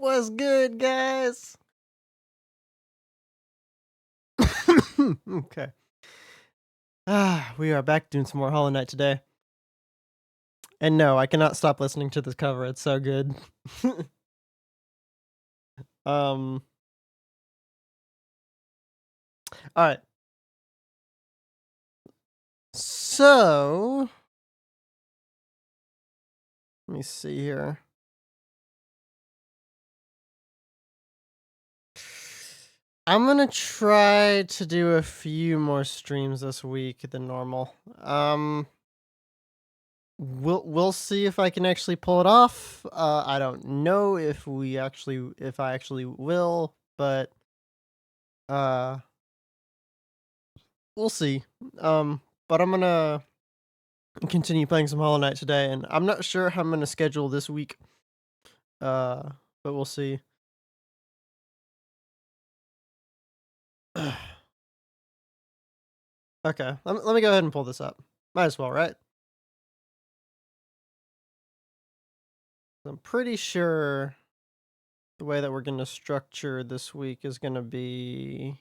What's good, guys? Okay. We are back doing some more Hollow Knight today. And no, I cannot stop listening to this cover. It's so good. Um. All right. So, let me see here. I'm gonna try to do a few more streams this week than normal. We'll see if I can actually pull it off. I don't know if I actually will, but we'll see. But I'm gonna continue playing some Hollow Knight today, and I'm not sure how I'm gonna schedule this week. But we'll see. Okay, let me go ahead and pull this up. Might as well, right? I'm pretty sure the way that we're gonna structure this week is gonna be.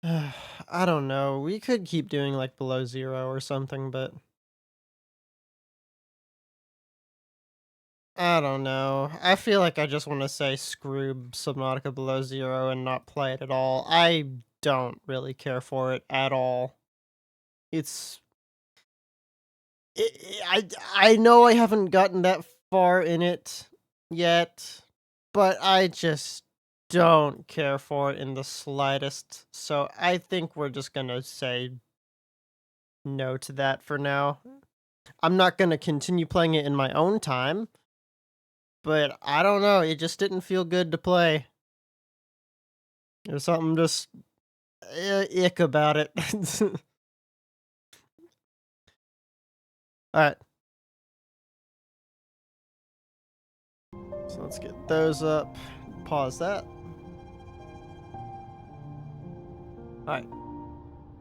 I don't know. We could keep doing like below zero or something, but I don't know. I feel like I just want to say screw Subnautica Below Zero and not play it at all. I don't really care for it at all. It's I know I haven't gotten that far in it yet, but I just don't care for it in the slightest. So I think we're just gonna say no to that for now. I'm not gonna continue playing it in my own time, but I don't know, it just didn't feel good to play. There's something just ick about it. Alright. So let's get those up. Pause that. Alright.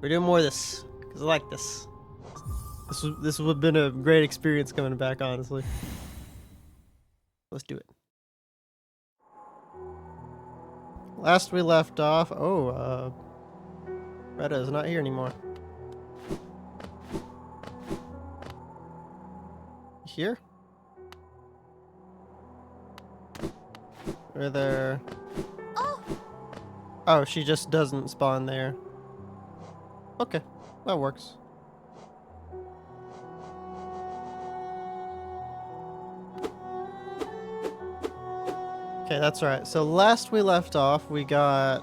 We're doing more of this, because I like this. This would have been a great experience coming back, honestly. Let's do it. Last we left off... Oh, Retta is not here anymore. Here? Or there... Oh, she just doesn't spawn there. Okay, that works. Okay, that's right. So last we left off, we got...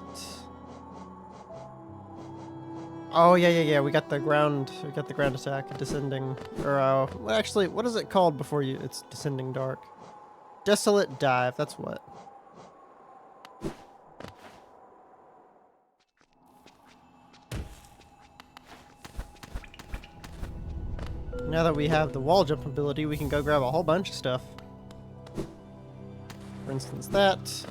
Oh, yeah. We got the ground attack, descending... Or, well, actually, what is it called before it's descending dark? Desolate Dive, that's what. Now that we have the wall jump ability, we can go grab a whole bunch of stuff. For instance, that.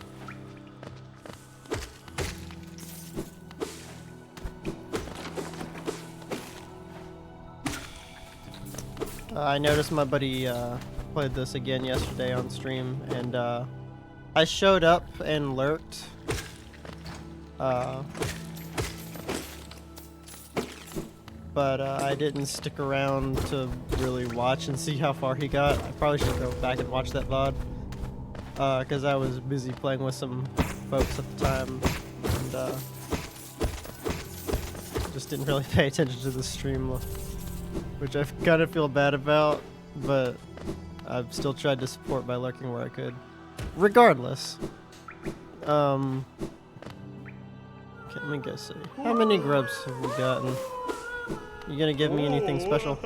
I noticed my buddy played this again yesterday on stream, and I showed up and lurked. But I didn't stick around to really watch and see how far he got. I probably should go back and watch that VOD. Because I was busy playing with some folks at the time, and just didn't really pay attention to the stream, which I kind of feel bad about, but I've still tried to support by lurking where I could. Regardless. Okay, let me go see. How many grubs have we gotten? You gonna give me anything special?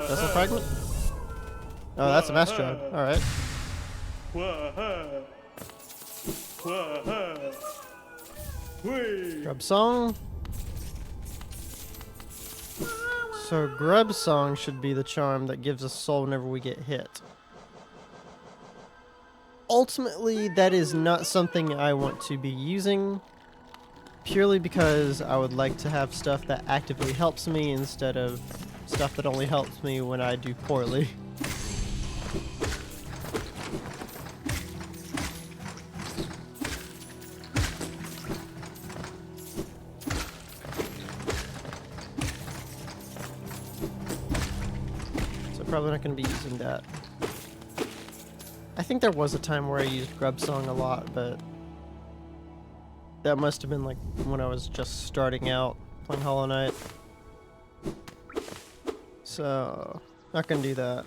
That's a fragment? Oh, that's a Mastro. Alright. Grub Song. So Grub Song should be the charm that gives us soul whenever we get hit. ultimately, that is not something I want to be using, purely because I would like to have stuff that actively helps me instead of stuff that only helps me when I do poorly. So probably not going to be using that. I think there was a time where I used Grub Song a lot, but that must have been like when I was just starting out playing Hollow Knight. So, not gonna do that.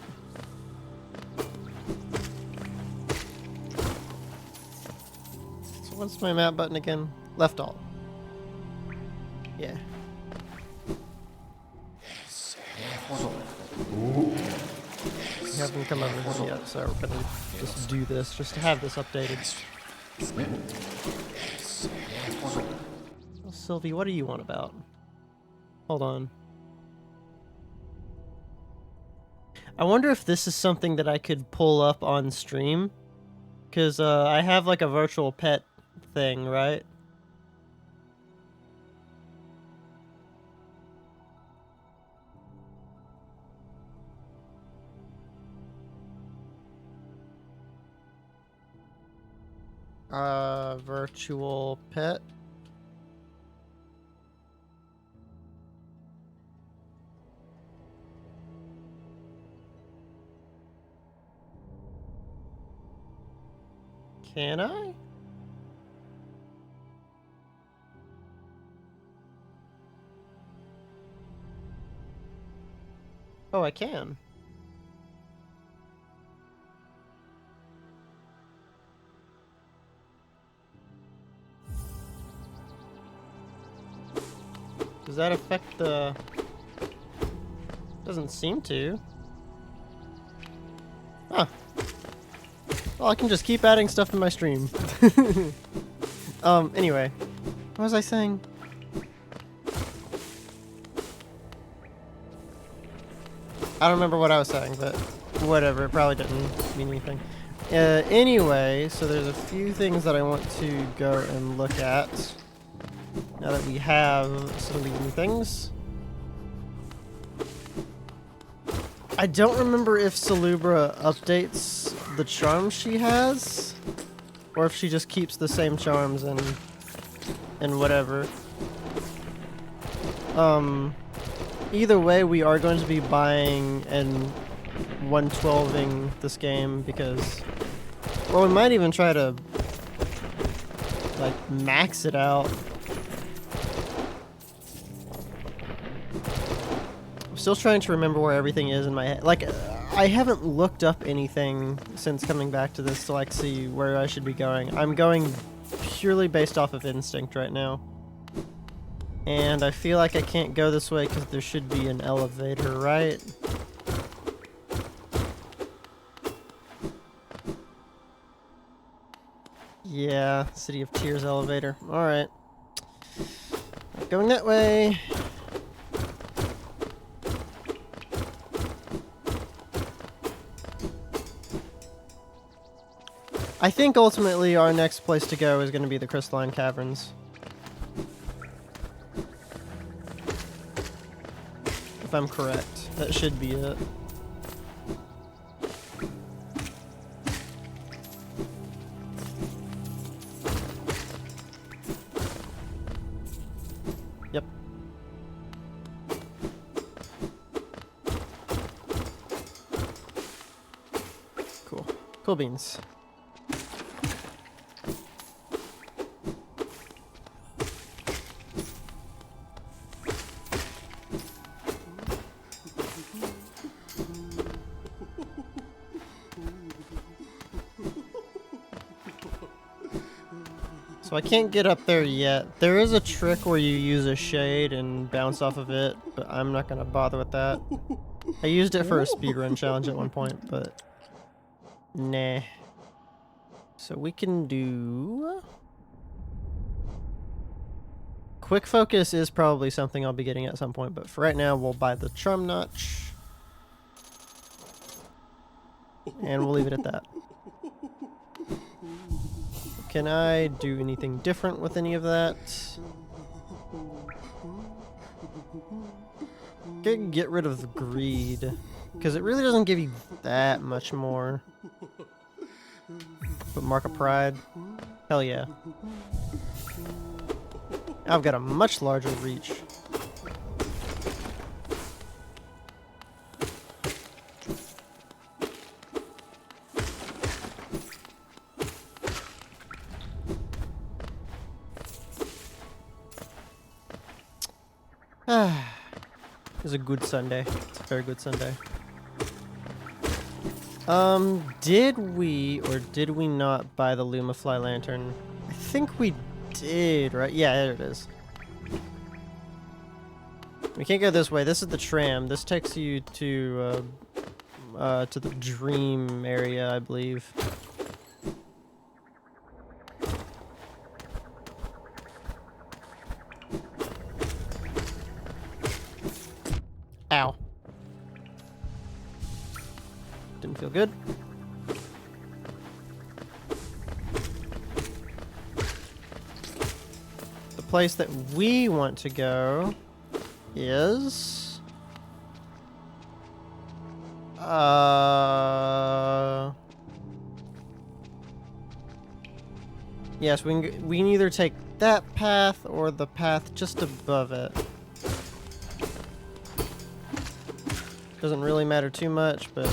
So what's my map button again? Left alt. Yeah. We haven't come over here yet, so we're gonna just do this, just to have this updated. Well, Sylvie, what do you want about? Hold on. I wonder if this is something that I could pull up on stream. Because I have like a virtual pet thing, right? Virtual pet. Can I? Oh, I can. Does that affect the... Doesn't seem to. Huh. Well, I can just keep adding stuff to my stream. Anyway. What was I saying? I don't remember what I was saying, but whatever. It probably didn't mean anything. Anyway, so there's a few things that I want to go and look at. Now that we have some of these new things. I don't remember if Salubra updates the charms she has, or if she just keeps the same charms and whatever. Either way, we are going to be buying and 112ing this game because, or we might even try to like max it out. I'm still trying to remember where everything is in my head. Like, I haven't looked up anything since coming back to this to like see where I should be going. I'm going purely based off of instinct right now. And I feel like I can't go this way because there should be an elevator, right? Yeah, City of Tears elevator. Alright. Going that way. I think ultimately our next place to go is going to be the Crystalline Caverns. If I'm correct. That should be it. Yep. Cool. Cool beans. So I can't get up there yet. There is a trick where you use a shade and bounce off of it, but I'm not gonna bother with that. I used it for a speedrun challenge at one point, but nah. So we can do... Quick Focus is probably something I'll be getting at some point, but for right now we'll buy the Charm Notch. And we'll leave it at that. can I do anything different with any of that? Get rid of the greed, because it really doesn't give you that much more. But Mark of Pride, hell yeah. I've got a much larger reach. It's a good Sunday. It's a very good Sunday. Did we or did we not buy the Lumafly lantern? I think we did, right? Yeah, there it is. We can't go this way. This is the tram. This takes you to the dream area, I believe. Ow. Didn't feel good. The place that we want to go is... Yes, we can either take that path or the path just above it. Doesn't really matter too much, but...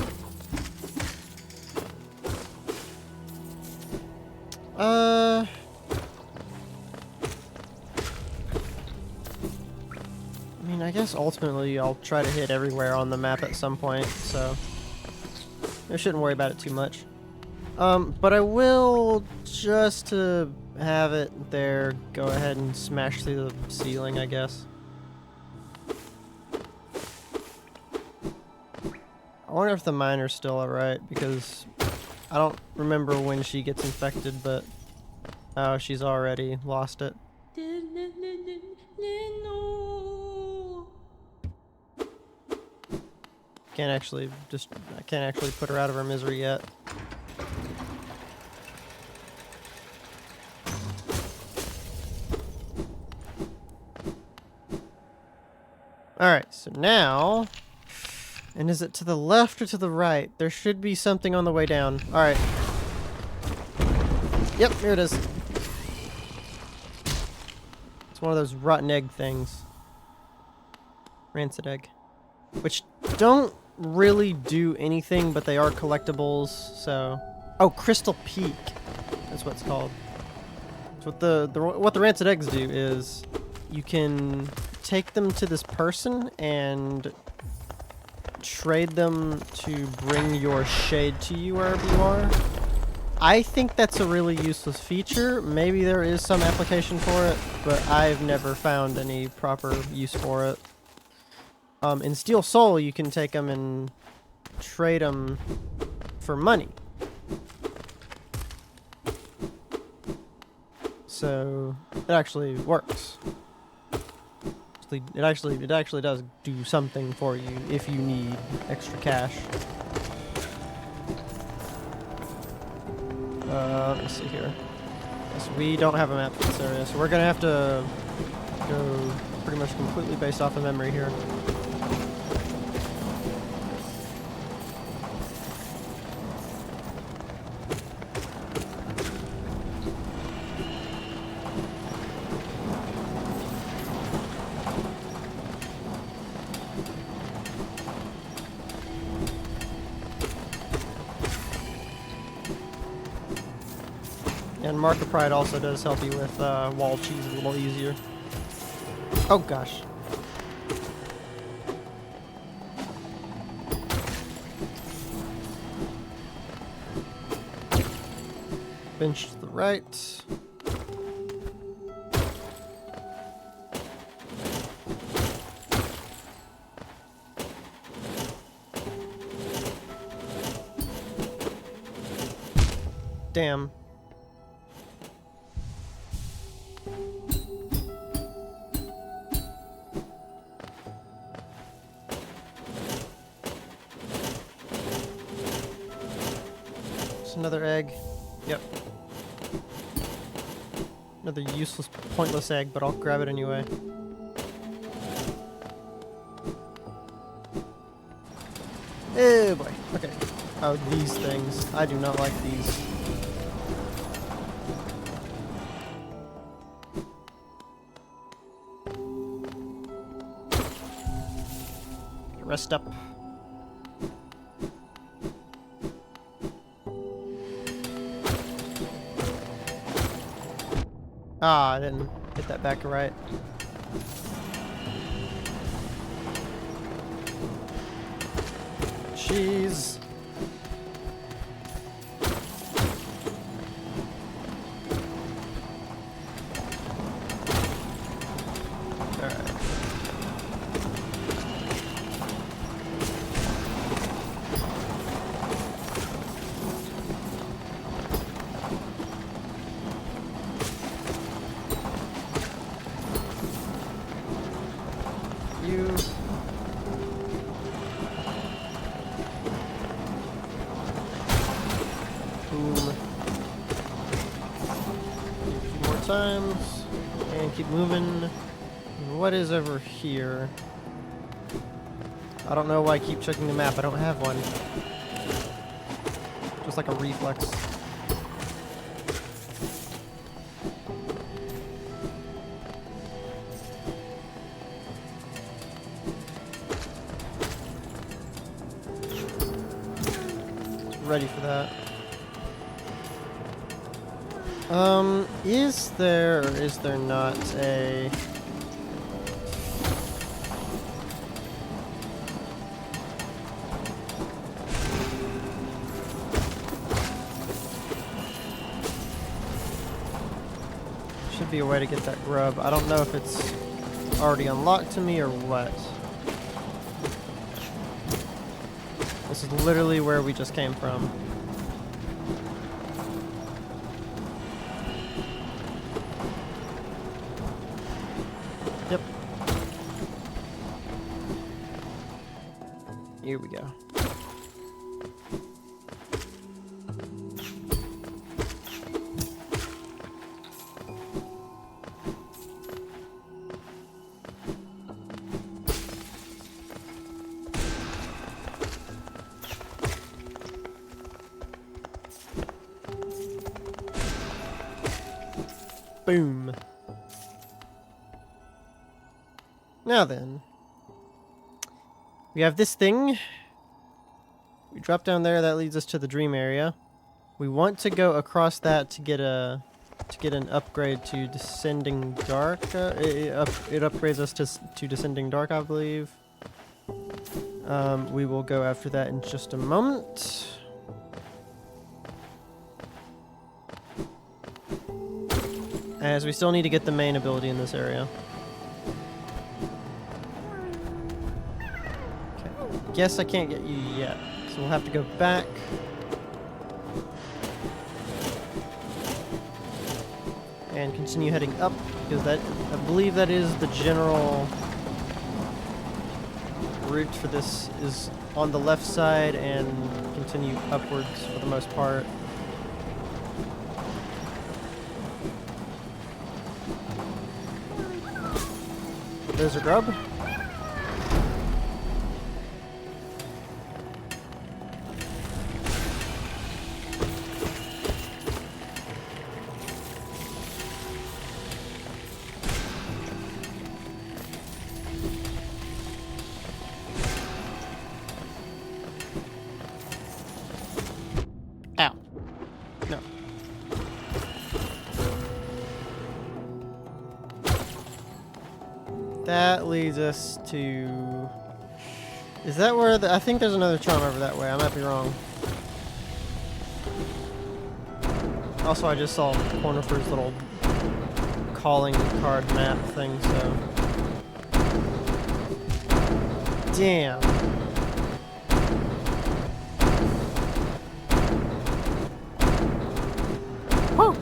I mean, I guess ultimately I'll try to hit everywhere on the map at some point, so... I shouldn't worry about it too much. But I will, just to have it there, go ahead and smash through the ceiling, I guess. I wonder if the miner's still alright, because I don't remember when she gets infected, but... Oh, she's already lost it. I can't actually put her out of her misery yet. Alright, so now... And is it to the left or to the right? There should be something on the way down. Alright. Yep, here it is. It's one of those rotten egg things. Rancid egg. Which don't really do anything, but they are collectibles, so... Oh, Crystal Peak. That's what it's called. So what the rancid eggs do is you can take them to this person and trade them to bring your shade to you wherever you are. I think that's a really useless feature. Maybe there is some application for it, but I've never found any proper use for it. In Steel Soul, you can take them and trade them for money. So it actually works. It actually does do something for you if you need extra cash. Let me see here. Yes, we don't have a map for this area, so we're gonna have to go pretty much completely based off of memory here. And Mark of Pride also does help you with wall cheese a little easier. Oh gosh. Bench to the right. Damn. Another egg. Yep. Another useless, pointless egg, but I'll grab it anyway. Oh boy. Okay. Oh, these things. I do not like these. Rest up. Ah, I didn't get that back right. Cheese. Alright. You. Boom. A few more times. And keep moving. What is over here? I don't know why I keep checking the map. I don't have one. Just like a reflex. Ready for that. Is there or is there not a... Should be a way to get that grub. I don't know if it's already unlocked to me or what. This is literally where we just came from. Yep. Here we go. Boom. Now then. We have this thing. We drop down there, that leads us to the dream area. We want to go across that to get an upgrade to Descending Dark. It upgrades us to Descending Dark, I believe. We will go after that in just a moment. As we still need to get the main ability in this area. Okay. Guess I can't get you yet. So we'll have to go back. And continue heading up, because that, I believe that is the general route for this, is on the left side and continue upwards for the most part. There's a grub. Ow. No. That leads us to... Is that where the... I think there's another charm over that way. I might be wrong. Also, I just saw Cornifer's little calling card map thing, so... Damn. Woo!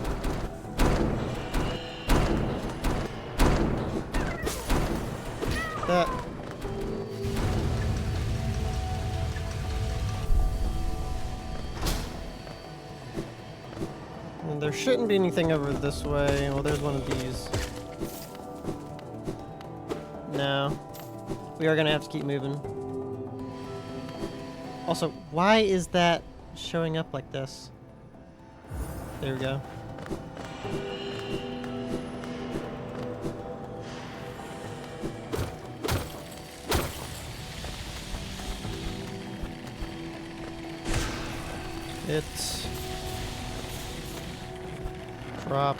That... And There shouldn't be anything over this way. Well, there's one of these. No. We are gonna have to keep moving. Also, why is that showing up like this? There we go. It's drop.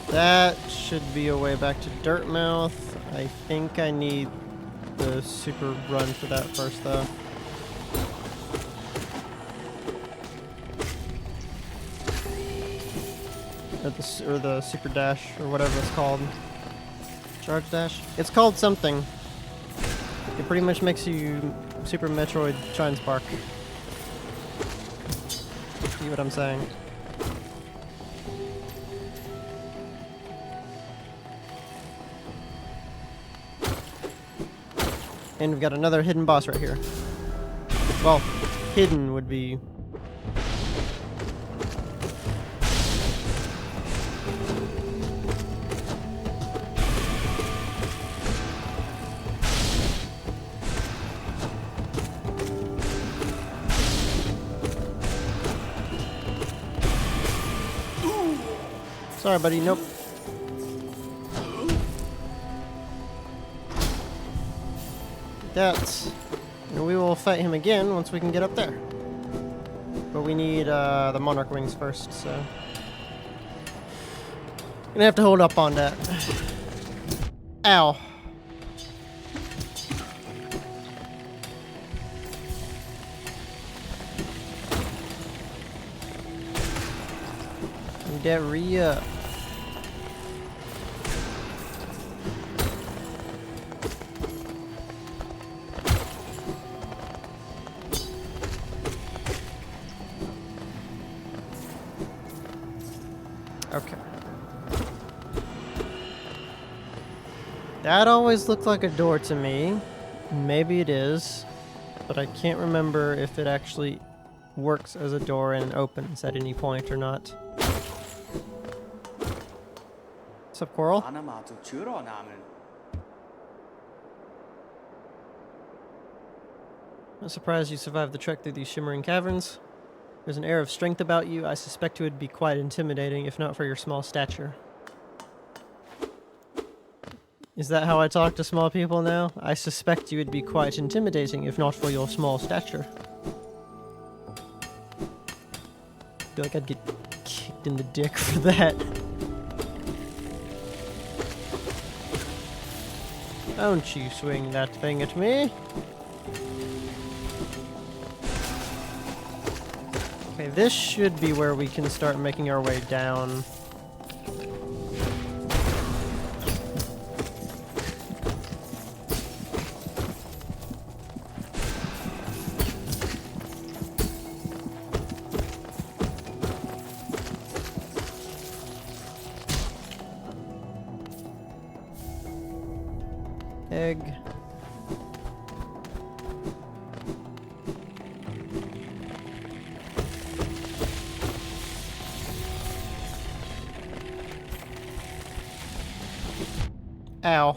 That should be a way back to Dirtmouth. I think I need the super run for that first, though. Or the super dash, or whatever it's called. Charge dash? It's called something. It pretty much makes you Super Metroid Shine Spark. See what I'm saying? And we've got another hidden boss right here. Well, hidden would be... Sorry, buddy. Nope. That's... And we will fight him again once we can get up there. But we need the Monarch Wings first, so... Gonna have to hold up on that. Ow. Diarrhea. Okay. That always looked like a door to me. Maybe it is, but I can't remember if it actually works as a door and opens at any point or not. What's up, Coral? I'm surprised you survived the trek through these shimmering caverns. There's an air of strength about you. I suspect it would be quite intimidating, if not for your small stature. Is that how I talk to small people now? I suspect you would be quite intimidating, if not for your small stature. I feel like I'd get kicked in the dick for that. Don't you swing that thing at me. Okay, this should be where we can start making our way down. Egg. Ow.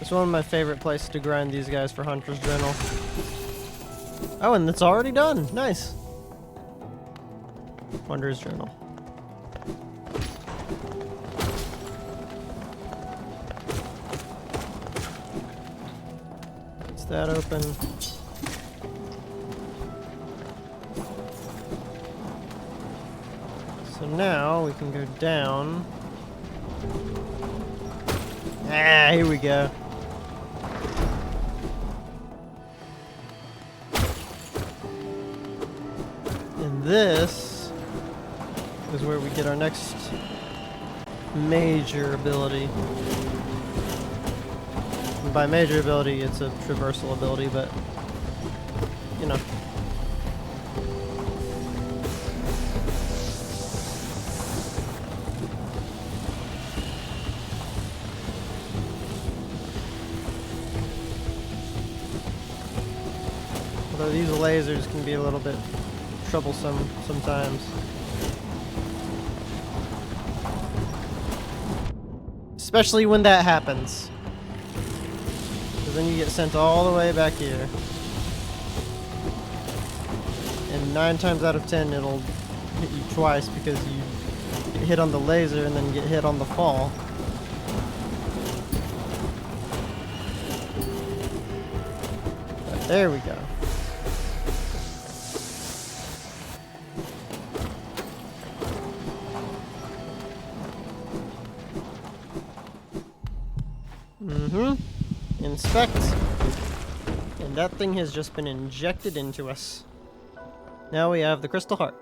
It's one of my favorite places to grind these guys for Hunter's Journal. Oh, and it's already done. Nice. Wonders Journal. Is that open? So now we can go down. Ah, here we go. And this is where we get our next major ability. by major ability, it's a traversal ability, but, you know. Although these lasers can be a little bit troublesome sometimes. Especially when that happens. Because then you get sent all the way back here. And 9 times out of 10 it'll hit you twice because you get hit on the laser and then get hit on the fall. But there we go. Inspect. And that thing has just been injected into us. Now we have the crystal heart.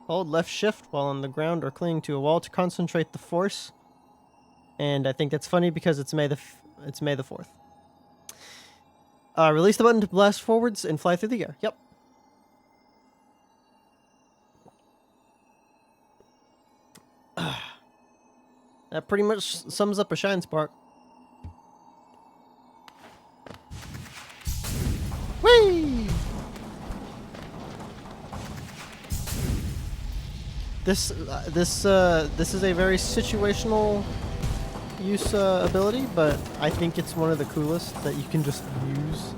Hold left shift while on the ground or clinging to a wall to concentrate the force. And I think that's funny because it's May the 4th. Release the button to blast forwards and fly through the air. Yep. That pretty much sums up a shine spark. Whee! This is a very situational use ability, but I think it's one of the coolest that you can just use.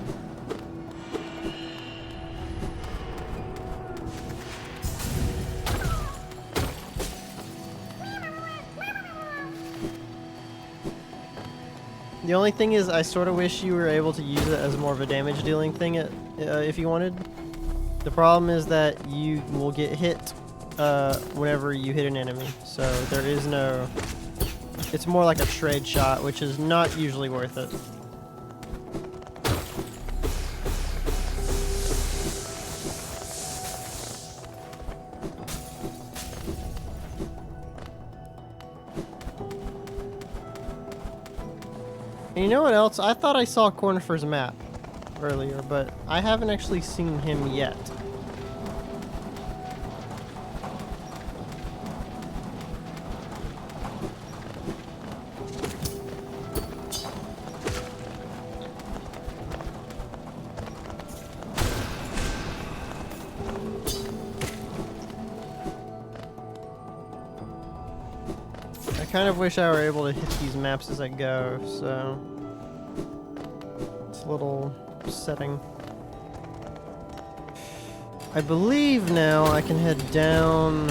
The only thing is, I sort of wish you were able to use it as more of a damage dealing thing if you wanted. The problem is that you will get hit whenever you hit an enemy, so there is no... It's more like a trade shot, which is not usually worth it. And you know what else? I thought I saw Cornifer's map earlier, but I haven't actually seen him yet. I kind of wish I were able to hit these maps as I go, so it's a little upsetting. I believe now I can head down.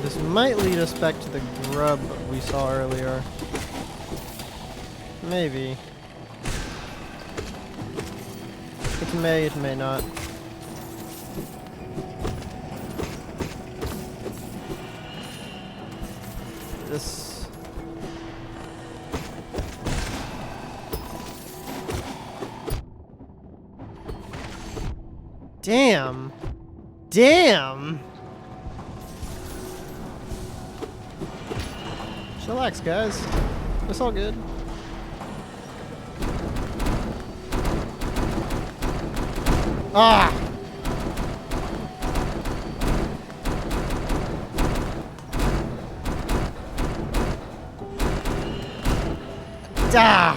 This might lead us back to the grub we saw earlier. Maybe. It may not. This... Damn! Damn! Chillax, guys. It's all good. Ah! Ah!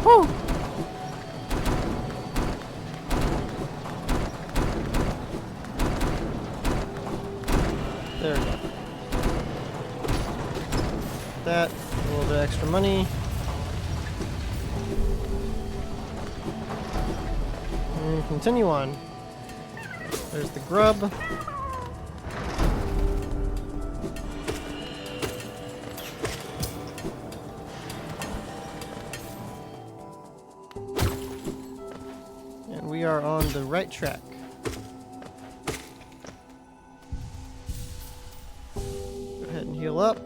Whew! There we go. That, a little bit extra money. And continue on. There's the grub. And we are on the right track. Go ahead and heal up.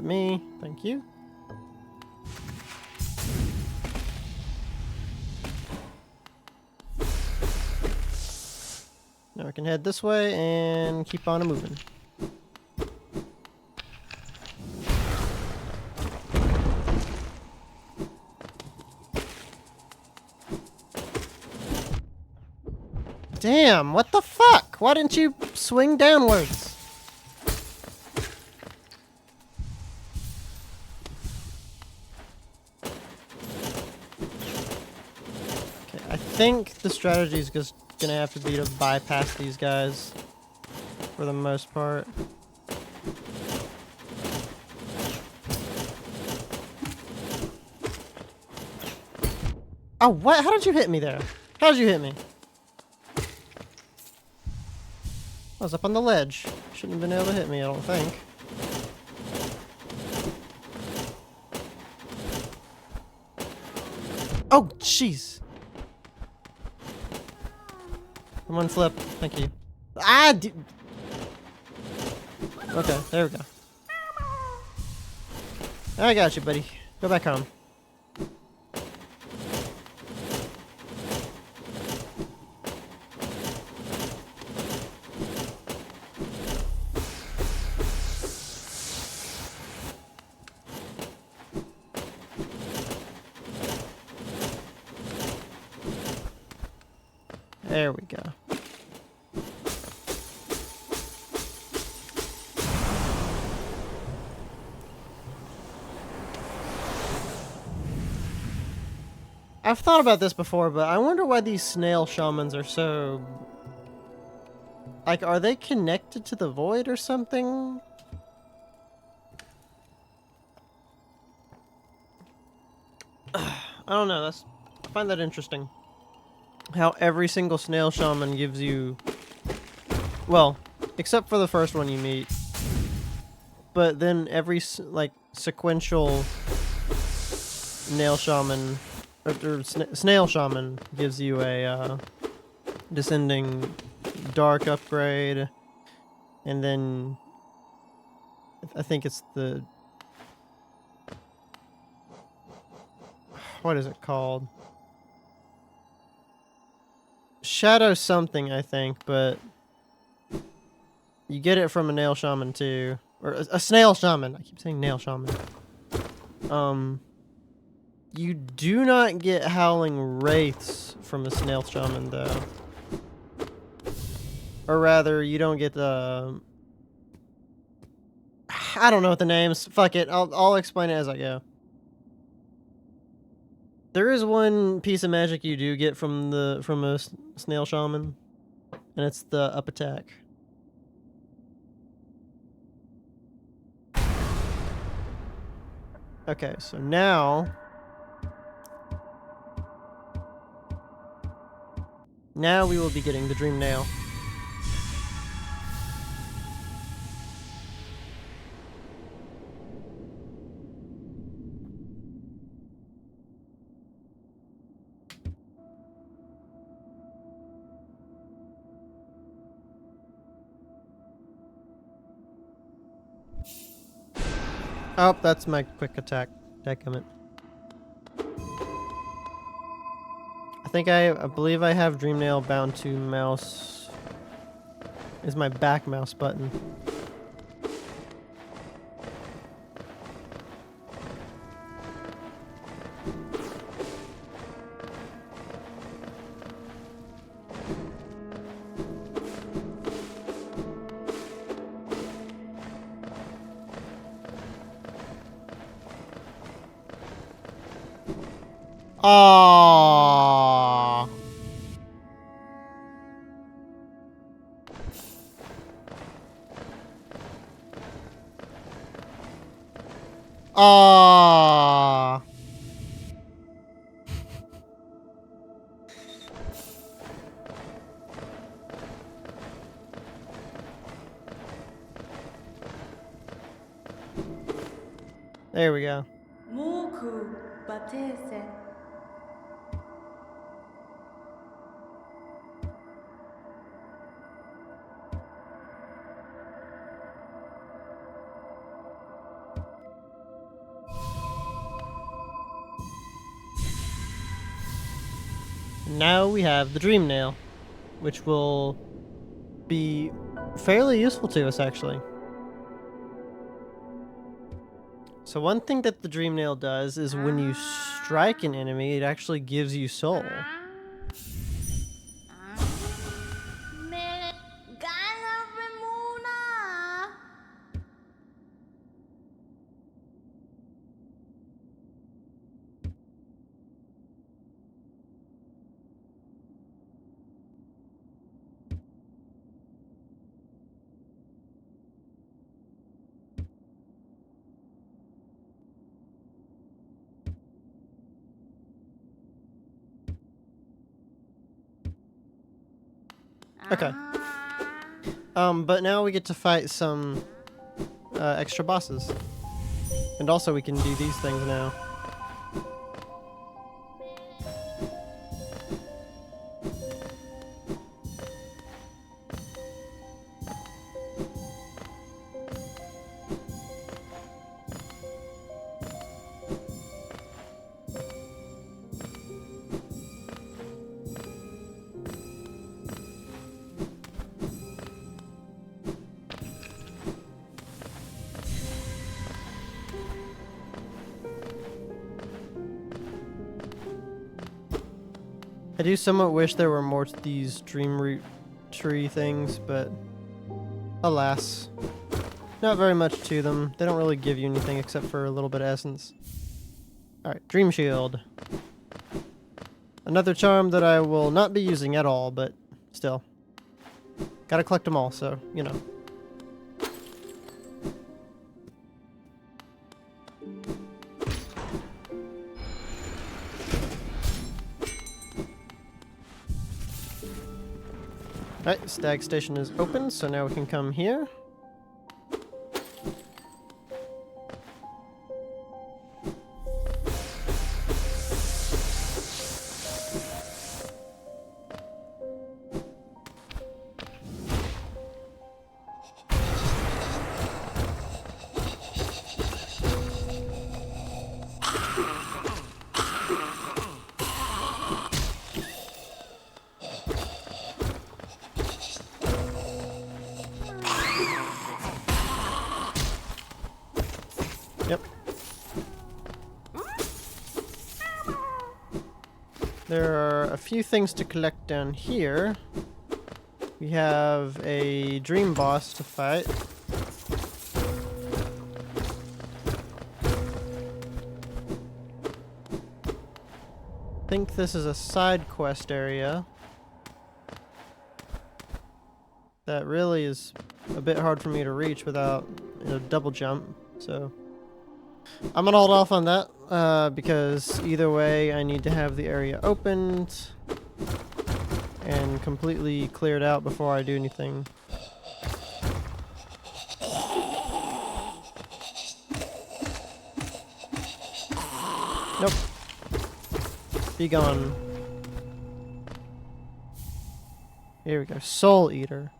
me. Thank you. Now we can head this way and keep on moving. Damn, what the fuck? Why didn't you swing downwards? Okay, I think the strategy is just gonna have to be to bypass these guys for the most part. Oh, what? How did you hit me there? How did you hit me? I was up on the ledge. Shouldn't have been able to hit me, I don't think. Oh, jeez. One flip. Thank you. Ah! Okay, there we go. I got you, buddy. Go back home. There we go. I've thought about this before, but I wonder why these snail shamans are so... Like, are they connected to the void or something? I don't know, I find that interesting. How every single snail shaman gives you... Well, except for the first one you meet. But then every, like, sequential nail shaman... Or snail shaman gives you a, descending dark upgrade. And then... I think it's the... What is it called? Shadow something, I think, but... You get it from a nail shaman, too. Or a snail shaman. I keep saying nail shaman. You do not get howling wraiths from a snail shaman, though. Or rather, you don't get the... I don't know what the names. Fuck it. I'll explain it as I go. There is one piece of magic you do get from a snail shaman, and it's the up attack. Okay, so now we will be getting the dream nail. Oh, that's my quick attack. Decament. I believe I have Dream Nail bound to mouse. Is my back mouse button. Aww. Aww. There we go. now we have the Dream Nail, which will be fairly useful to us, actually. So one thing that the Dream Nail does is when you strike an enemy, it actually gives you soul. Okay. But now we get to fight some extra bosses. And also we can do these things now. I do somewhat wish there were more to these dream root tree things, but alas, not very much to them. They don't really give you anything except for a little bit of essence. Alright, Dream Shield. Another charm that I will not be using at all, but still. Gotta collect them all, so, you know. Alright, Stag Station is open, so now we can come here. Yep. There are a few things to collect down here. We have a dream boss to fight. I think this is a side quest area that really is a bit hard for me to reach without, you know, double jump, so I'm gonna hold off on that, because either way I need to have the area opened and completely cleared out before I do anything. Nope. Be gone. Here we go. Soul Eater.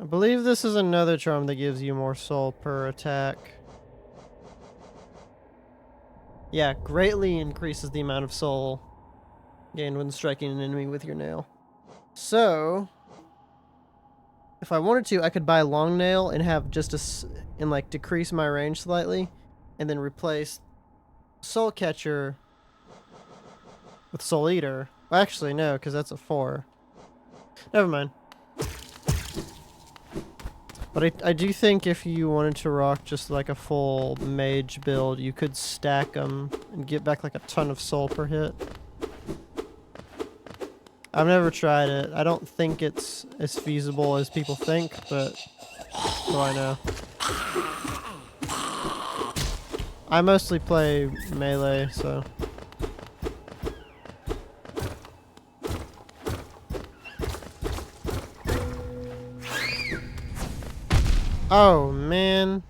I believe this is another charm that gives you more soul per attack. Yeah, greatly increases the amount of soul gained when striking an enemy with your nail. So, if I wanted to, I could buy Long Nail and have just and like decrease my range slightly, and then replace Soul Catcher with Soul Eater. Well, actually, no, because that's a 4. Never mind. But I do think if you wanted to rock just like a full mage build, you could stack them and get back like a ton of soul per hit. I've never tried it. I don't think it's as feasible as people think, but what do I know? I mostly play melee, so... Oh, man.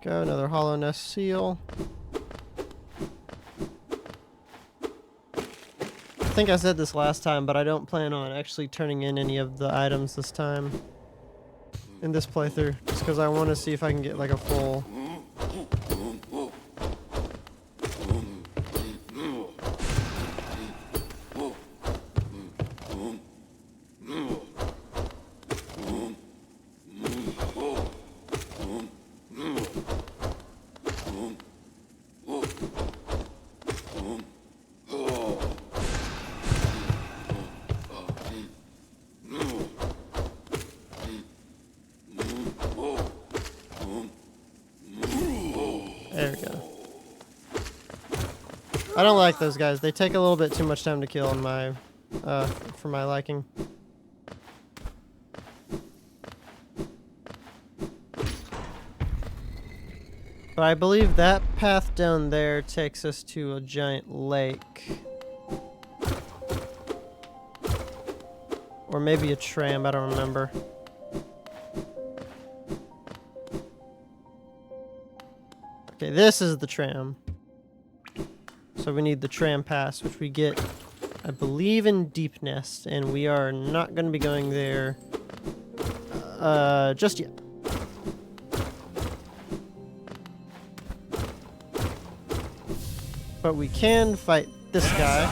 Go, another hollow nest seal. I think I said this last time, but I don't plan on actually turning in any of the items this time in this playthrough, just because I want to see if I can get like a full. There we go. I don't like those guys. They take a little bit too much time to kill in my, for my liking. But I believe that path down there takes us to a giant lake. Or maybe a tram, I don't remember. Okay, this is the tram. So we need the tram pass, which we get, I believe, in Deep Nest, and we are not going to be going there just yet. But we can fight this guy.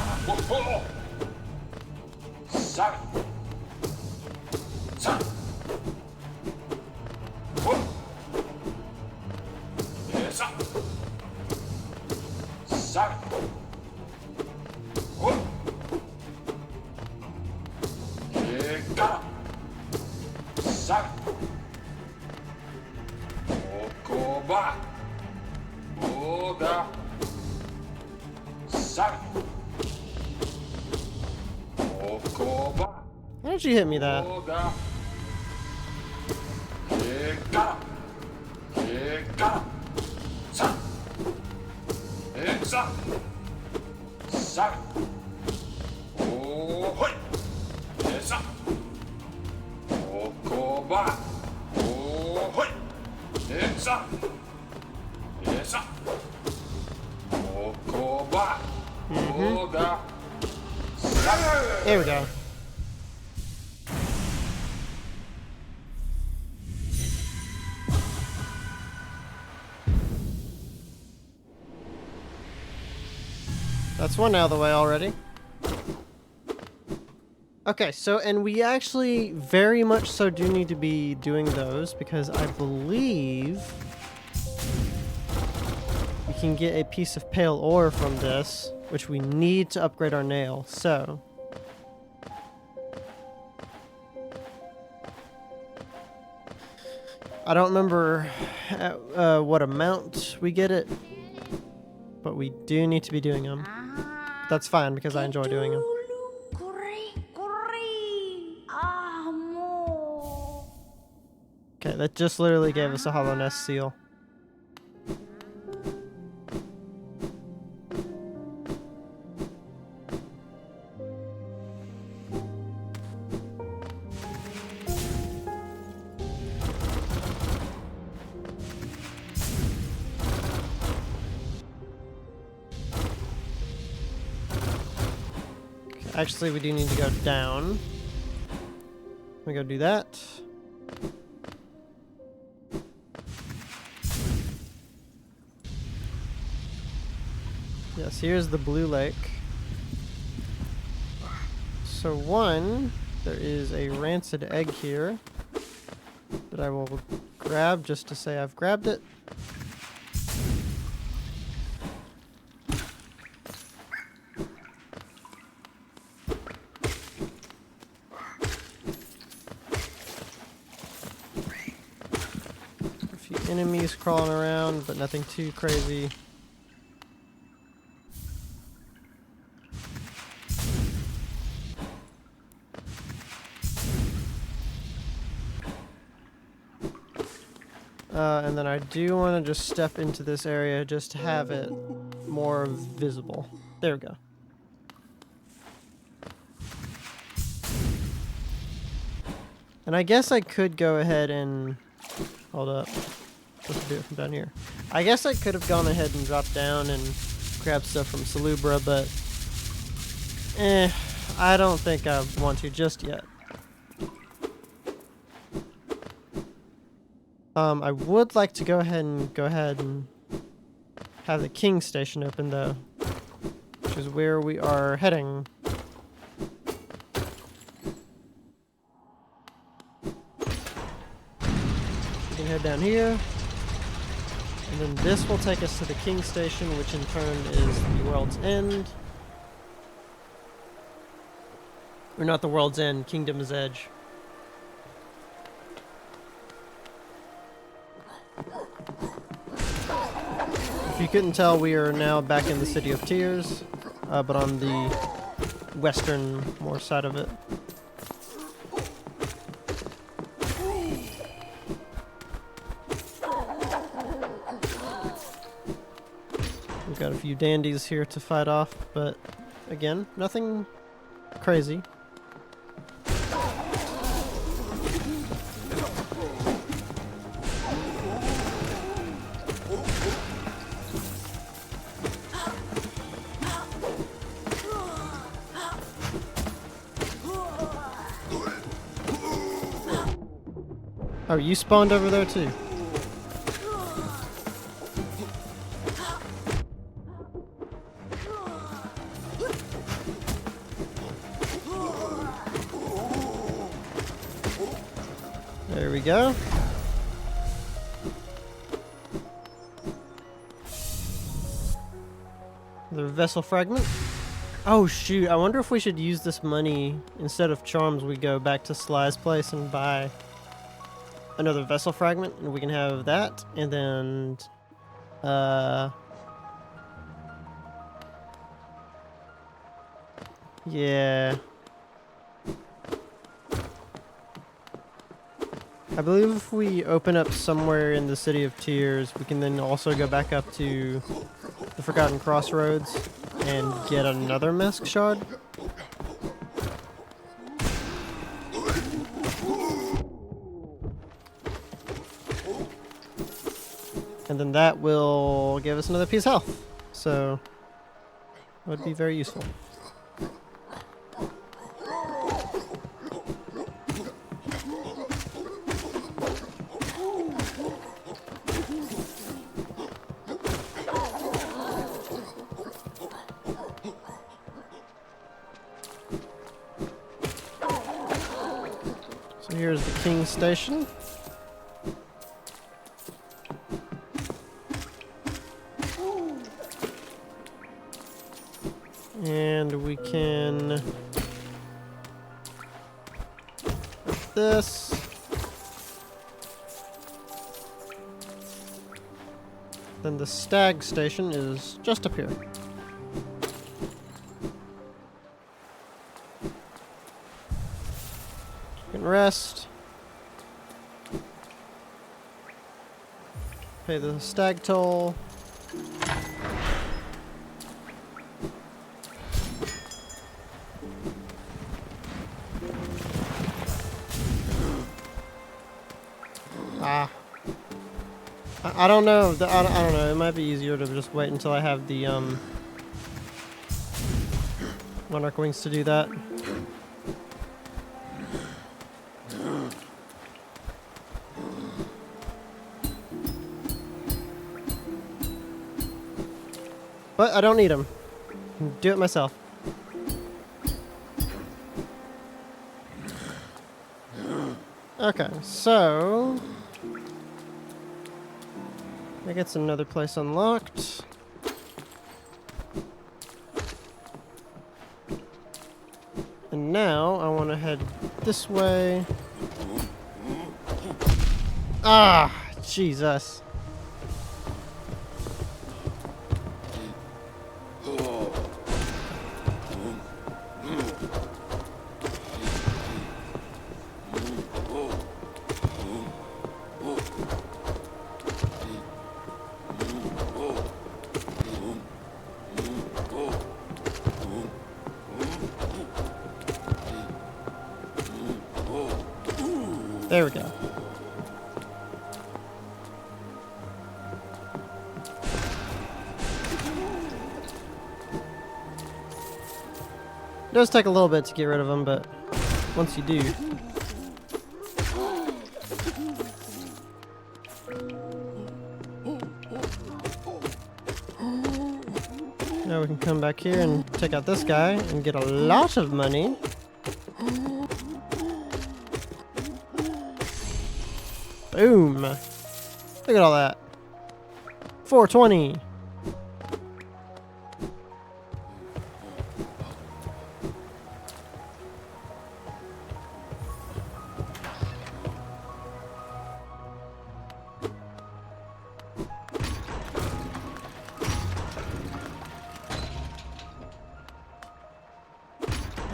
Why don't you hit me that? There we go. That's one out of the way already. Okay, so, and we actually very much so do need to be doing those, because I believe we can get a piece of pale ore from this, which we need to upgrade our nail, so. I don't remember what amount we get it, but we do need to be doing them. That's fine, because I enjoy doing them. Okay, that just literally gave us a hollow nest seal. Actually, we do need to go down. Let me go do that. Yes, here's the blue lake. So one, there is a rancid egg here that I will grab just to say I've grabbed it. A few enemies crawling around, but nothing too crazy. And then I do want to just step into this area just to have it more visible. There we go. And I guess I could go ahead and... Hold up. supposed to do it from down here. I guess I could have gone ahead and dropped down and grabbed stuff from Salubra, but I don't think I want to just yet. I would like to go ahead and have the King Station open though, which is where we are heading. We can head down here, and then this will take us to the King Station, which in turn is the World's End. Or not the World's End, Kingdom's Edge. If you couldn't tell, we are now back in the City of Tears, but on the western more side of it. We've got a few dandies here to fight off, but again, nothing crazy. Oh, you spawned over there too. There we go. The vessel fragment. Oh shoot, I wonder if we should use this money instead of charms. We go back to Sly's place and buy another vessel fragment, and we can have that, and then yeah, I believe if we open up somewhere in the City of Tears, we can then also go back up to the Forgotten Crossroads and get another Mask Shard. And then that will give us another piece of health. So, that would be very useful. So here's the King Station. And we can put this. Then the Stag Station is just up here. You can rest. Pay the stag toll. I don't know. I don't know. It might be easier to just wait until I have the Monarch Wings to do that. But I don't need them. Do it myself. Okay, so that gets another place unlocked. And now I want to head this way. Ah, Jesus. There we go. It does take a little bit to get rid of them, but once you do. Now we can come back here and take out this guy and get a lot of money. Boom! Look at all that. 420.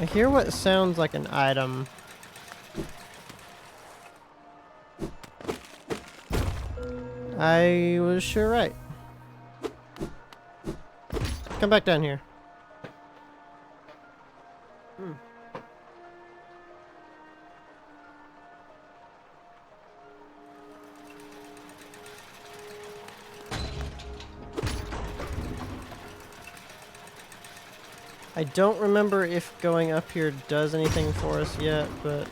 I hear what sounds like an item. I was sure right. Come back down here. I don't remember if going up here does anything for us yet, but...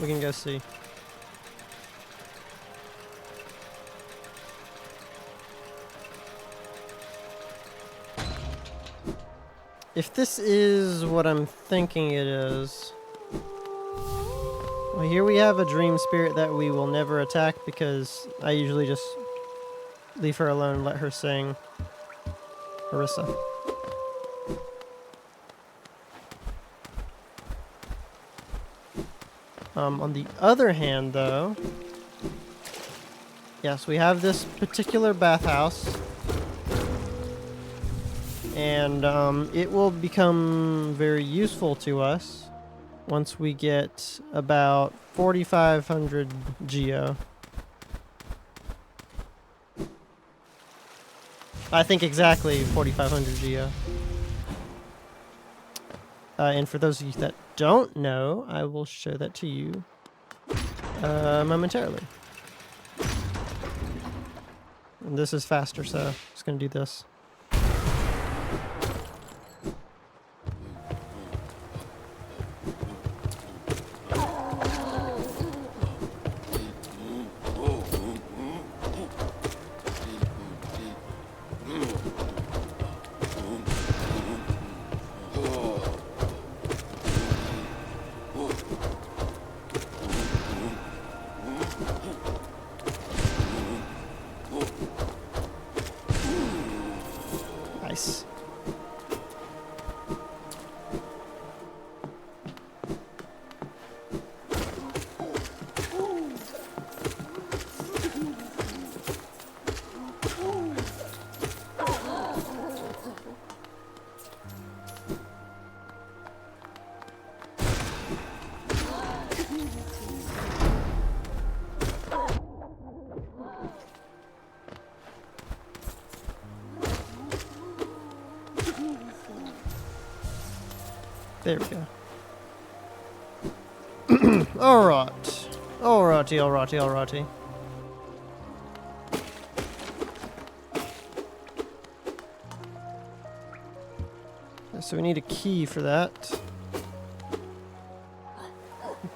we can go see. If this is what I'm thinking it is... well, here we have a dream spirit that we will never attack because I usually just leave her alone and let her sing. Harissa. On the other hand, though, yes, we have this particular bathhouse, and it will become very useful to us once we get about 4,500 geo. I think exactly 4,500 geo. And for those of you that don't know, I will show that to you momentarily. And this is faster, so I'm just going to do this. Nice. There we go. Alright. Alrighty. So we need a key for that.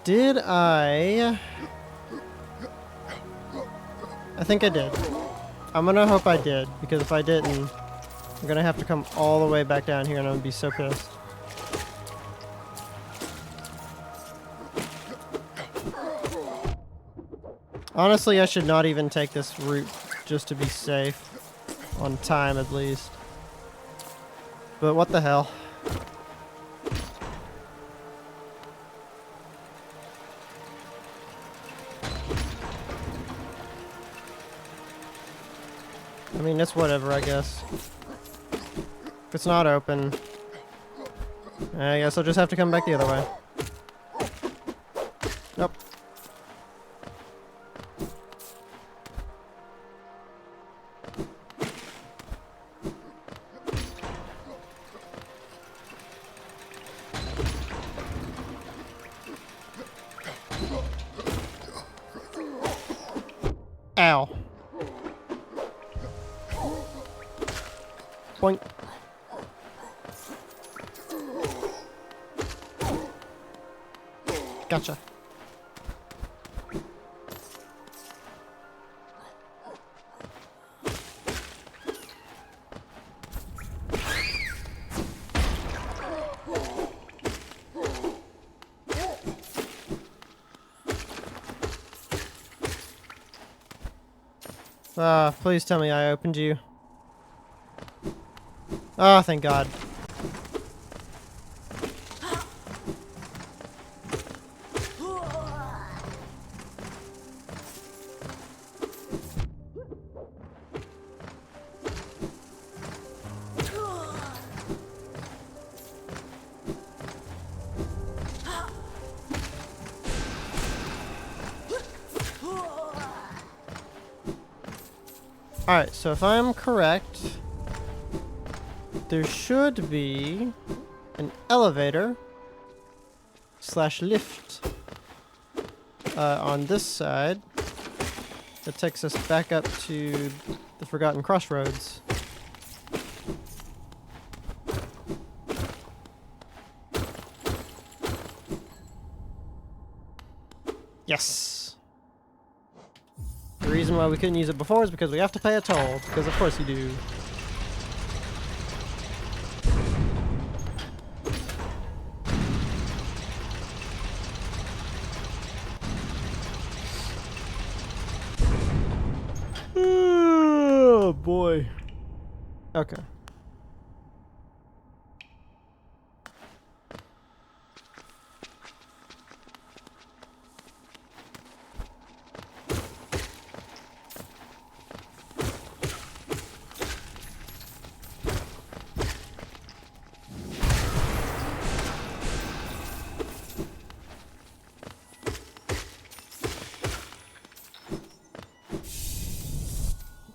Did I think I did. I'm gonna hope I did, because if I didn't, I'm gonna have to come all the way back down here and I'm gonna be so pissed. Honestly, I should not even take this route just to be safe. On time, at least. But what the hell? I mean, it's whatever, I guess. If it's not open, I guess I'll just have to come back the other way. Nope. Boink. Gotcha. Please tell me I opened you. Oh, thank God. Alright, so if I'm correct, there should be an elevator / lift on this side that takes us back up to the Forgotten Crossroads. Yes! The reason why we couldn't use it before is because we have to pay a toll, because of course you do. Oh boy. Okay.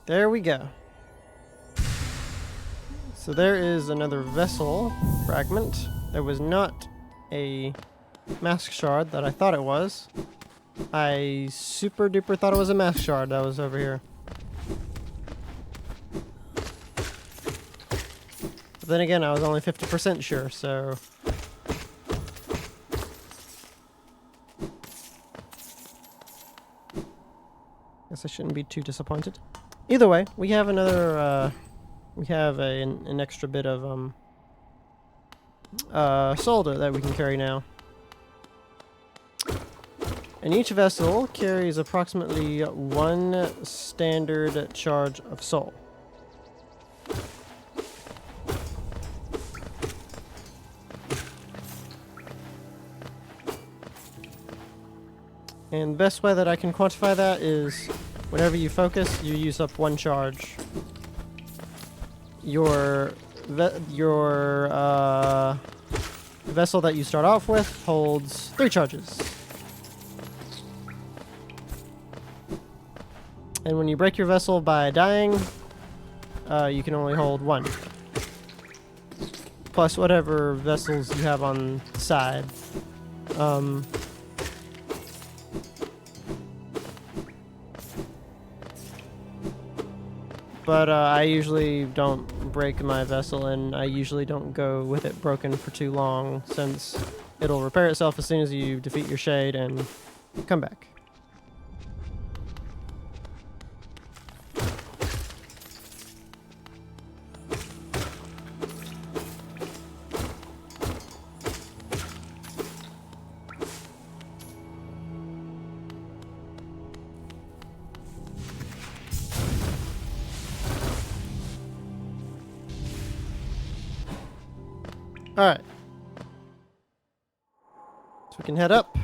There we go. So there is another vessel fragment. There was not a mask shard that I thought it was. I super duper thought it was a mask shard that was over here. But then again, I was only 50% sure, so... guess I shouldn't be too disappointed. Either way, we have another, we have an extra bit of, solder that we can carry now. And each vessel carries approximately 1 standard charge of soul. And the best way that I can quantify that is whenever you focus, you use up 1 charge. Your vessel that you start off with holds 3 charges. And when you break your vessel by dying, you can only hold 1. Plus whatever vessels you have on the side. But I usually don't break my vessel, and I usually don't go with it broken for too long, since it'll repair itself as soon as you defeat your shade and come back. Alright. So we can head up.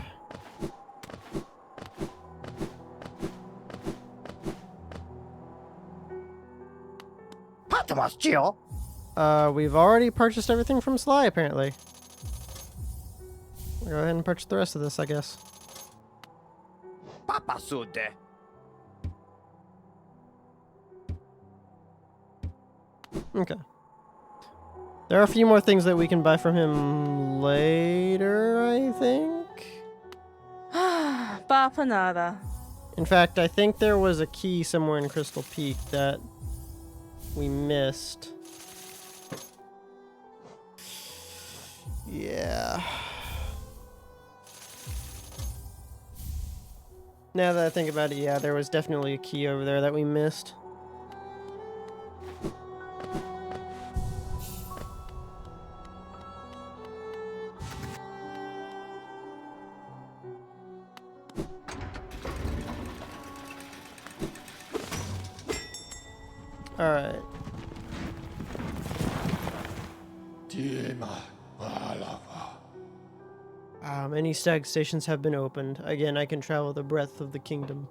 We've already purchased everything from Sly, apparently. We'll go ahead and purchase the rest of this, I guess. Okay. There are a few more things that we can buy from him later, I think? Papa nada. In fact, I think there was a key somewhere in Crystal Peak that we missed. Yeah. Now that I think about it, yeah, there was definitely a key over there that we missed. Alright. Many stag stations have been opened. Again, I can travel the breadth of the kingdom.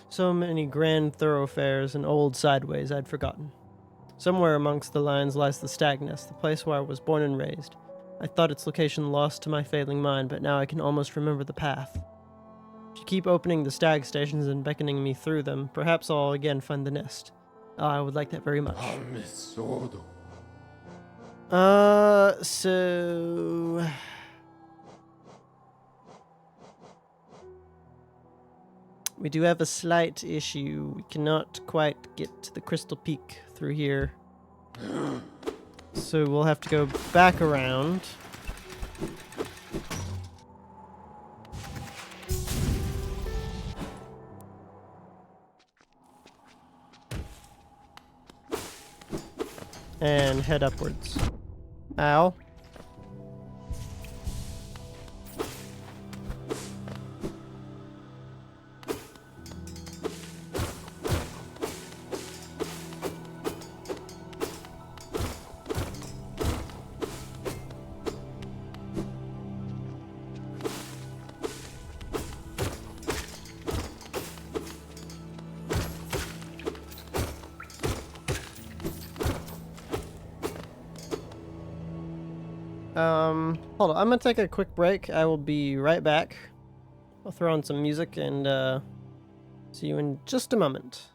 So many grand thoroughfares and old sideways I'd forgotten. Somewhere amongst the lines lies the Stag Nest, the place where I was born and raised. I thought its location lost to my failing mind, but now I can almost remember the path. If you keep opening the stag stations and beckoning me through them, perhaps I'll again find the nest. I would like that very much. So... We do have a slight issue. We cannot quite get to the Crystal Peak through here. So we'll have to go back around. And head upwards. Ow. Hold on. I'm gonna take a quick break. I will be right back. I'll throw on some music and, see you in just a moment.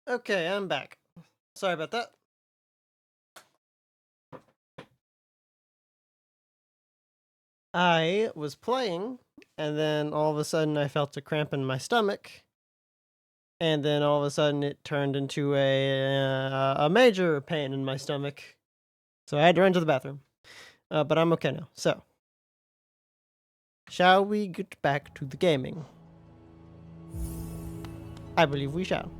Okay, I'm back. Sorry about that. I was playing, and then all of a sudden I felt a cramp in my stomach, and then all of a sudden it turned into a major pain in my stomach. So I had to run to the bathroom. But I'm okay now. So, shall we get back to the gaming? I believe we shall.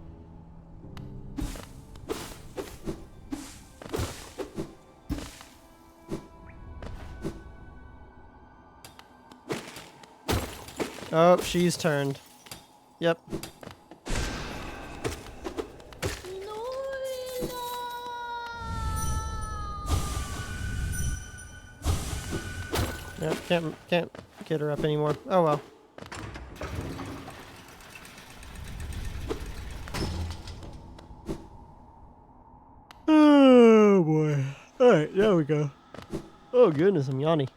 Oh, she's turned. Yep. Yep, can't get her up anymore. Oh well. Oh boy. Alright, there we go. Oh goodness, I'm yawning.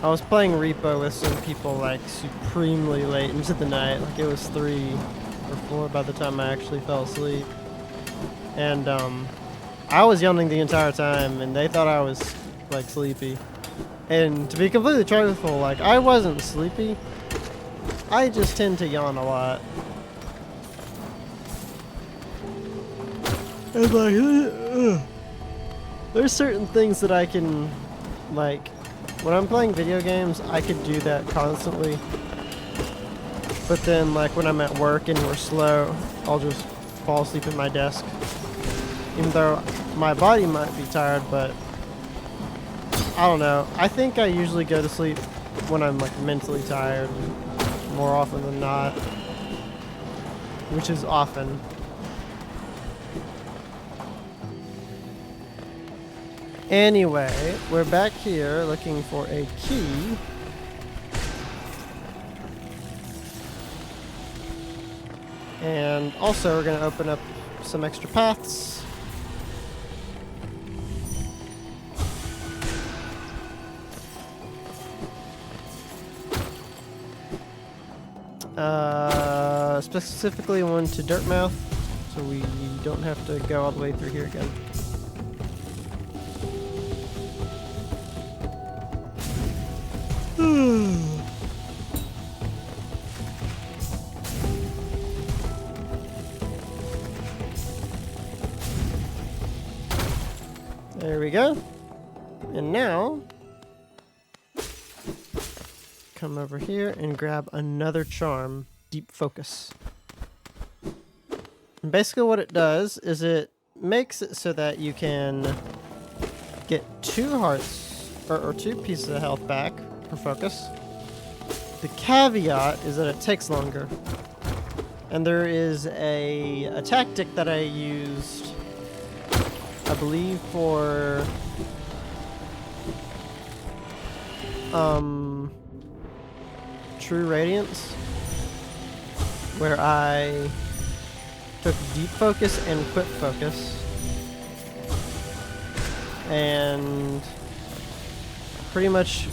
I was playing Repo with some people like supremely late into the night. Like it was 3 or 4 by the time I actually fell asleep. And I was yawning the entire time and they thought I was like sleepy. And to be completely truthful, like I wasn't sleepy. I just tend to yawn a lot. And like there's certain things that I can like when I'm playing video games, I could do that constantly. But then like when I'm at work and we're slow, I'll just fall asleep at my desk. Even though my body might be tired, but I don't know. I think I usually go to sleep when I'm like mentally tired more often than not, which is often. Anyway, we're back here looking for a key. And also we're going to open up some extra paths. Specifically one to Dirtmouth, so we don't have to go all the way through here again. There we go. And now, come over here and grab another charm, Deep Focus. And basically what it does is it makes it so that you can get 2 hearts, or 2 pieces of health back per focus. The caveat is that it takes longer. And there is a tactic that I used, I believe, for True Radiance, where I took Deep Focus and Quick Focus, and pretty much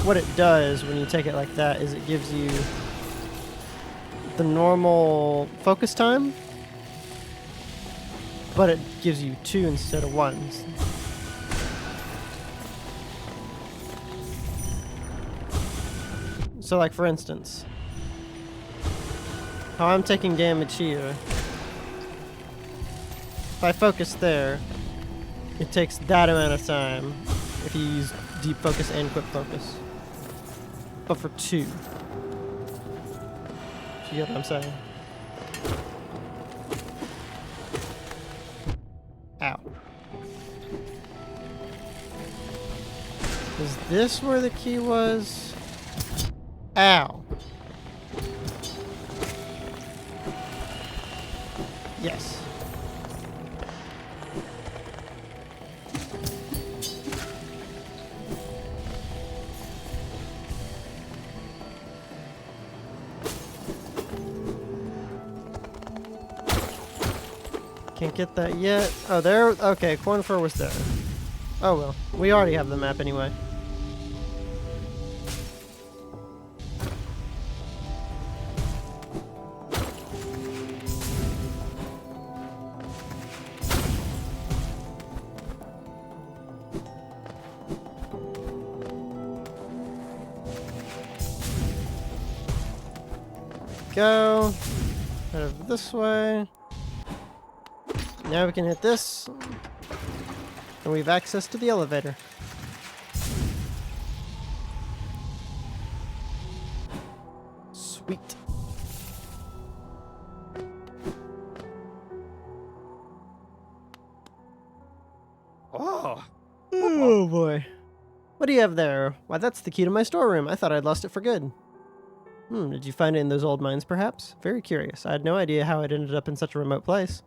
what it does when you take it like that is it gives you the normal focus time, but it gives you 2 instead of 1. So like for instance, how I'm taking damage here, if I focus there, it takes that amount of time if you use Deep Focus and Quick Focus. But for 2. You get what I'm saying? Ow. Is this where the key was? Ow. Yes. Can't get that yet. Oh, there. Okay, corn fur was there. Oh well, we already have the map anyway. Go. Head over this way. Now we can hit this. And we have access to the elevator. Sweet. Oh boy. What do you have there? Why, that's the key to my storeroom. I thought I'd lost it for good. Did you find it in those old mines, perhaps? Very curious. I had no idea how it ended up in such a remote place.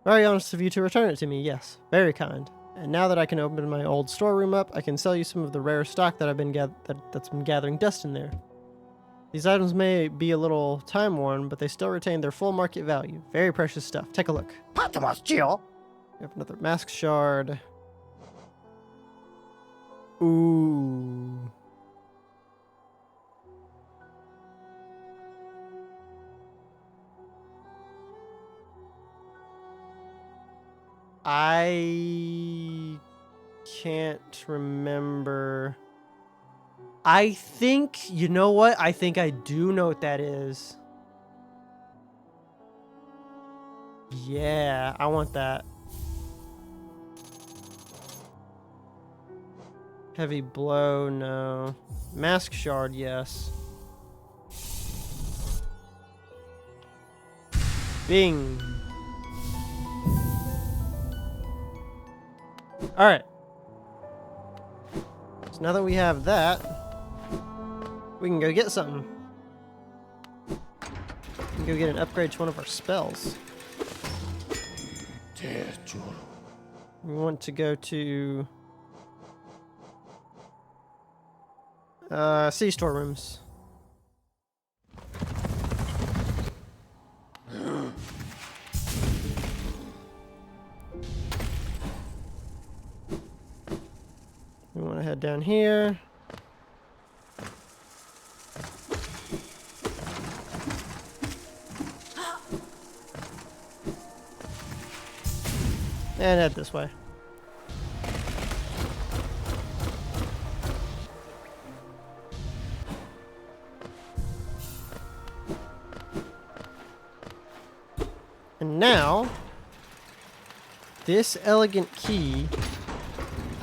Very honest of you to return it to me, yes. Very kind. And now that I can open my old storeroom up, I can sell you some of the rare stock that I've been that's been gathering dust in there. These items may be a little time-worn, but they still retain their full market value. Very precious stuff. Take a look. We have another mask shard. Ooh. I can't remember. I think, you know what? I think I do know what that is. Yeah, I want that. Heavy blow, no. Mask shard, yes. Bing. Alright. So now that we have that, we can go get something. We can go get an upgrade to one of our spells. We want to go to city storerooms. We want to head down here. And head this way. And now, this elegant key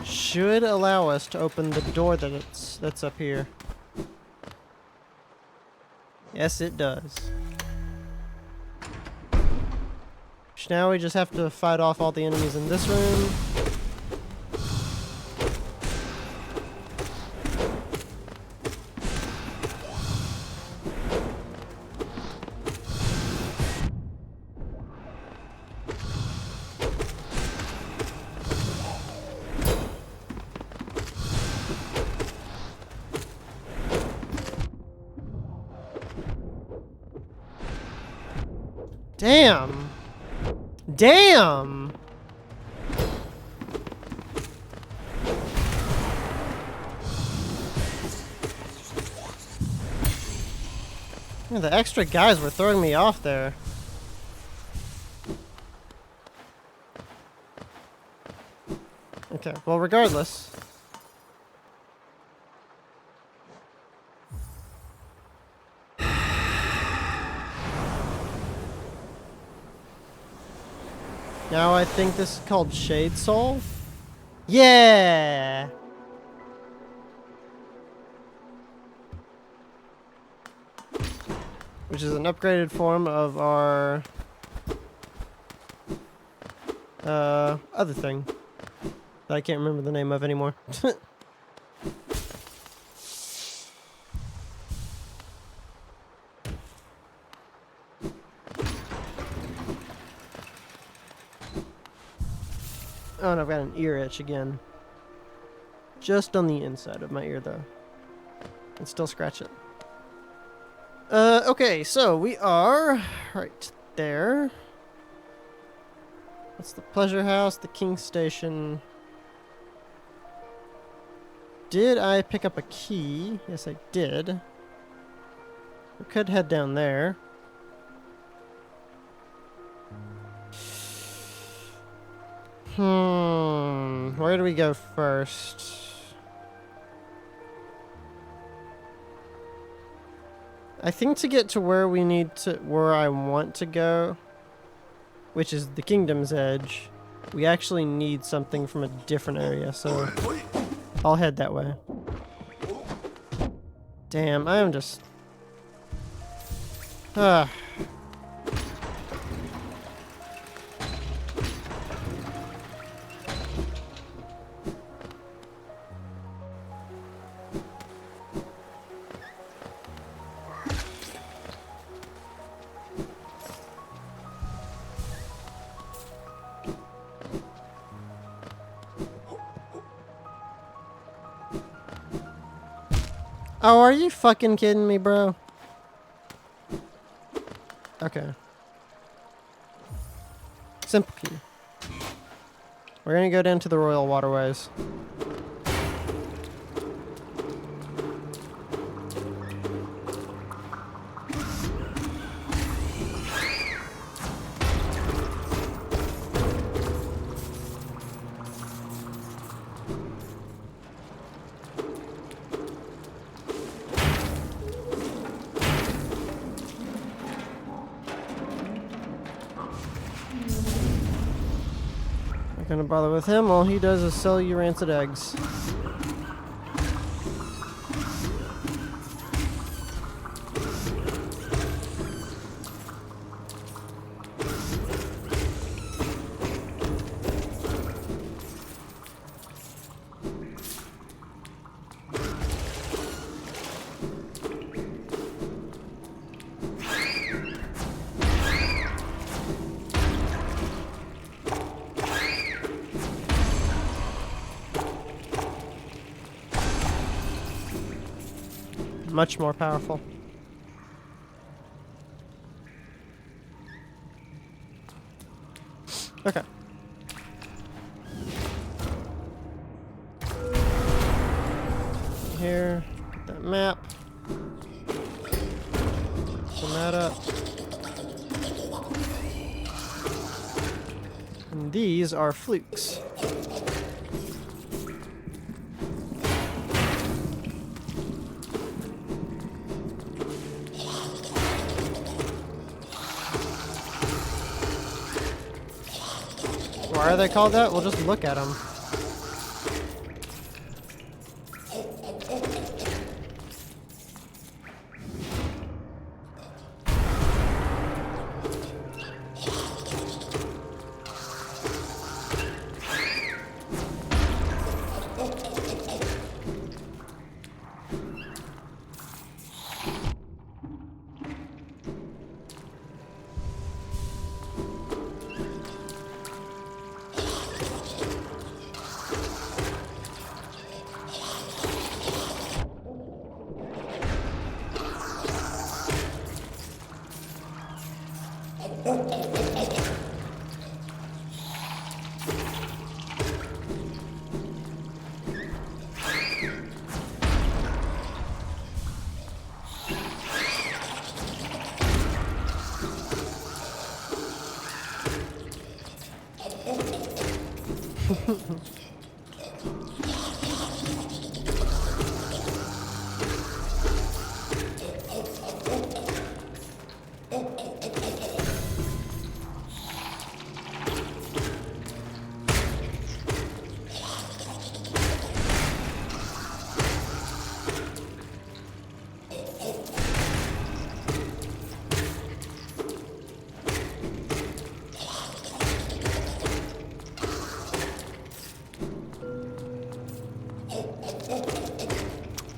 should allow us to open the door that's up here. Yes, it does. So now we just have to fight off all the enemies in this room. Damn! Damn! Yeah, the extra guys were throwing me off there. Okay, well, regardless. Now I think this is called Shade Soul. Yeah! Which is an upgraded form of our other thing that I can't remember the name of anymore. Oh, and I've got an ear itch again. Just on the inside of my ear, though. And still scratch it. Okay, so we are right there. That's the pleasure house, the King Station. did I pick up a key? Yes, I did. We could head down there. Where do we go first? I think to get to where I want to go, which is the Kingdom's Edge, we actually need something from a different area, so I'll head that way. Damn, I am just... Oh, are you fucking kidding me, bro? Okay. Simple key. We're gonna go down to the Royal Waterways. Not gonna bother with him. All he does is sell you rancid eggs. Much more powerful. Okay. Here, get that map. Open that up. And these are flukes. Why are they called that? We'll just look at them.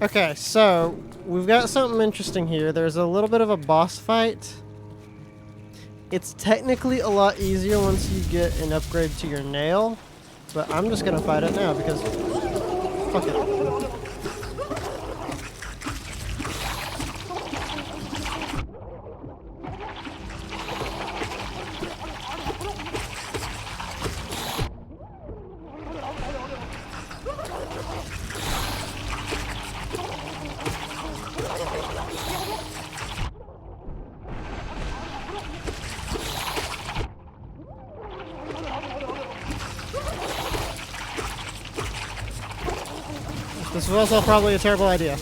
Okay, so we've got something interesting here. There's a little bit of a boss fight. It's technically a lot easier once you get an upgrade to your nail, but I'm just gonna fight it now because fuck it. This was also probably a terrible idea.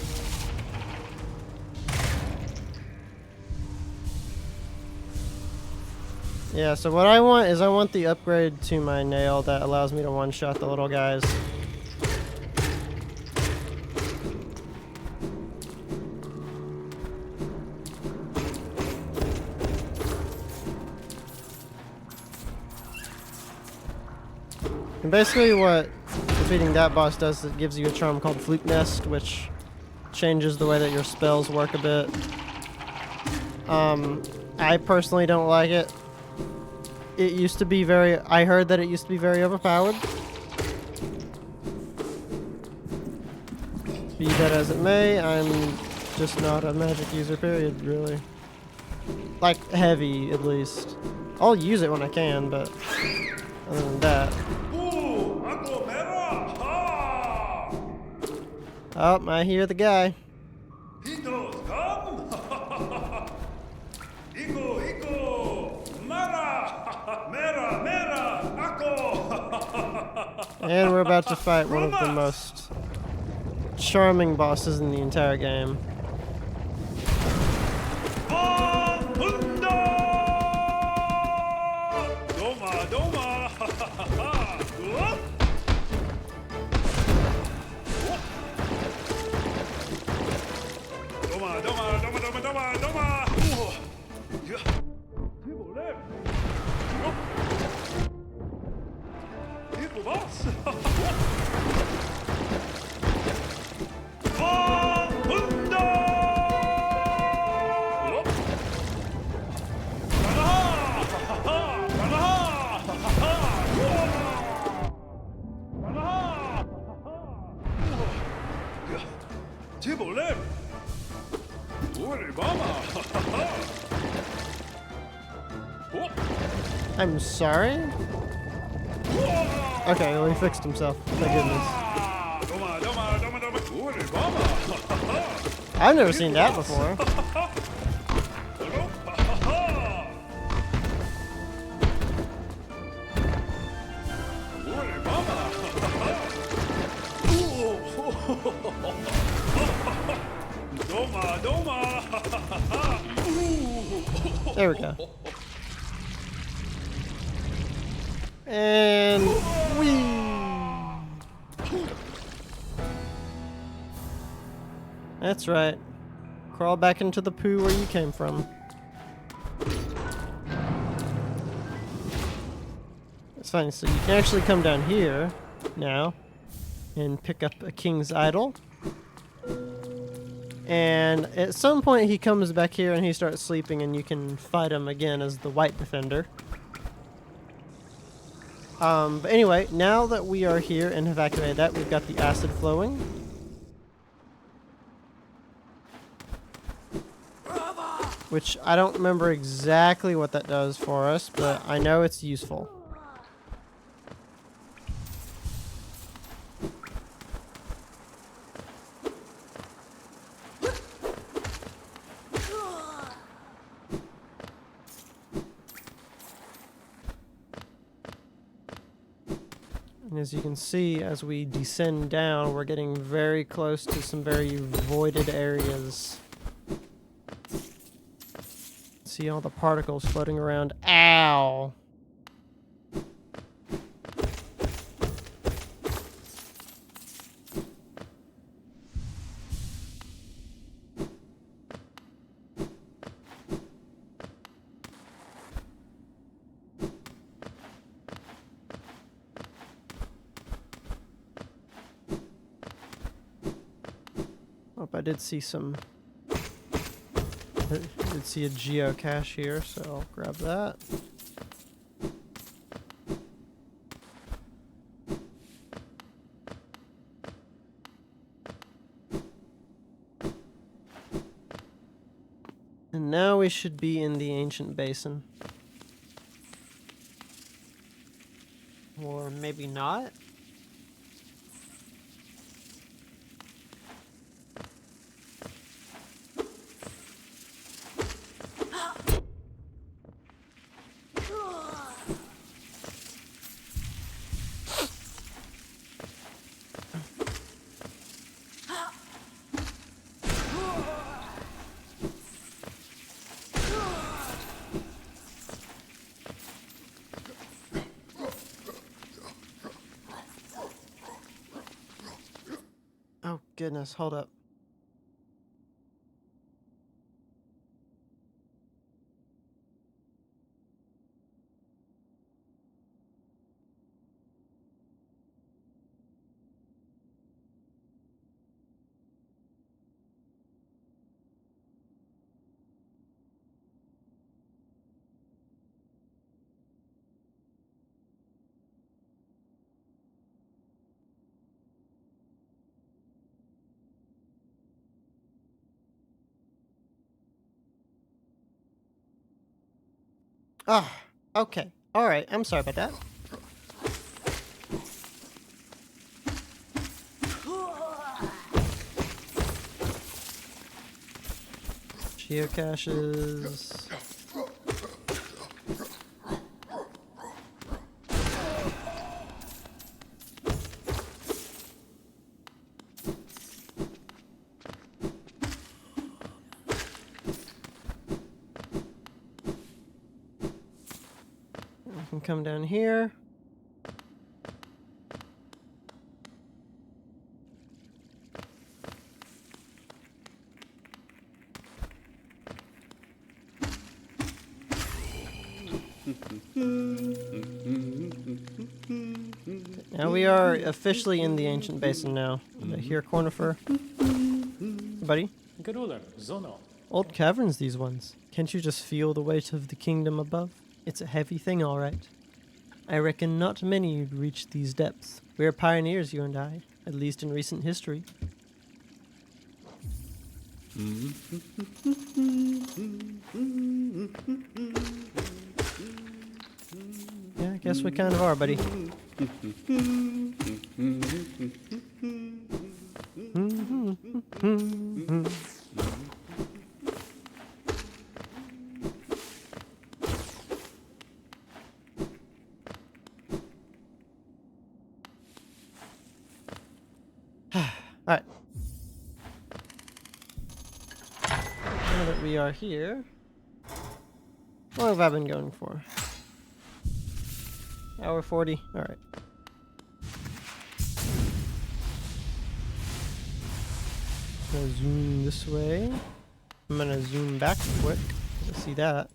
Yeah, so what I want is I want the upgrade to my nail that allows me to one-shot the little guys. And basically what defeating that boss does is it gives you a charm called Fluke Nest, which changes the way that your spells work a bit. I personally don't like it. It used to be I heard that it used to be very overpowered. Be that as it may, I'm just not a magic user, period, really. Like, heavy, at least. I'll use it when I can, but other than that. Oh, I hear the guy. And we're about to fight one of the most charming bosses in the entire game. I'm sorry? Okay, well, he fixed himself. Thank goodness. I've never seen that before. There we go. And whee! That's right. Crawl back into the poo where you came from. It's funny, so you can actually come down here now and pick up a king's idol. And at some point he comes back here and he starts sleeping and you can fight him again as the white defender. But anyway, now that we are here and have activated that, we've got the acid flowing. Which I don't remember exactly what that does for us, but I know it's useful. And as you can see, as we descend down, we're getting very close to some very voided areas. See all the particles floating around. Ow! Oh, I did see some... I did see a geocache here, so I'll grab that. And now we should be in the ancient basin. Or maybe not? goodness, hold up. Ah, okay. Alright, I'm sorry about that. Geocaches. We can come down here. Now we are officially in the ancient basin now. Here, Cornifer. Buddy? Old caverns, these ones. Can't you just feel the weight of the kingdom above? It's a heavy thing, all right. I reckon not many would reach these depths. We're pioneers, you and I, at least in recent history. Yeah, I guess we kind of are, buddy. Alright. Now that we are here, what have I been going for? Hour 40. Alright. Gonna zoom this way. I'm gonna zoom back quick. I see that.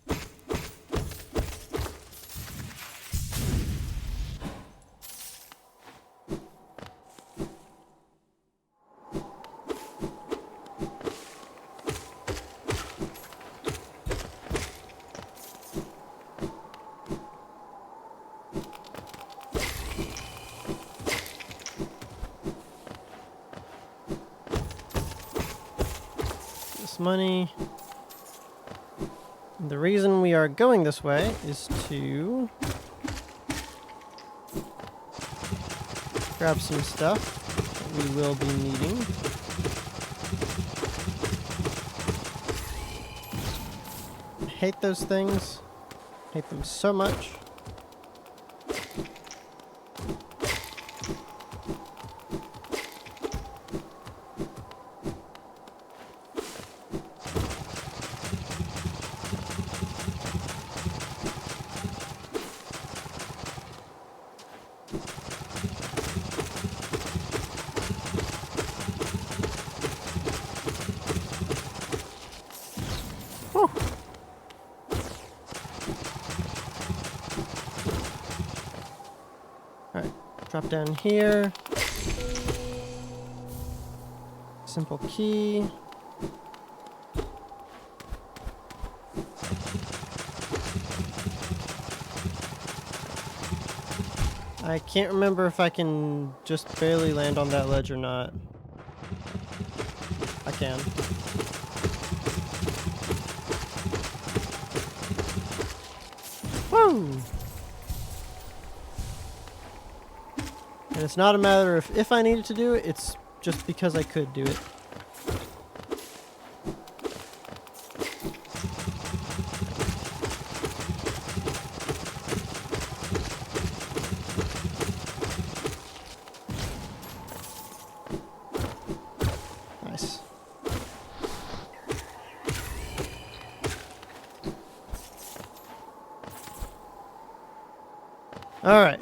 Money. The reason we are going this way is to grab some stuff that we will be needing. I hate those things. I hate them so much. Alright, drop down here. Simple key. I can't remember if I can just barely land on that ledge or not. I can. Woo! And it's not a matter of if I needed to do it, it's just because I could do it. Nice. All right.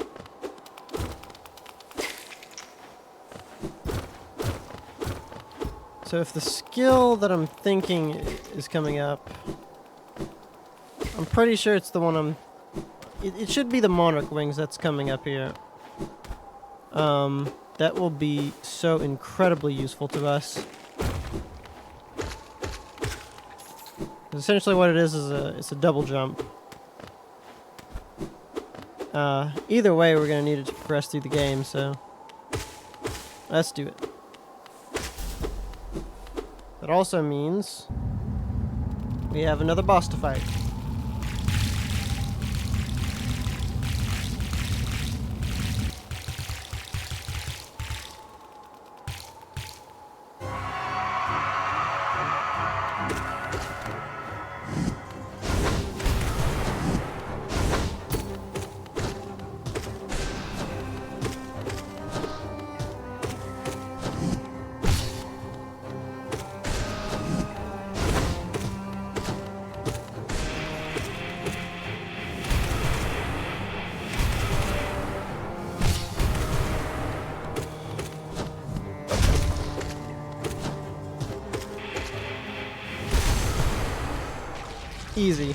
So if the skill that I'm thinking is coming up, I'm pretty sure it's the one it should be the Monarch Wings that's coming up here. That will be so incredibly useful to us. Essentially what it is it's a double jump. Either way, we're gonna need it to progress through the game, so let's do it. That also means we have another boss to fight. Easy.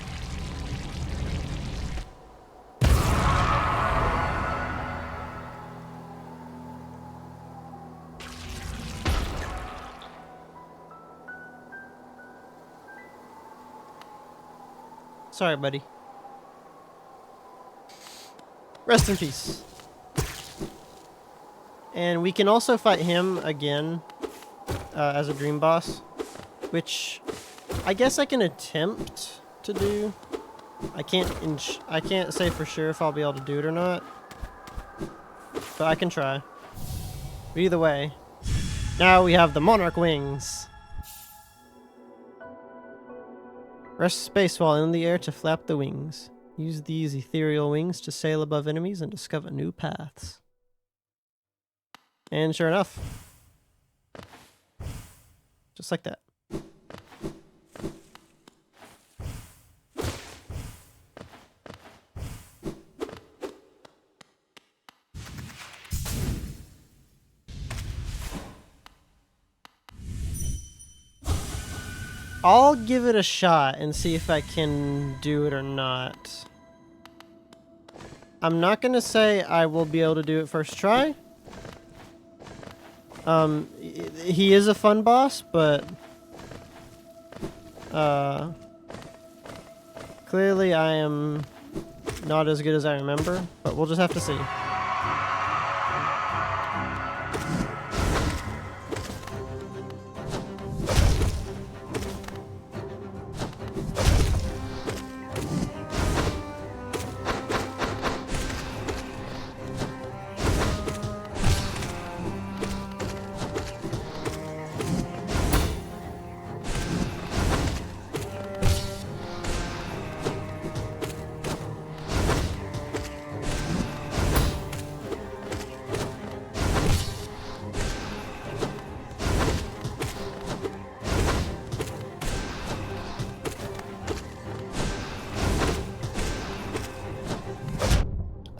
Sorry, buddy. Rest in peace. And we can also fight him again as a dream boss, which I guess I can attempt to do. I can't say for sure if I'll be able to do it or not, but I can try. But either way, now we have the Monarch Wings. Rest space while in the air to flap the wings. Use these ethereal wings to sail above enemies and discover new paths. And sure enough, just like that. I'll give it a shot and see if I can do it or not. I'm not gonna say I will be able to do it first try. He is a fun boss, but clearly I am not as good as I remember, but we'll just have to see.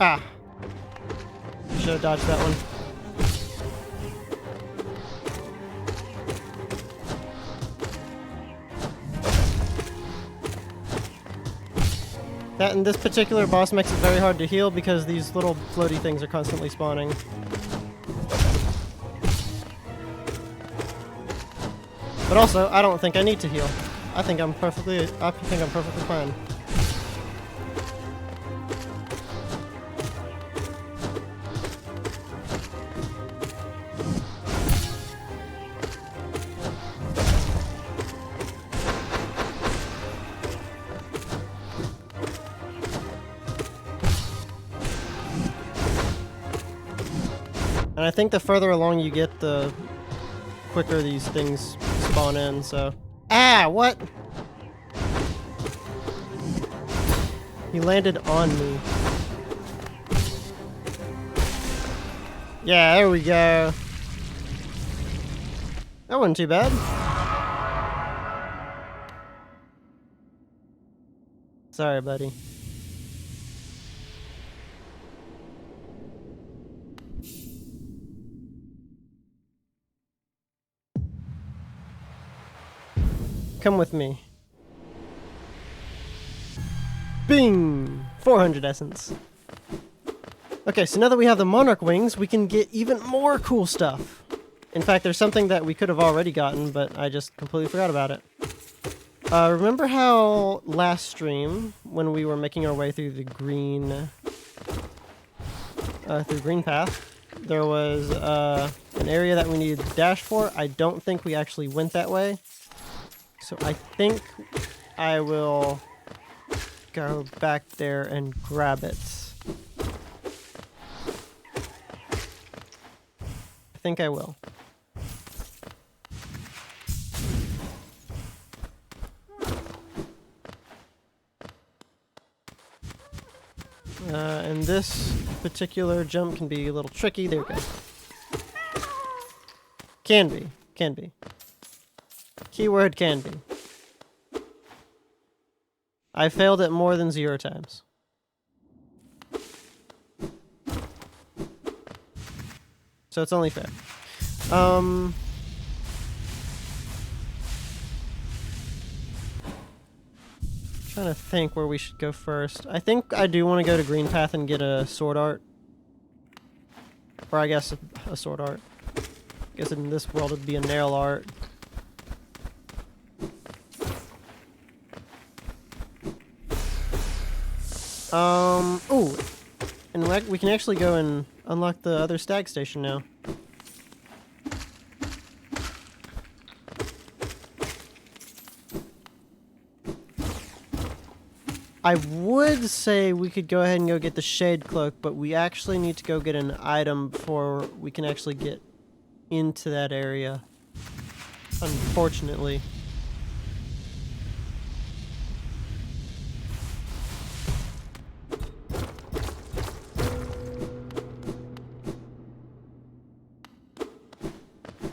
Ah! Should have dodged that one. That and this particular boss makes it very hard to heal because these little floaty things are constantly spawning. But also, I don't think I need to heal. I think I'm perfectly fine. And I think the further along you get, the quicker these things spawn in, so... Ah, what? He landed on me. Yeah, there we go. That wasn't too bad. Sorry, buddy. come with me. Bing! 400 essence. Okay, so now that we have the Monarch wings, we can get even more cool stuff. In fact, there's something that we could have already gotten, but I just completely forgot about it. Remember how last stream, when we were making our way through the green path, there was an area that we needed to dash for? I don't think we actually went that way. So I think I will go back there and grab it. I think I will. And this particular jump can be a little tricky. There we go. Can be. Can be. Keyword can be. I failed it more than 0 times. So it's only fair. Trying to think where we should go first. I think I do want to go to Green Path and get a sword art. Or I guess a sword art. I guess in this world it'd be a nail art. Ooh! And we can actually go and unlock the other stag station now. I would say we could go ahead and go get the Shade Cloak, but we actually need to go get an item before we can actually get into that area. Unfortunately.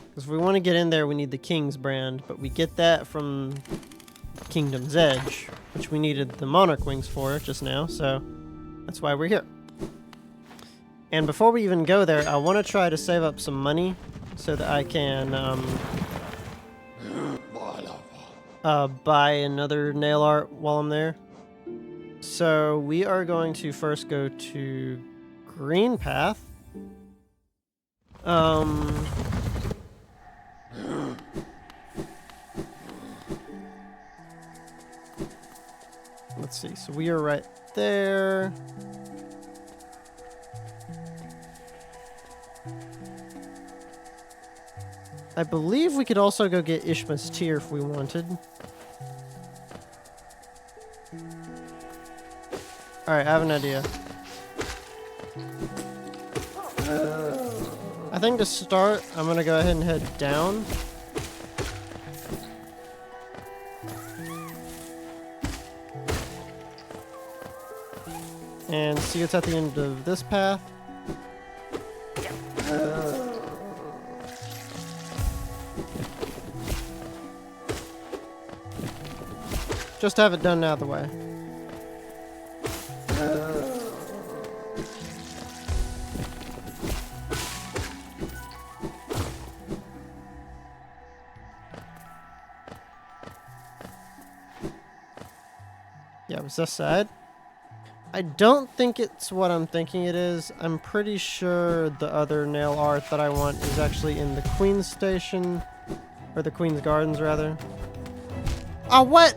Because if we want to get in there, we need the King's brand, but we get that from Kingdom's Edge, which we needed the Monarch wings for just now, so that's why we're here. And before we even go there, I want to try to save up some money so that I can buy another nail art while I'm there. So we are going to first go to Green Path. Let's see, so we are right there. I believe we could also go get Ishma's Tear if we wanted. Alright, I have an idea. I think to start, I'm gonna go ahead and head down. And see what's at the end of this path. Just have it done out of the way. Yeah, it was this side. I don't think it's what I'm thinking it is. I'm pretty sure the other nail art that I want is actually in the Queen's Station. Or the Queen's Gardens, rather. Oh, what?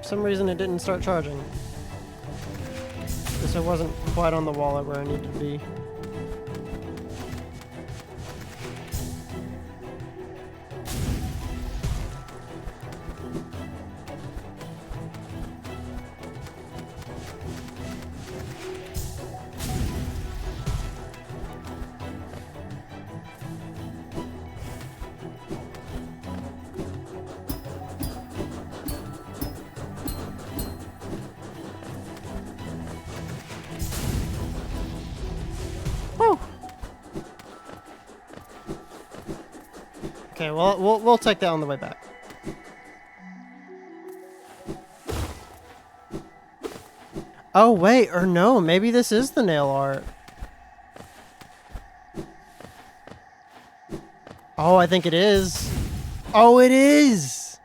For some reason it didn't start charging. Guess I wasn't quite on the wall where I needed to be. Okay, well, we'll take that on the way back. Oh, wait, or no, maybe this is the nail art. Oh, I think it is. Oh, it is!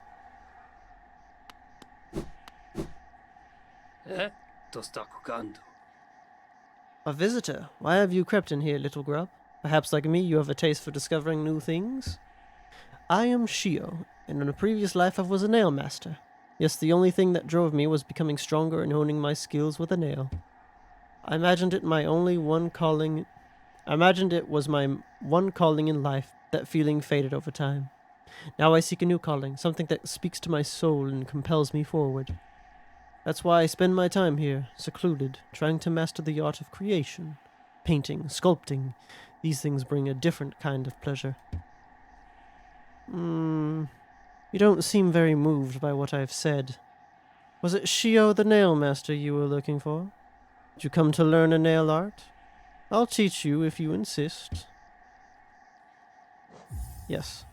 A visitor. Why have you crept in here, little grub? Perhaps like me, you have a taste for discovering new things? I am Shio, and in a previous life I was a nail master. Yes, the only thing that drove me was becoming stronger and honing my skills with a nail. I imagined it was my one calling in life. That feeling faded over time. Now I seek a new calling, something that speaks to my soul and compels me forward. That's why I spend my time here, secluded, trying to master the art of creation. Painting, sculpting. These things bring a different kind of pleasure. You don't seem very moved by what I've said. Was it Shio the nail master you were looking for? Did you come to learn a nail art? I'll teach you if you insist. Yes.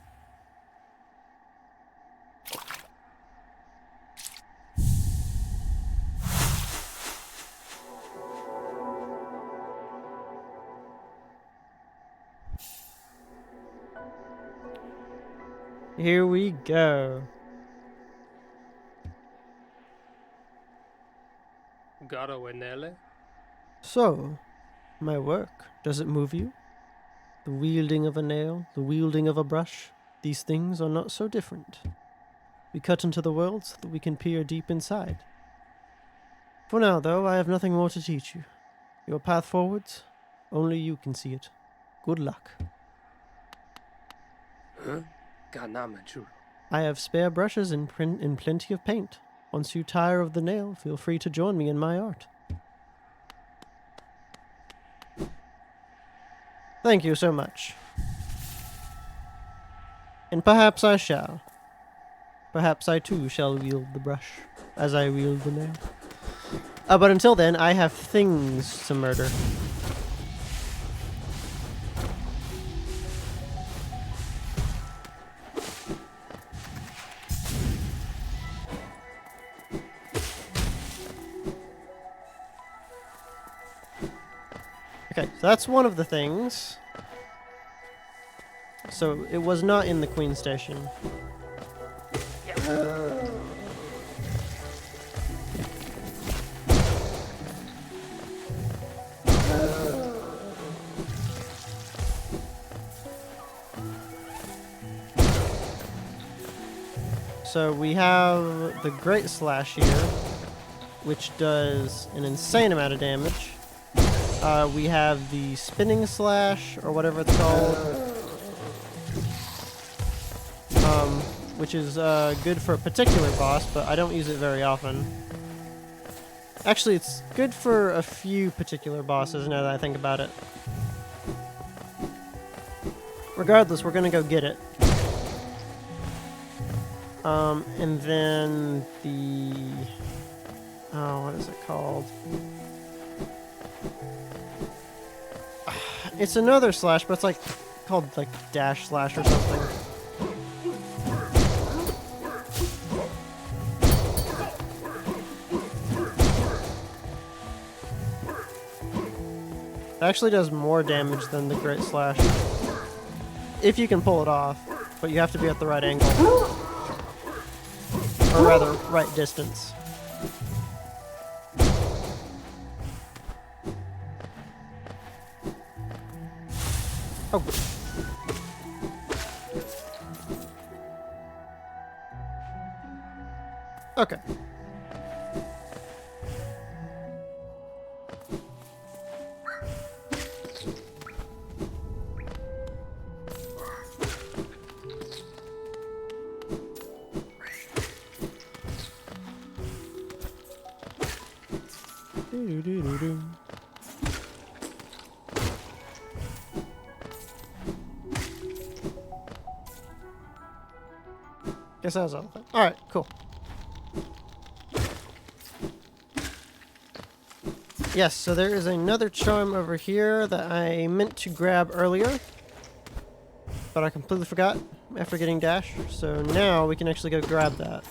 Here we go. So, my work, does it move you? The wielding of a nail, the wielding of a brush, these things are not so different. We cut into the world so that we can peer deep inside. For now, though, I have nothing more to teach you. Your path forwards, only you can see it. Good luck. I have spare brushes and plenty of paint. Once you tire of the nail, feel free to join me in my art. Thank you so much. And perhaps I shall. Perhaps I too shall wield the brush, as I wield the nail. But until then, I have things to murder. Okay, so that's one of the things. So it was not in the Queen Station. So we have the Great Slash here, which does an insane amount of damage. We have the Spinning Slash, or whatever it's called, which is good for a particular boss, but I don't use it very often. Actually, it's good for a few particular bosses now that I think about it. Regardless, we're gonna go get it. And then the... oh, what is it called? It's another slash, but it's like called like Dash Slash or something. It actually does more damage than the Great Slash. If you can pull it off, but you have to be at the right angle. Or rather, right distance. Oh. Okay. Do-do-do-do-do. Guess that was all of it. Alright, cool. Yes, so there is another charm over here that I meant to grab earlier, but I completely forgot after getting Dash, so now we can actually go grab that.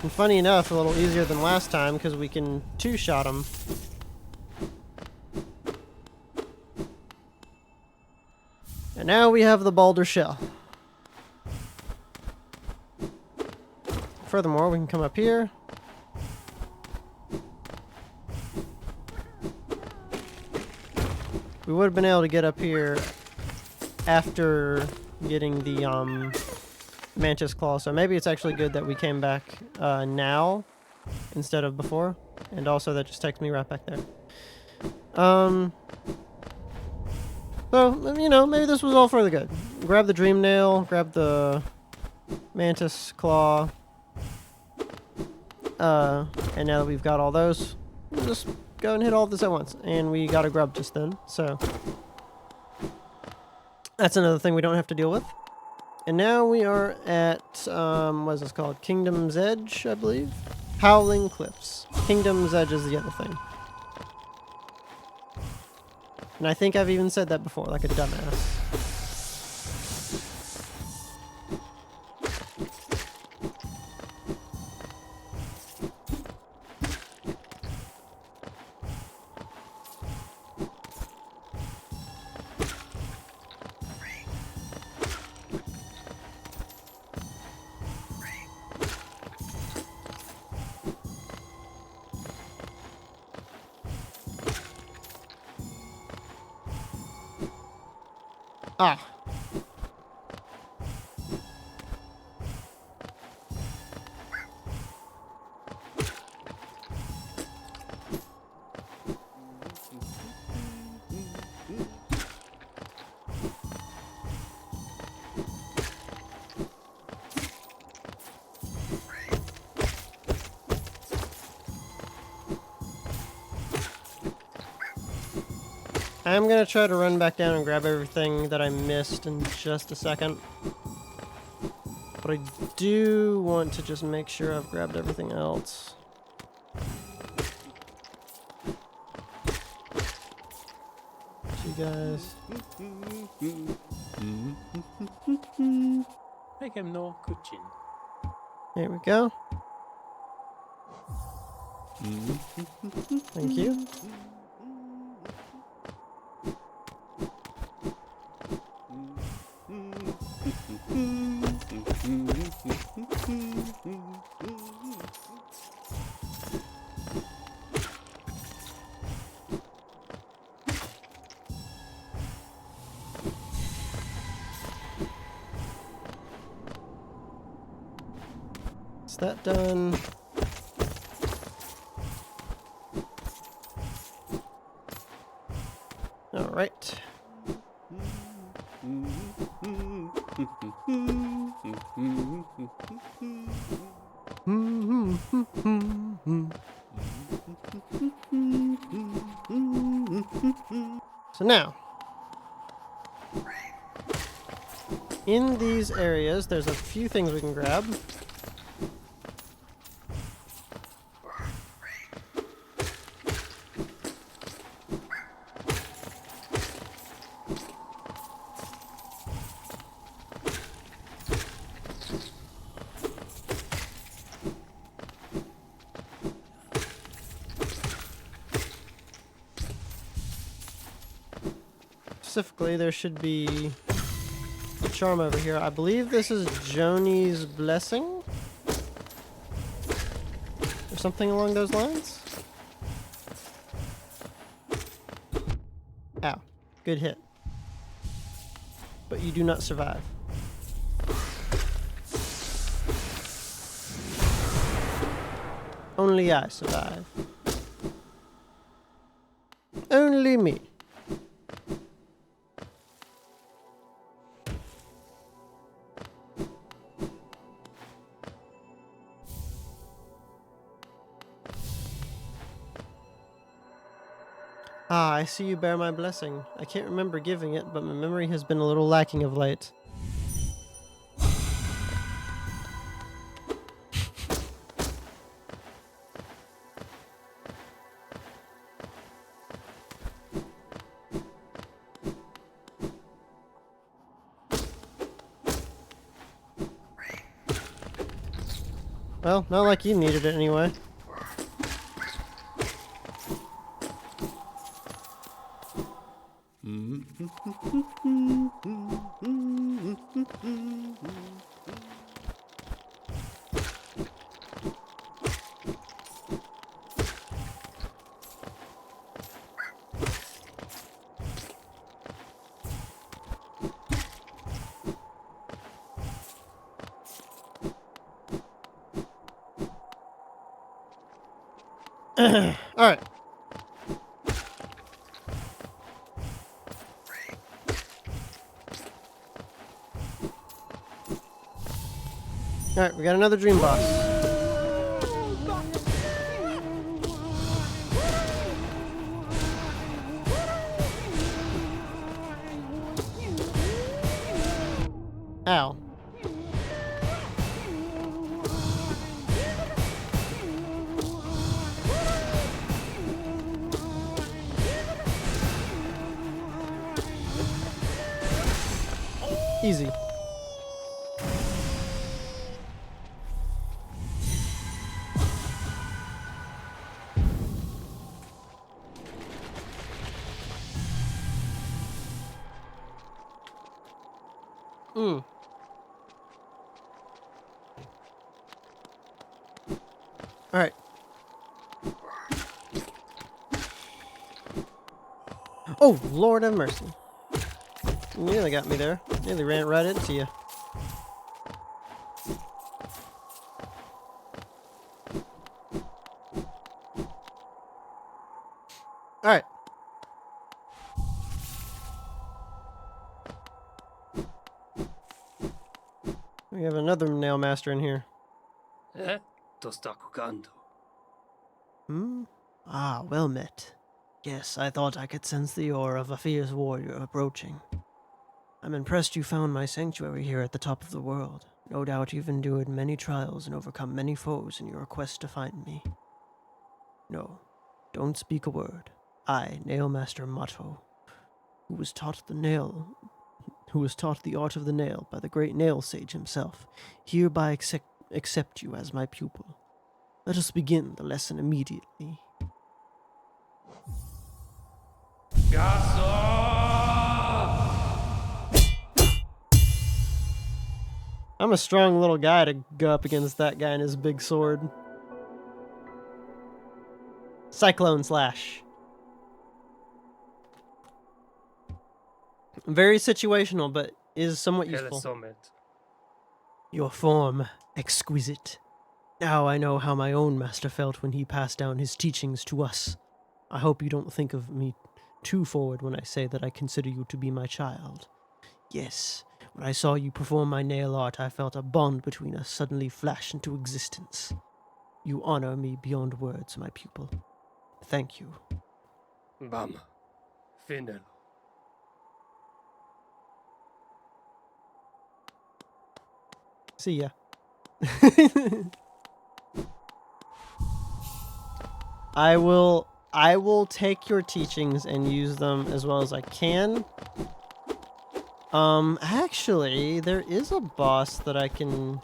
And funny enough, a little easier than last time because we can two-shot him. Alright, now we have the boulder shell. Furthermore, we can come up here. We would have been able to get up here after getting the mantis claw, so maybe it's actually good that we came back now instead of before, and also that just takes me right back there. So, you know, maybe this was all for the good. Grab the dream nail, grab the mantis claw, and now that we've got all those, we'll just go and hit all of this at once. And we got a grub just then, so that's another thing we don't have to deal with. And now we are at, what is this called? Kingdom's Edge, I believe? Howling Cliffs. Kingdom's Edge is the other thing. And I think I've even said that before, like a dumbass. Ah. I'm gonna try to run back down and grab everything that I missed in just a second. But I do want to just make sure I've grabbed everything else. You guys. There we go. Thank you. Is that done? All right. So now, in these areas, there's a few things we can grab. Specifically, there should be a charm over here. I believe this is Joni's Blessing? Or something along those lines? Ow. Good hit. But you do not survive. Only I survive. Only me. Ah, I see you bear my blessing. I can't remember giving it, but my memory has been a little lacking of late. Well, not like you needed it anyway. Alright. Alright, we got another dream boss. Ow. Easy. Alright. Oh, Lord have mercy. You nearly got me there. Nearly ran right into you. Alright. We have another nail master in here. To sta kukando. Hmm? Ah, well met. Yes, I thought I could sense the aura of a fierce warrior approaching. I'm impressed you found my sanctuary here at the top of the world. No doubt you've endured many trials and overcome many foes in your quest to find me. No, don't speak a word. I, Nailmaster Mato, who was taught the art of the nail by the great nail sage himself, hereby accept you as my pupil. Let us begin the lesson immediately. I'm a strong little guy to go up against that guy and his big sword. Cyclone Slash. Very situational, but is somewhat useful. Your form, exquisite. Now I know how my own master felt when he passed down his teachings to us. I hope you don't think of me too forward when I say that I consider you to be my child. Yes, when I saw you perform my nail art, I felt a bond between us suddenly flash into existence. You honor me beyond words, my pupil. Thank you. Bama. Finelo. See ya. I will take your teachings and use them as well as I can. Actually, there is a boss that I can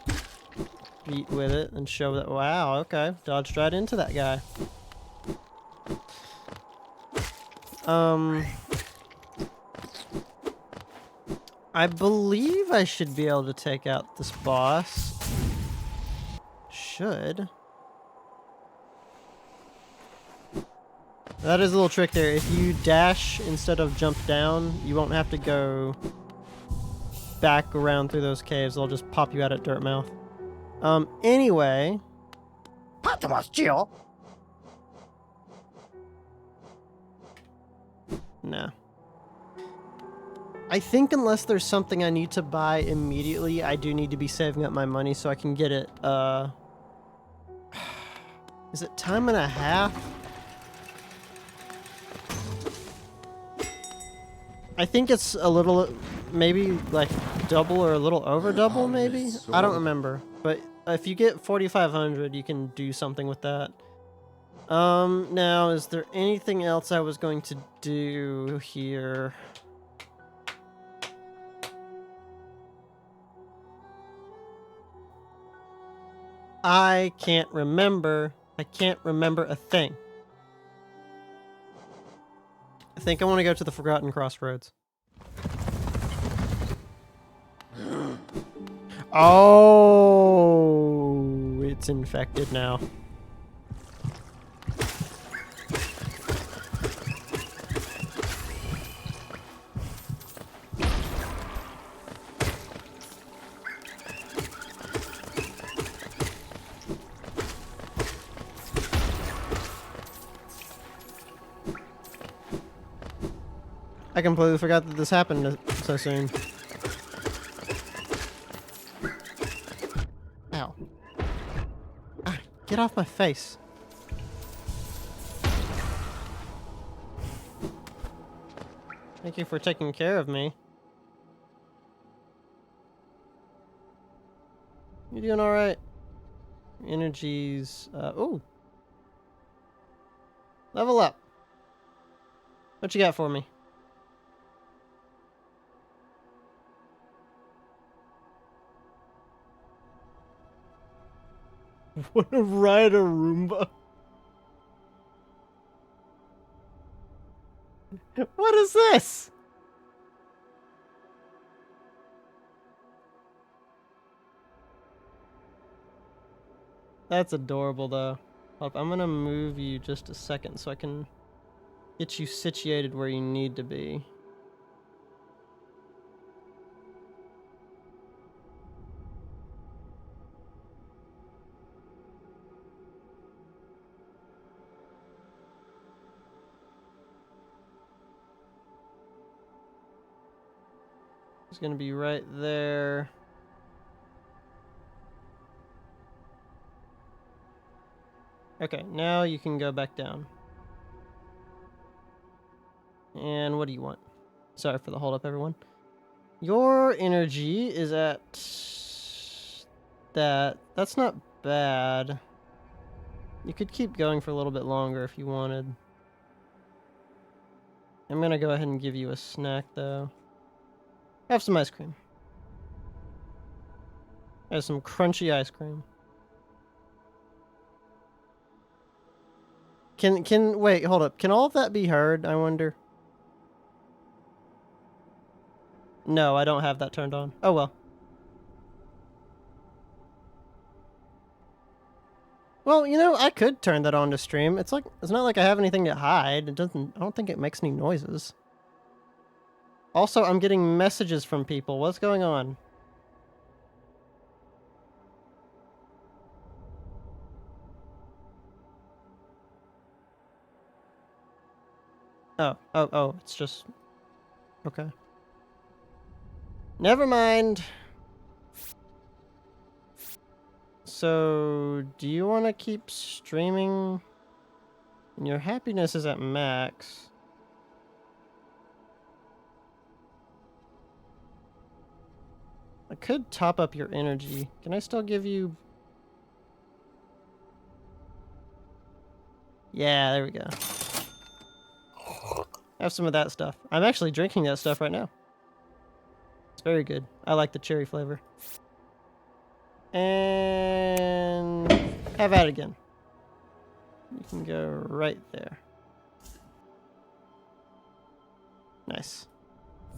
beat with it and show that, wow, okay, dodged right into that guy. I believe I should be able to take out this boss. Should. That is a little trick there. If you dash instead of jump down, you won't have to go back around through those caves. They'll just pop you out at Dirtmouth. Anyway. Nah. I think unless there's something I need to buy immediately, I do need to be saving up my money so I can get it, is it time and a half? I think it's a little, maybe like double or a little over double, maybe? I don't remember. But if you get 4,500, you can do something with that. Now, is there anything else I was going to do here? I can't remember. I can't remember a thing. I think I want to go to the Forgotten Crossroads. Oh, it's infected now. I completely forgot that this happened so soon. Ow. Ah, get off my face. Thank you for taking care of me. You doing alright? Energies, ooh. Level up. What you got for me? Wanna ride a Roomba? What is this? That's adorable, though. Hold up, I'm gonna move you just a second so I can get you situated where you need to be. It's gonna be right there. Okay, now you can go back down. And what do you want? Sorry for the hold up, everyone. Your energy is at that. That's not bad. You could keep going for a little bit longer if you wanted. I'm gonna go ahead and give you a snack, though. Have some ice cream. Have some crunchy ice cream. Wait, hold up. Can all of that be heard, I wonder? No, I don't have that turned on. Oh well. Well, you know, I could turn that on to stream. It's not like I have anything to hide. I don't think it makes any noises. Also, I'm getting messages from people. What's going on? Oh, it's just... Okay. Never mind. So, do you want to keep streaming? Your happiness is at max. I could top up your energy. Can I still give you... Yeah, there we go. Have some of that stuff. I'm actually drinking that stuff right now. It's very good. I like the cherry flavor. And have at it again. You can go right there. Nice.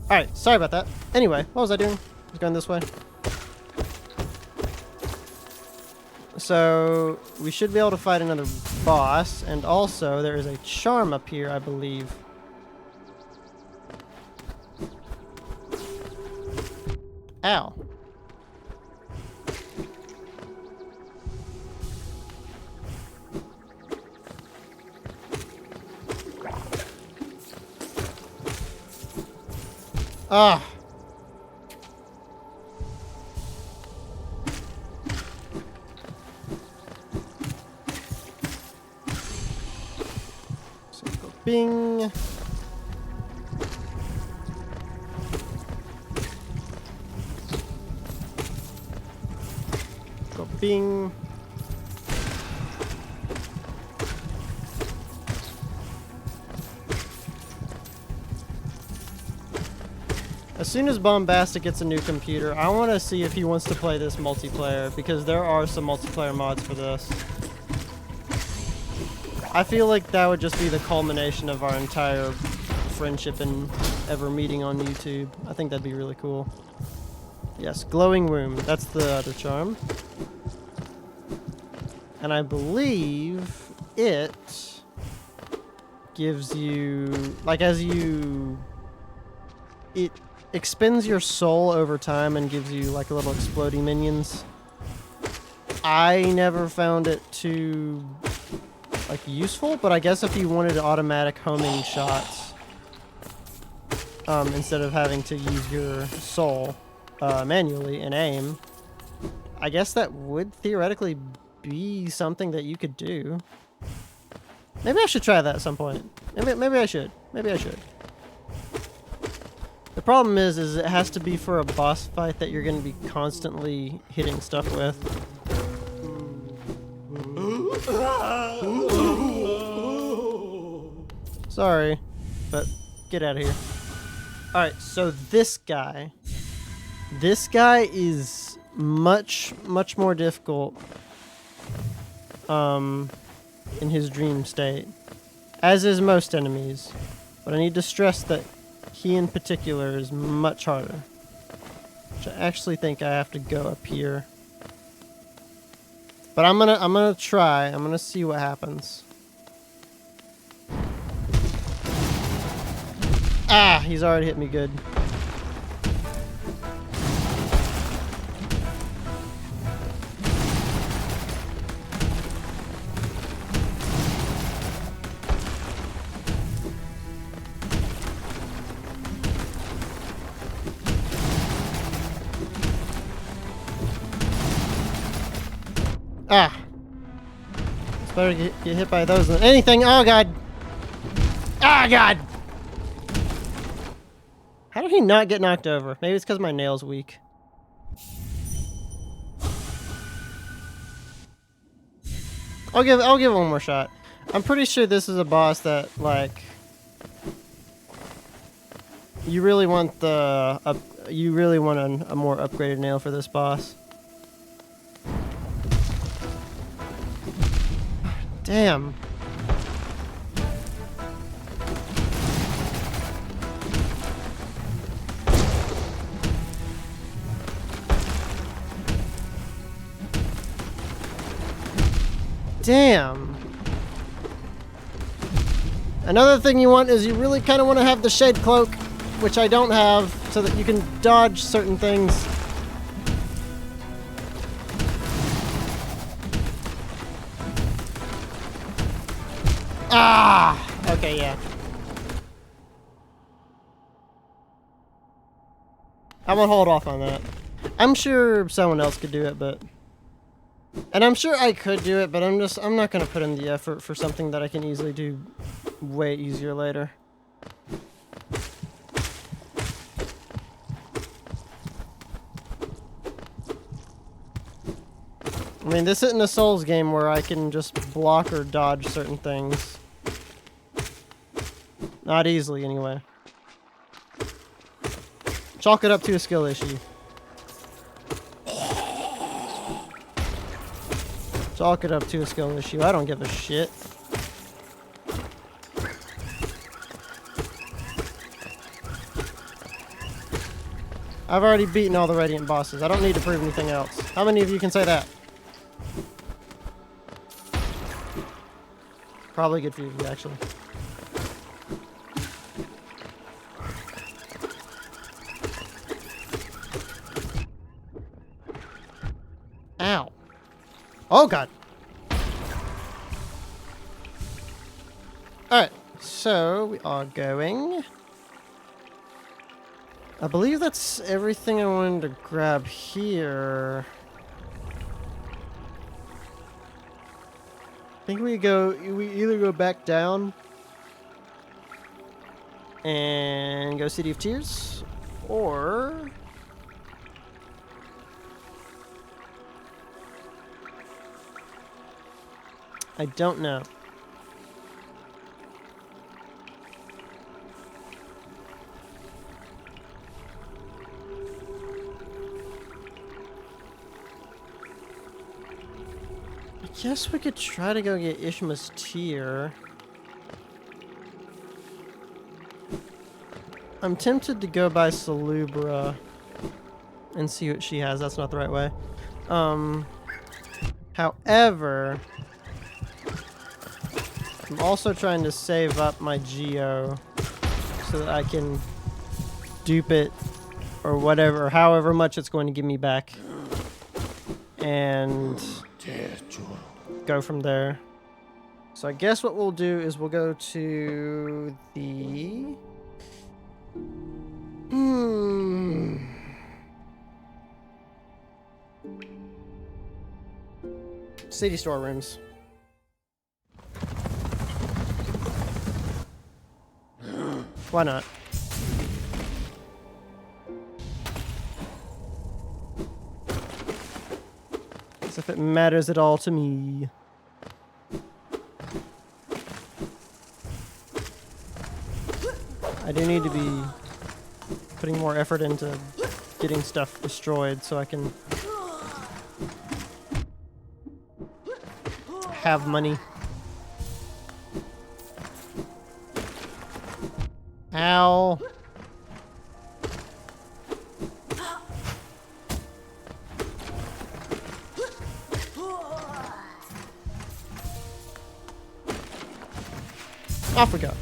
Alright, sorry about that. Anyway, what was I doing? I was going this way. So, we should be able to fight another boss, and also there is a charm up here, I believe. Ow. Ah. So go bing. Go bing. As soon as Bombastic gets a new computer, I want to see if he wants to play this multiplayer, because there are some multiplayer mods for this. I feel like that would just be the culmination of our entire friendship and ever meeting on YouTube. I think that'd be really cool. Yes, glowing room. That's the other charm. And I believe it gives you, like, it expends your soul over time and gives you like little exploding minions. I never found it too like useful, but I guess if you wanted automatic homing shots, instead of having to use your soul manually and aim. I guess that would theoretically be something that you could do. Maybe I should try that at some point. Maybe I should. Maybe I should. The problem is it has to be for a boss fight that you're going to be constantly hitting stuff with. Sorry, but get out of here. Alright, so this guy is much more difficult in his dream state, as is most enemies, but I need to stress that he in particular is much harder, which I actually think I have to go up here, but I'm gonna try. I'm gonna see what happens. Ah, he's already hit me good. Ah. It's better to get hit by those than anything. Oh, God. Ah, God. How did he not get knocked over? Maybe it's because my nail's weak. I'll give it one more shot. I'm pretty sure this is a boss that, like, you really want a more upgraded nail for this boss. Damn. Damn. Another thing you want is you really kind of want to have the Shade Cloak, which I don't have, so that you can dodge certain things. Ah! Okay, yeah. I'm gonna hold off on that. I'm sure someone else could do it, but... And I'm sure I could do it, but I'm not gonna put in the effort for something that I can easily do way easier later. I mean, this isn't a Souls game where I can just block or dodge certain things. Not easily, anyway. Chalk it up to a skill issue. Chalk it up to a skill issue. I don't give a shit. I've already beaten all the Radiant bosses. I don't need to prove anything else. How many of you can say that? Probably good for you, actually. Ow. Oh, God. Alright, so we are going. I believe that's everything I wanted to grab here. I think we either go back down and go City of Tears, or I don't know. I guess we could try to go get Ishma's Tear. I'm tempted to go by Salubra and see what she has. That's not the right way. However, I'm also trying to save up my Geo so that I can dupe it or whatever, however much it's going to give me back, and go from there. So I guess what we'll do is we'll go to the Hmm. City storerooms. Why not? As if it matters at all to me. I do need to be putting more effort into getting stuff destroyed so I can have money. Ow. Off we go.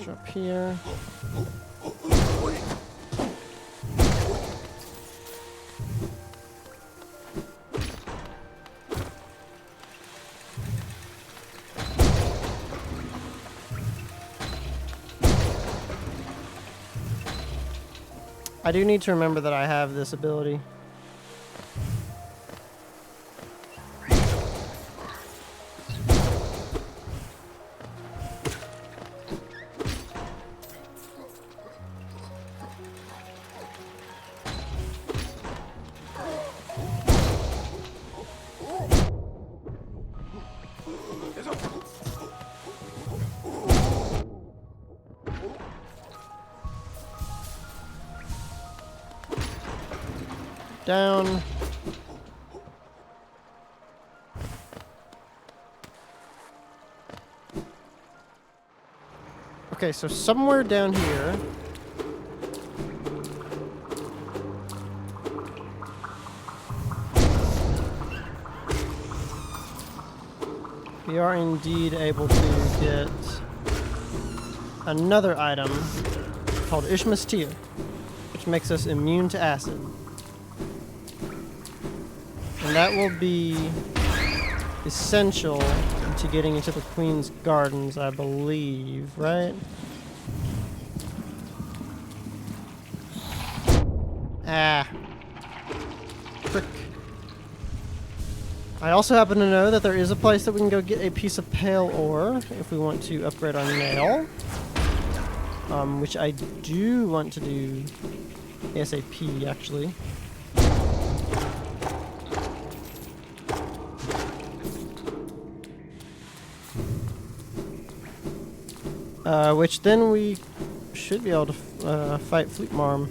Up here. I do need to remember that I have this ability. Down. Okay, so somewhere down here. We are indeed able to get another item called Ishma's Tear, which makes us immune to acid. And that will be essential to getting into the Queen's Gardens, I believe, right? Ah. Frick. I also happen to know that there is a place that we can go get a piece of pale ore if we want to upgrade our nail. Which I do want to do ASAP, actually. Which then we should be able to fight Fleetmarm.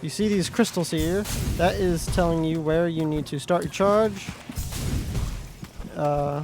You see these crystals here, that is telling you where you need to start your charge. There.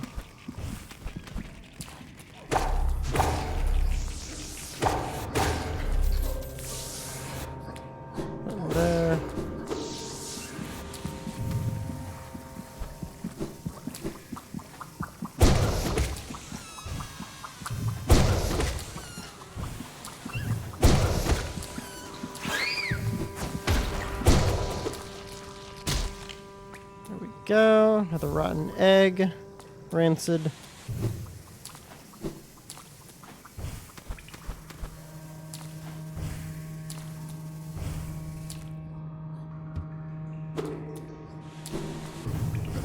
Go. Another rotten egg. Rancid.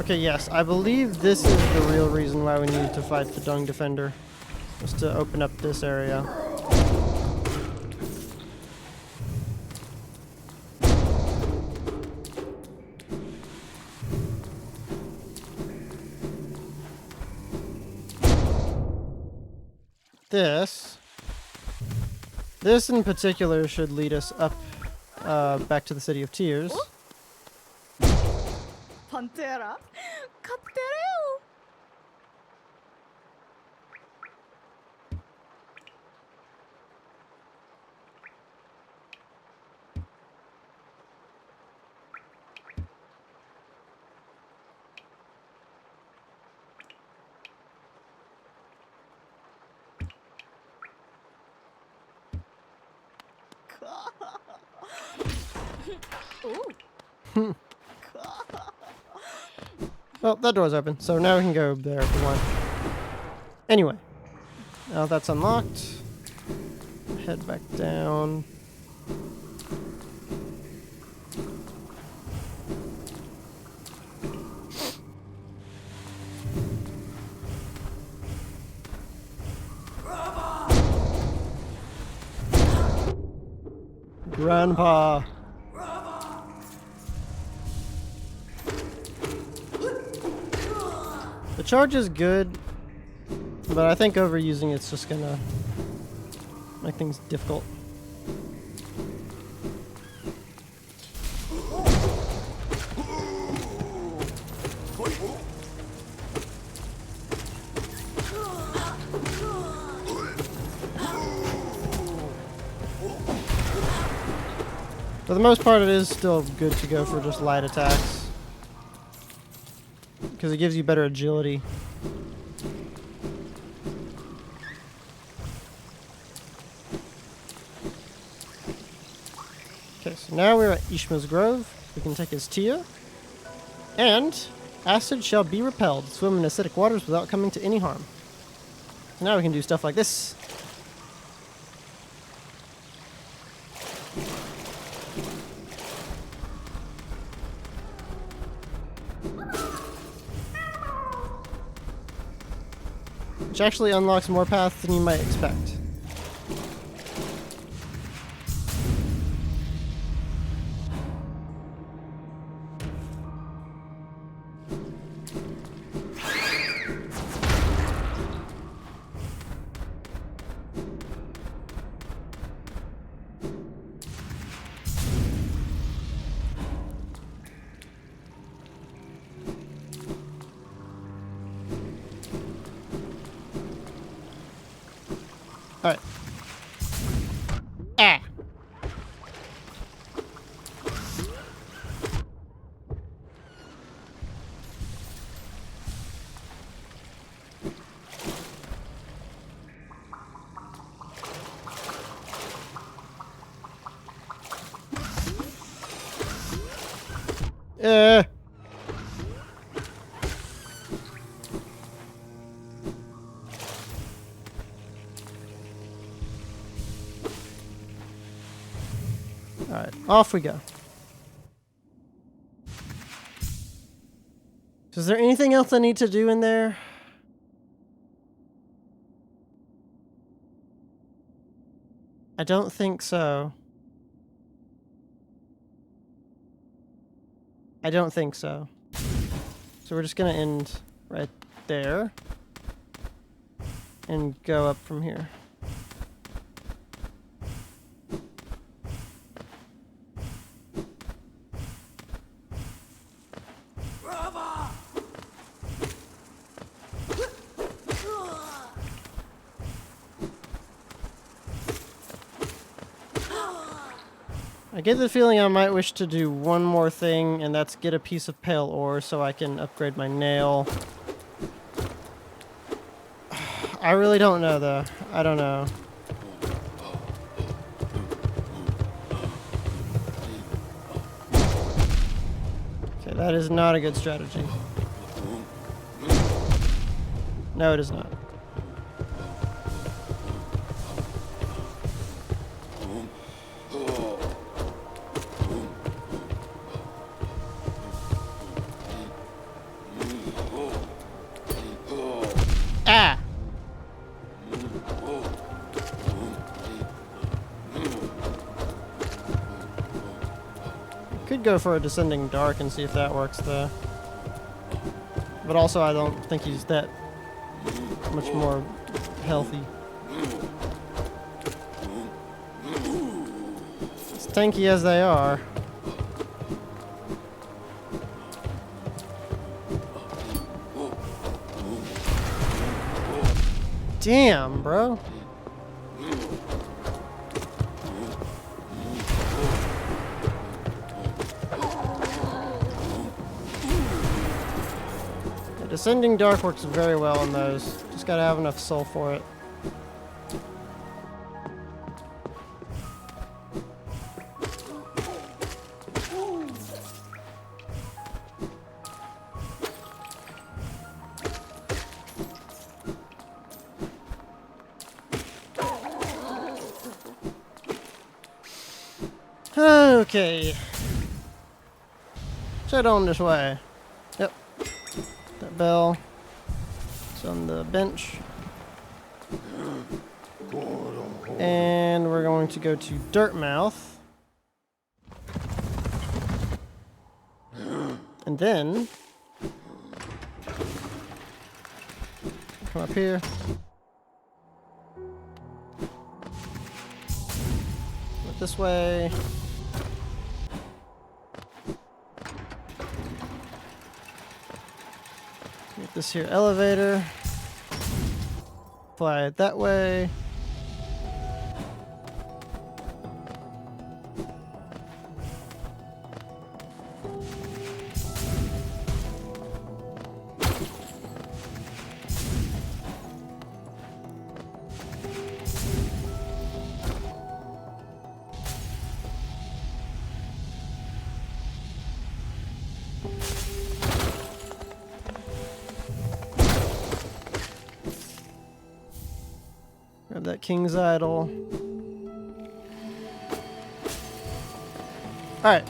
Okay, yes, I believe this is the real reason why we needed to fight the Dung Defender. Was to open up this area. This This in particular should lead us up back to the City of Tears. Pantera? Kattereo! Ooh. Well, that door's open, so now we can go there if we want. Anyway, now that's unlocked. Head back down. Grandpa. The charge is good, but I think overusing it's just gonna make things difficult. For the most part, it is still good to go for just light attacks, because it gives you better agility. Okay, so now we're at Ishmael's Grove. We can take his Tia. And acid shall be repelled. Swim in acidic waters without coming to any harm. So now we can do stuff like this. Which actually unlocks more paths than you might expect. Alright. Ah! Alright, off we go. Is there anything else I need to do in there? I don't think so. I don't think so. So we're just gonna end right there and go up from here. I get the feeling I might wish to do one more thing, and that's get a piece of pale ore so I can upgrade my nail. I really don't know, though. I don't know. Okay, that is not a good strategy. No, it is not. Ah! Could go for a descending dark and see if that works though. But also I don't think he's that much more healthy. tanky as they are. Damn, bro. The Descending Dark works very well on those. Just gotta have enough soul for it. Okay. Head on this way. Yep. That bell. It's on the bench. And we're going to go to Dirtmouth. And then come up here. Look this way. Get this here elevator. Fly it that way. Grab that King's Idol. Alright.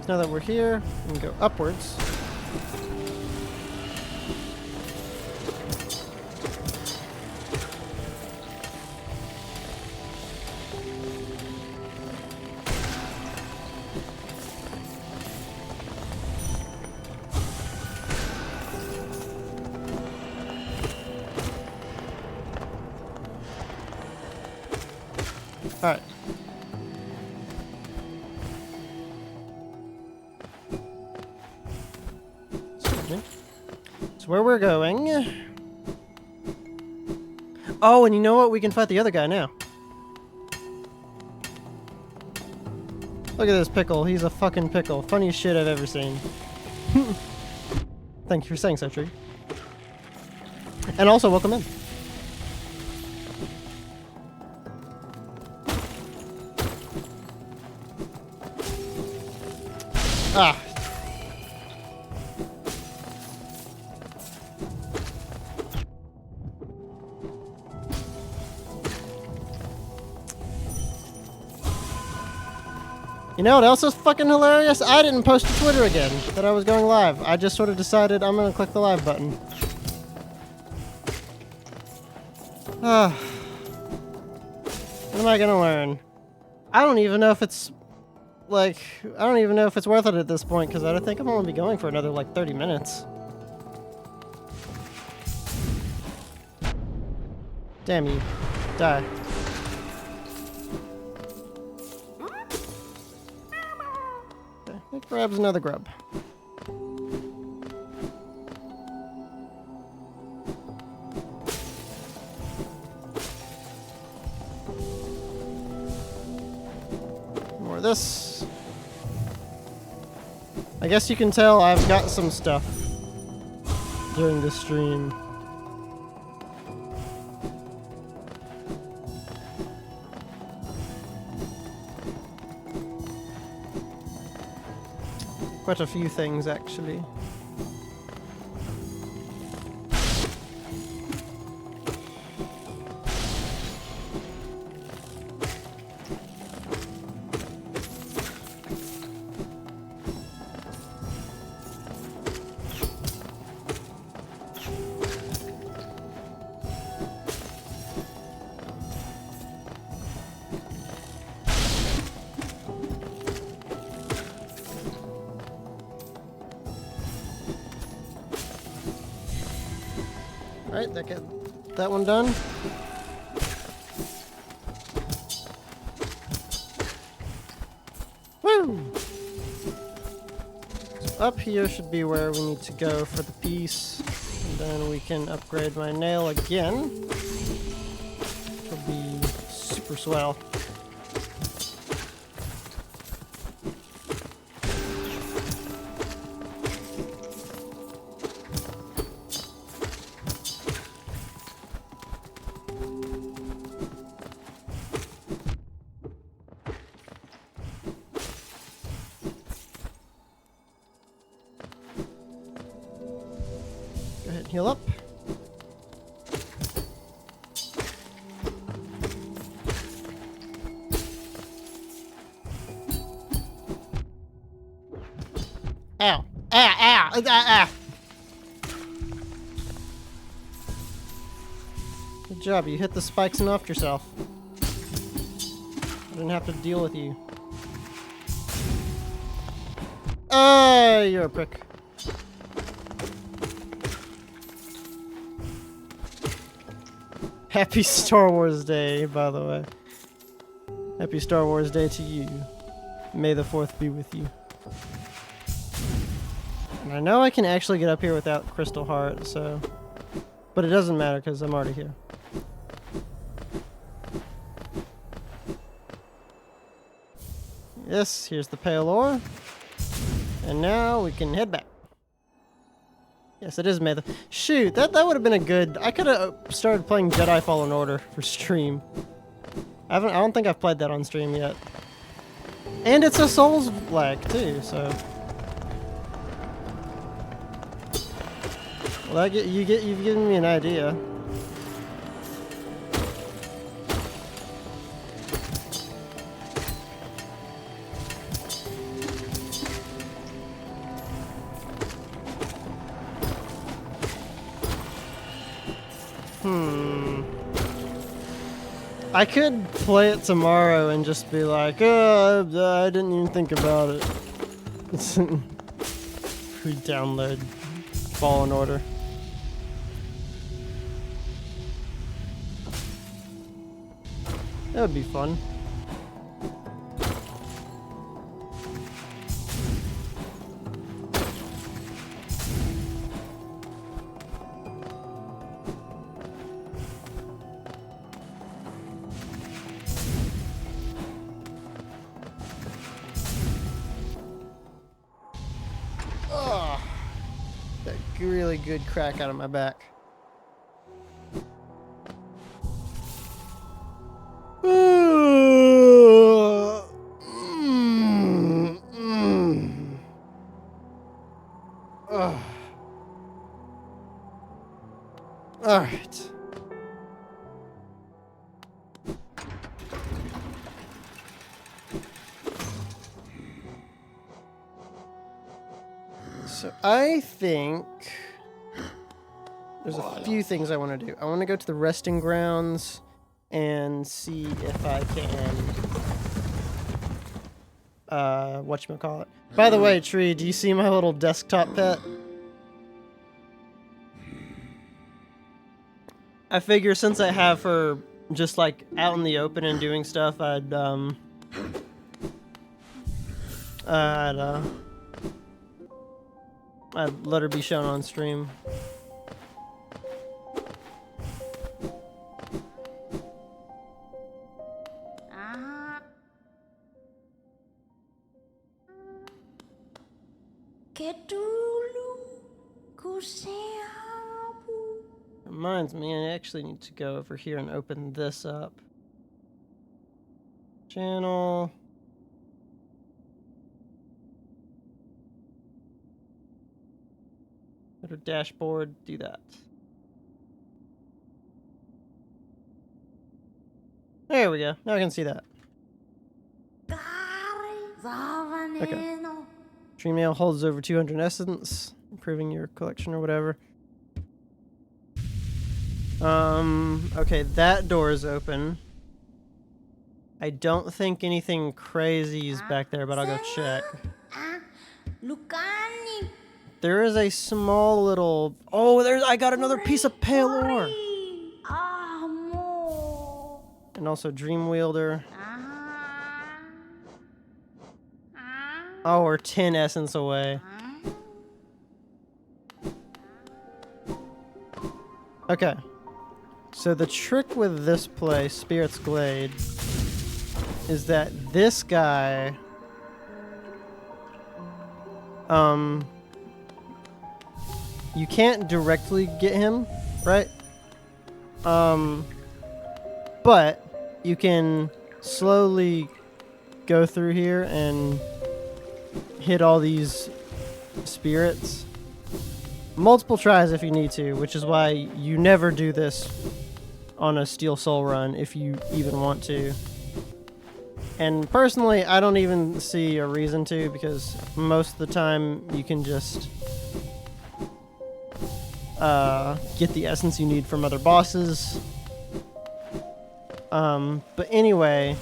So now that we're here, we can go upwards. Alright. Excuse me. So where we're going. Oh, and you know what? We can fight the other guy now. Look at this pickle. He's a fucking pickle. Funniest shit I've ever seen. Thank you for saying so, Tree. And also, welcome in. Ah. You know what else is fucking hilarious? I didn't post to Twitter again that I was going live. I just sort of decided I'm gonna click the live button. Ah. What am I gonna learn? I don't even know if it's like, I don't even know if it's worth it at this point, because I don't think I'm gonna be going for another like 30 minutes. Damn you. Die. Okay, it grabs another grub. More of this. I guess you can tell I've got some stuff during the stream. Quite a few things, actually. Alright, that one done. up here should be where we need to go for the piece. And then we can upgrade my nail again. Which will be super swell. Go ahead and heal up. Ow. Ow, ow, ow, ow. Good job, you hit the spikes and offed yourself. I didn't have to deal with you. You're a prick. Happy Star Wars Day, by the way. Happy Star Wars Day to you. May the 4th be with you. And I know I can actually get up here without Crystal Heart, so... But it doesn't matter, because I'm already here. Yes, here's the pale ore. And now we can head back. Yes, it is May the... Shoot, that would have been a good... I could have started playing Jedi Fallen Order for stream. I don't think I've played that on stream yet. And it's a Souls-like, too, so... Well, you've given me an idea. I could play it tomorrow and just be like, oh, I didn't even think about it. Re-download Fallen Order. That would be fun. Oh, that really good crack out of my back. All right. So I think there's a few things I want to do. I want to go to the resting grounds and see if I can whatchamacallit. By the way, Tree, do you see my little desktop pet? I figure since I have her just like out in the open and doing stuff, I'd let her be shown on stream. Reminds me, I actually need to go over here and open this up. Channel. Go to dashboard, do that. There we go. Now I can see that. Okay. Tree mail holds over 200 essence, improving your collection or whatever. Okay, that door is open. I don't think anything crazy is back there, but I'll go check. There is a small little... Oh, I got another piece of pale ore! And also Dream Wielder. Oh, we're 10 essence away. Okay. So the trick with this place, Spirit's Glade, is that this guy, you can't directly get him, right? But you can slowly go through here and hit all these spirits multiple tries if you need to, which is why you never do this on a Steel Soul run if you even want to. And personally, I don't even see a reason to, because most of the time you can just get the essence you need from other bosses. But anyway,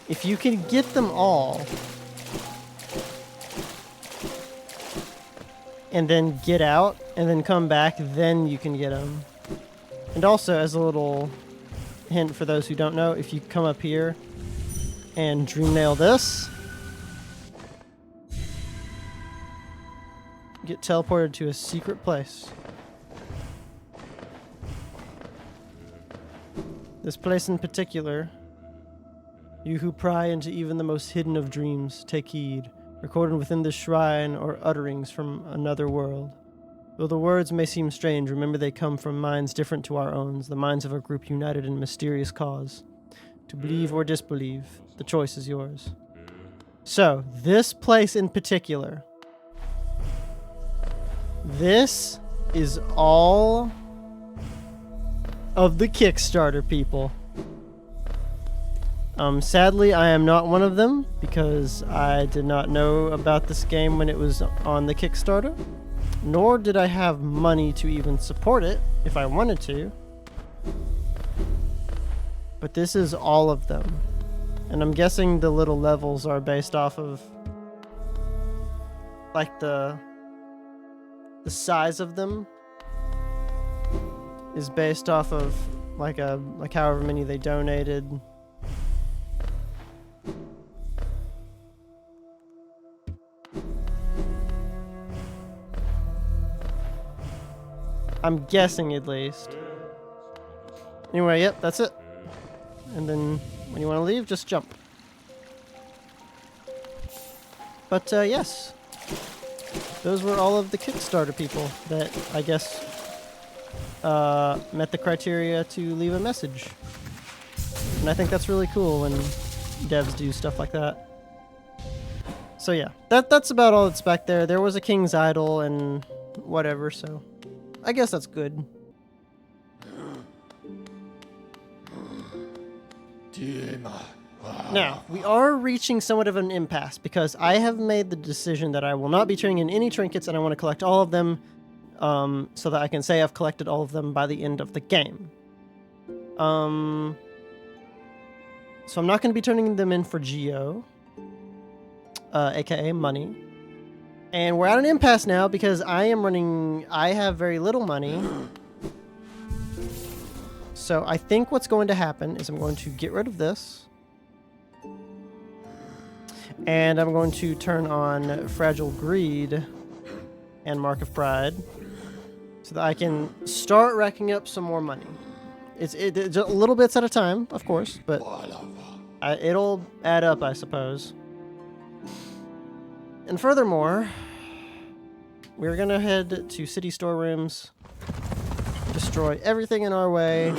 if you can get them all and then get out and then come back, then you can get them. And also, as a little hint for those who don't know, if you come up here and dream nail this, get teleported to a secret place. This place in particular, you who pry into even the most hidden of dreams, take heed, recorded within this shrine or utterings from another world. Though the words may seem strange, remember they come from minds different to our own, the minds of a group united in mysterious cause. To believe or disbelieve, the choice is yours. So, this place in particular, this is all of the Kickstarter people. Sadly, I am not one of them because I did not know about this game when it was on the Kickstarter, nor did I have money to even support it if I wanted to. But this is all of them. And I'm guessing the little levels are based off of like the size of them is based off of like however many they donated. I'm guessing at least. Anyway, yep, that's it. And then when you want to leave, just jump. But yes, those were all of the Kickstarter people that I guess met the criteria to leave a message. And I think that's really cool when devs do stuff like that. So yeah, that's about all that's back there. There was a King's Idol and whatever, so I guess that's good. Now, we are reaching somewhat of an impasse because I have made the decision that I will not be turning in any trinkets and I want to collect all of them so that I can say I've collected all of them by the end of the game. So I'm not going to be turning them in for Geo, aka money. And we're at an impasse now because I have very little money. So I think what's going to happen is I'm going to get rid of this. And I'm going to turn on Fragile Greed and Mark of Pride so that I can start racking up some more money. It's little bits at a time, of course, but it'll add up, I suppose. And furthermore, we're going to head to city storerooms, destroy everything in our way,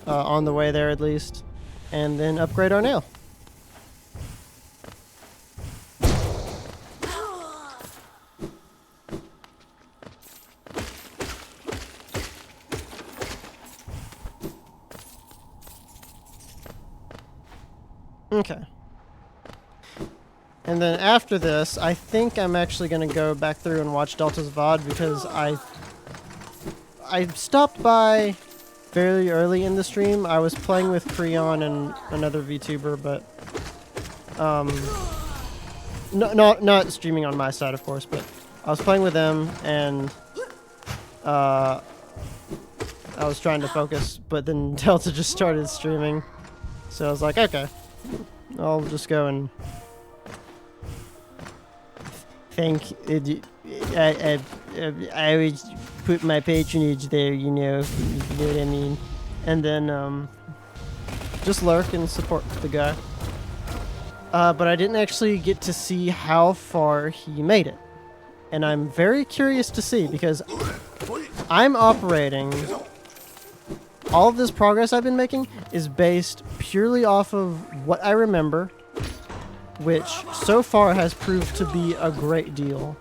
on the way there at least, and then upgrade our nail. Okay. And then after this, I think I'm actually going to go back through and watch Delta's VOD because I stopped by fairly early in the stream. I was playing with Creon and another VTuber, but not streaming on my side, of course, but I was playing with them and I was trying to focus, but then Delta just started streaming. So I was like, okay, I'll just go and I would put my patronage there, you know what I mean. And then just lurk and support the guy. But I didn't actually get to see how far he made it. And I'm very curious to see, because I'm operating... All of this progress I've been making is based purely off of what I remember, which so far has proved to be a great deal.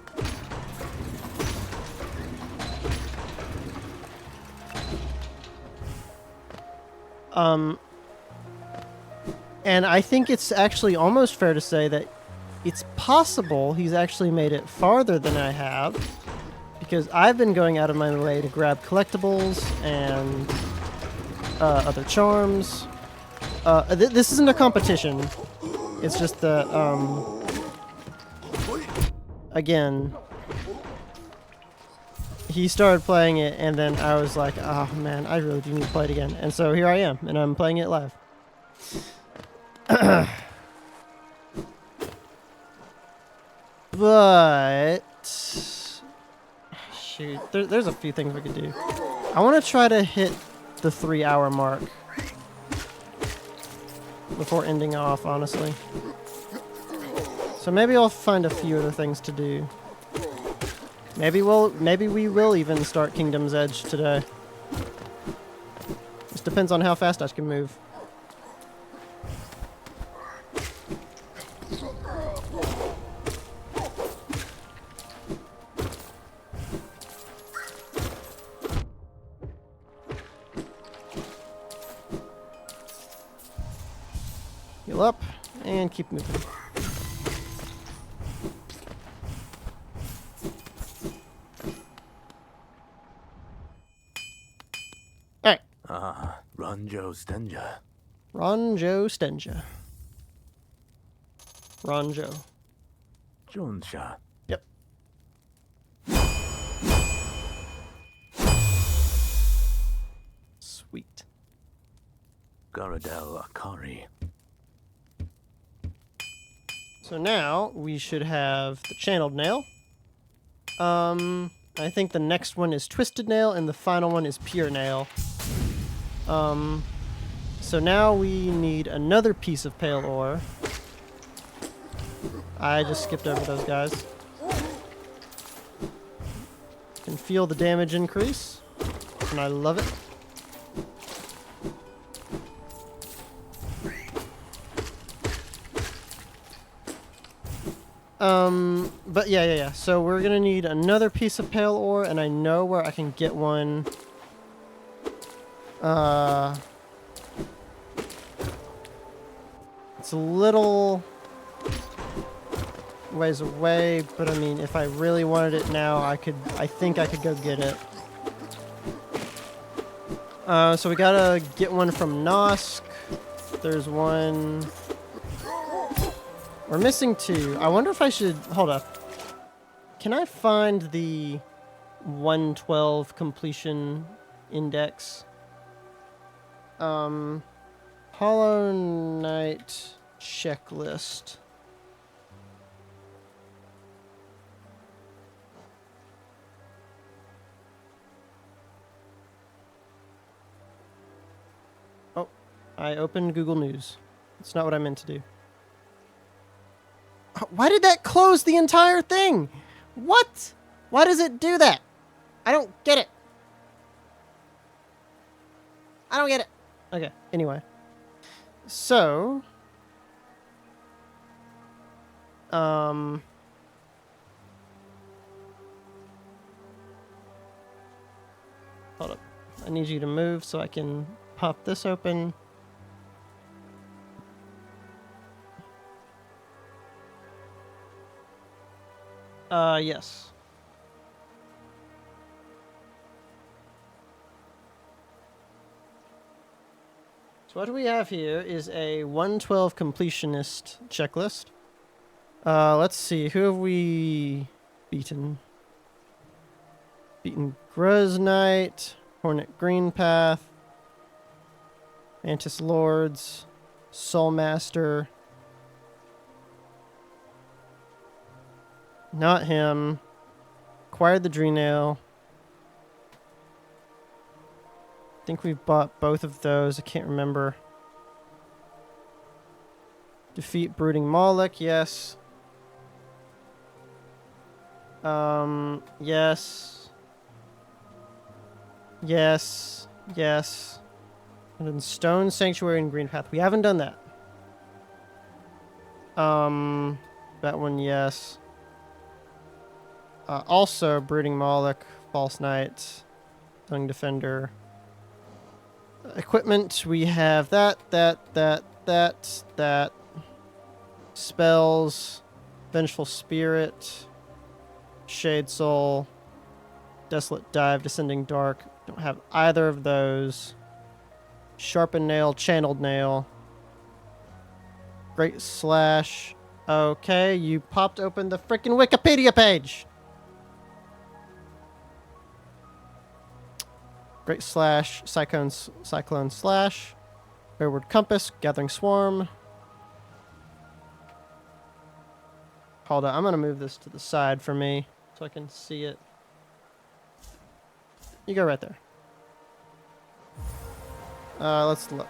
And I think it's actually almost fair to say that it's possible he's actually made it farther than I have, because I've been going out of my way to grab collectibles and other charms. This isn't a competition. It's just that, again, he started playing it, and then I was like, oh man, I really do need to play it again. And so here I am, and I'm playing it live. But shoot, there's a few things we could do. I want to try to hit the 3-hour mark before ending off, honestly. So maybe I'll find a few other things to do. Maybe we will even start Kingdom's Edge today. Just depends on how fast I can move. Heal up and keep moving. Alright. Ronjo Stenja. Ronjo Stenja. Ronjo. Jonsha. Yep. Sweet. Garadel Akari. So now we should have the Channeled Nail. I think the next one is Twisted Nail, and the final one is Pure Nail. So now we need another piece of Pale Ore. I just skipped over those guys. Can feel the damage increase, and I love it. But yeah. So we're gonna need another piece of Pale Ore, and I know where I can get one. It's a little ways away, but I mean, if I really wanted it now, I think I could go get it. So we gotta get one from Nosk. There's one. We're missing 2. I wonder if I should... Hold up. Can I find the 112 completion index? Hollow Knight checklist. Oh, I opened Google News. It's not what I meant to do. Why did that close the entire thing? What? Why does it do that? I don't get it. I don't get it. Okay, anyway. So... Hold up. I need you to move so I can pop this open. Yes. So what we have here is a 112 completionist checklist. Let's see, who have we beaten? Beaten Gruz Knight, Hornet Greenpath, Mantis Lords, Soulmaster. Not him. acquired the Dreenail. I think we've bought both of those. I can't remember. Defeat Brooding Moloch, yes. Yes. Yes. Yes. And then Stone Sanctuary and Green Path. We haven't done that. That one, yes. Also, Brooding Moloch, False Knight, Young Defender. Equipment, we have that. Spells, Vengeful Spirit, Shade Soul, Desolate Dive, Descending Dark. Don't have either of those. Sharpened Nail, Channeled Nail. Great Slash. Okay, you popped open the freaking Wikipedia page. Great Slash, Cyclone Slash. Rearward Compass, Gathering Swarm. Hold on, I'm gonna move this to the side for me so I can see it. You go right there. Let's look.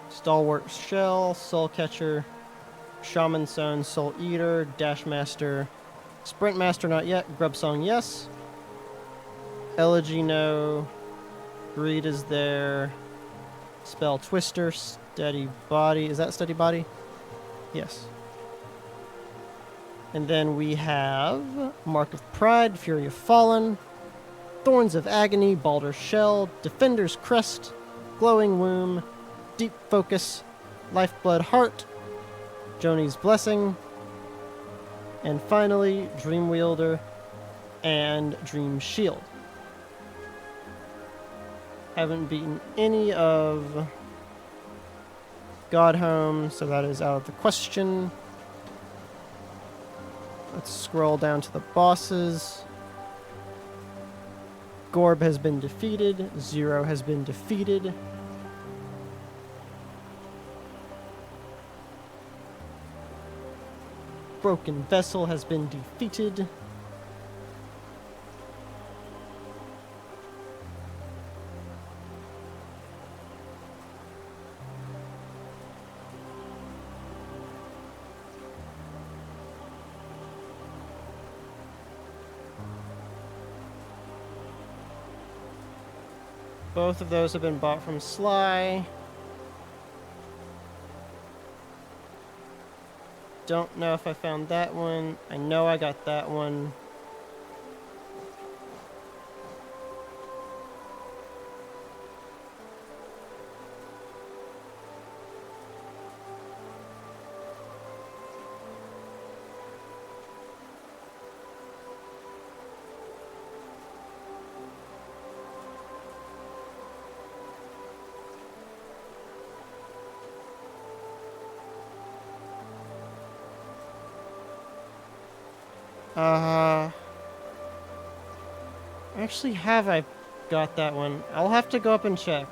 Stalwart Shell, Soul Catcher, Shaman Zone, Soul Eater, Dash Master, Sprint Master not yet, Grub Song yes. Elegy no. Greed is there. Spell Twister, Steady Body. Is that Steady Body? Yes. And then we have Mark of Pride, Fury of Fallen, Thorns of Agony, Baldur's Shell, Defender's Crest, Glowing Womb, Deep Focus, Lifeblood Heart, Joni's Blessing, and finally Dream Wielder and Dream Shield. Haven't beaten any of Godhome, so that is out of the question. Let's scroll down to the bosses. Gorb has been defeated. Zero has been defeated. Broken Vessel has been defeated. Both of those have been bought from Sly. Don't know if I found that one. I know I got that one. Actually, have I got that one? I'll have to go up and check.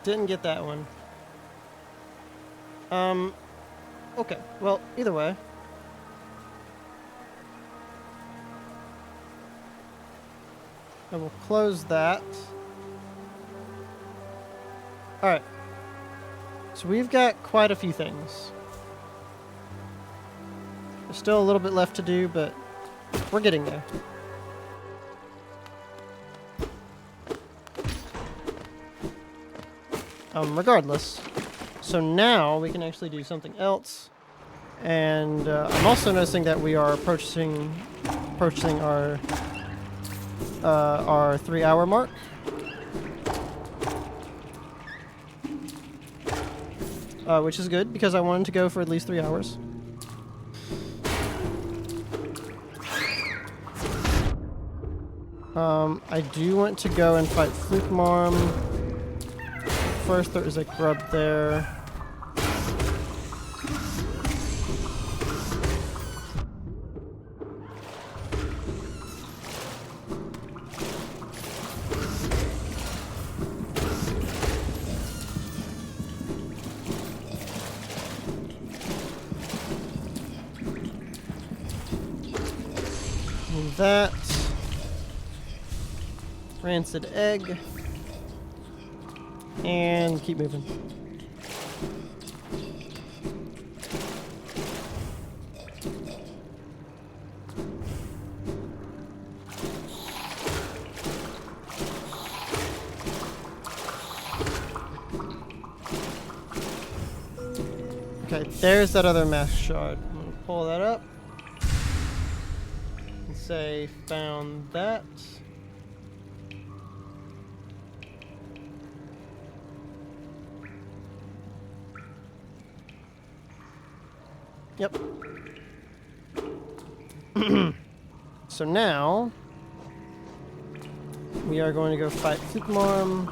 Didn't get that one. Okay. Well, either way. I will close that. Alright. So we've got quite a few things. There's still a little bit left to do, but we're getting there. Regardless. So now we can actually do something else. And I'm also noticing that we are approaching our 3-hour mark. which is good because I wanted to go for at least 3 hours. I do want to go and fight Flukmarm. First, there is a grub there. That rancid egg, and keep moving. Okay, there's that other mass shard. I'm gonna pull that up. Say found that. Yep. So now we are going to go fight Flukmarm.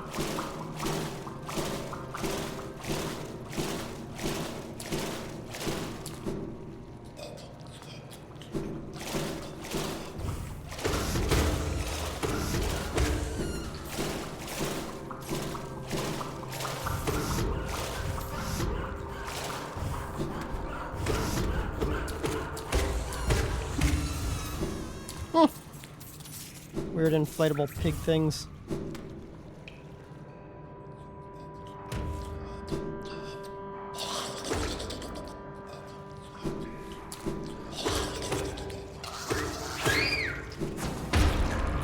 Weird inflatable pig things.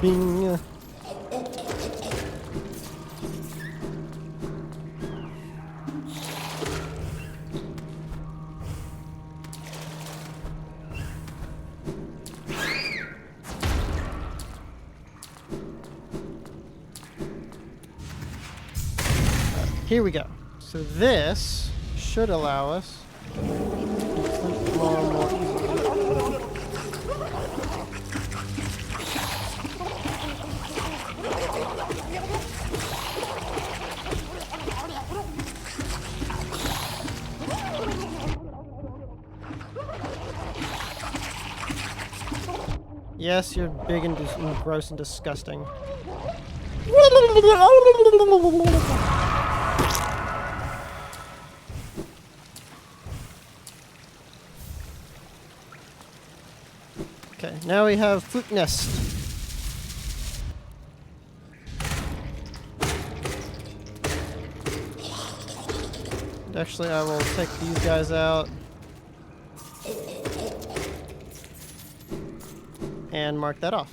Bing. Here we go. So this should allow us to complete more easily. Yes, you're big and gross and disgusting. Okay, now we have Fluke Nest. Actually, I will take these guys out. And mark that off.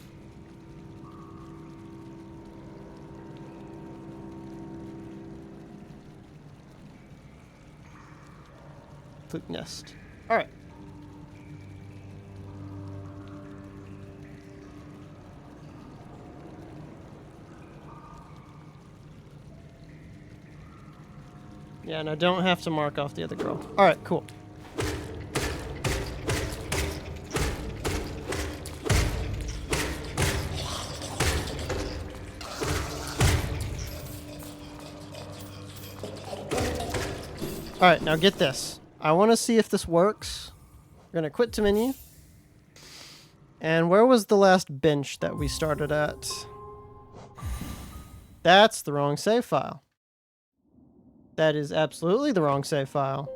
Fluke Nest. Alright. Yeah, and I don't have to mark off the other girl. Alright, cool. Alright, now get this. I want to see if this works. We're going to quit to menu. And where was the last bench that we started at? That's the wrong save file. That is absolutely the wrong save file.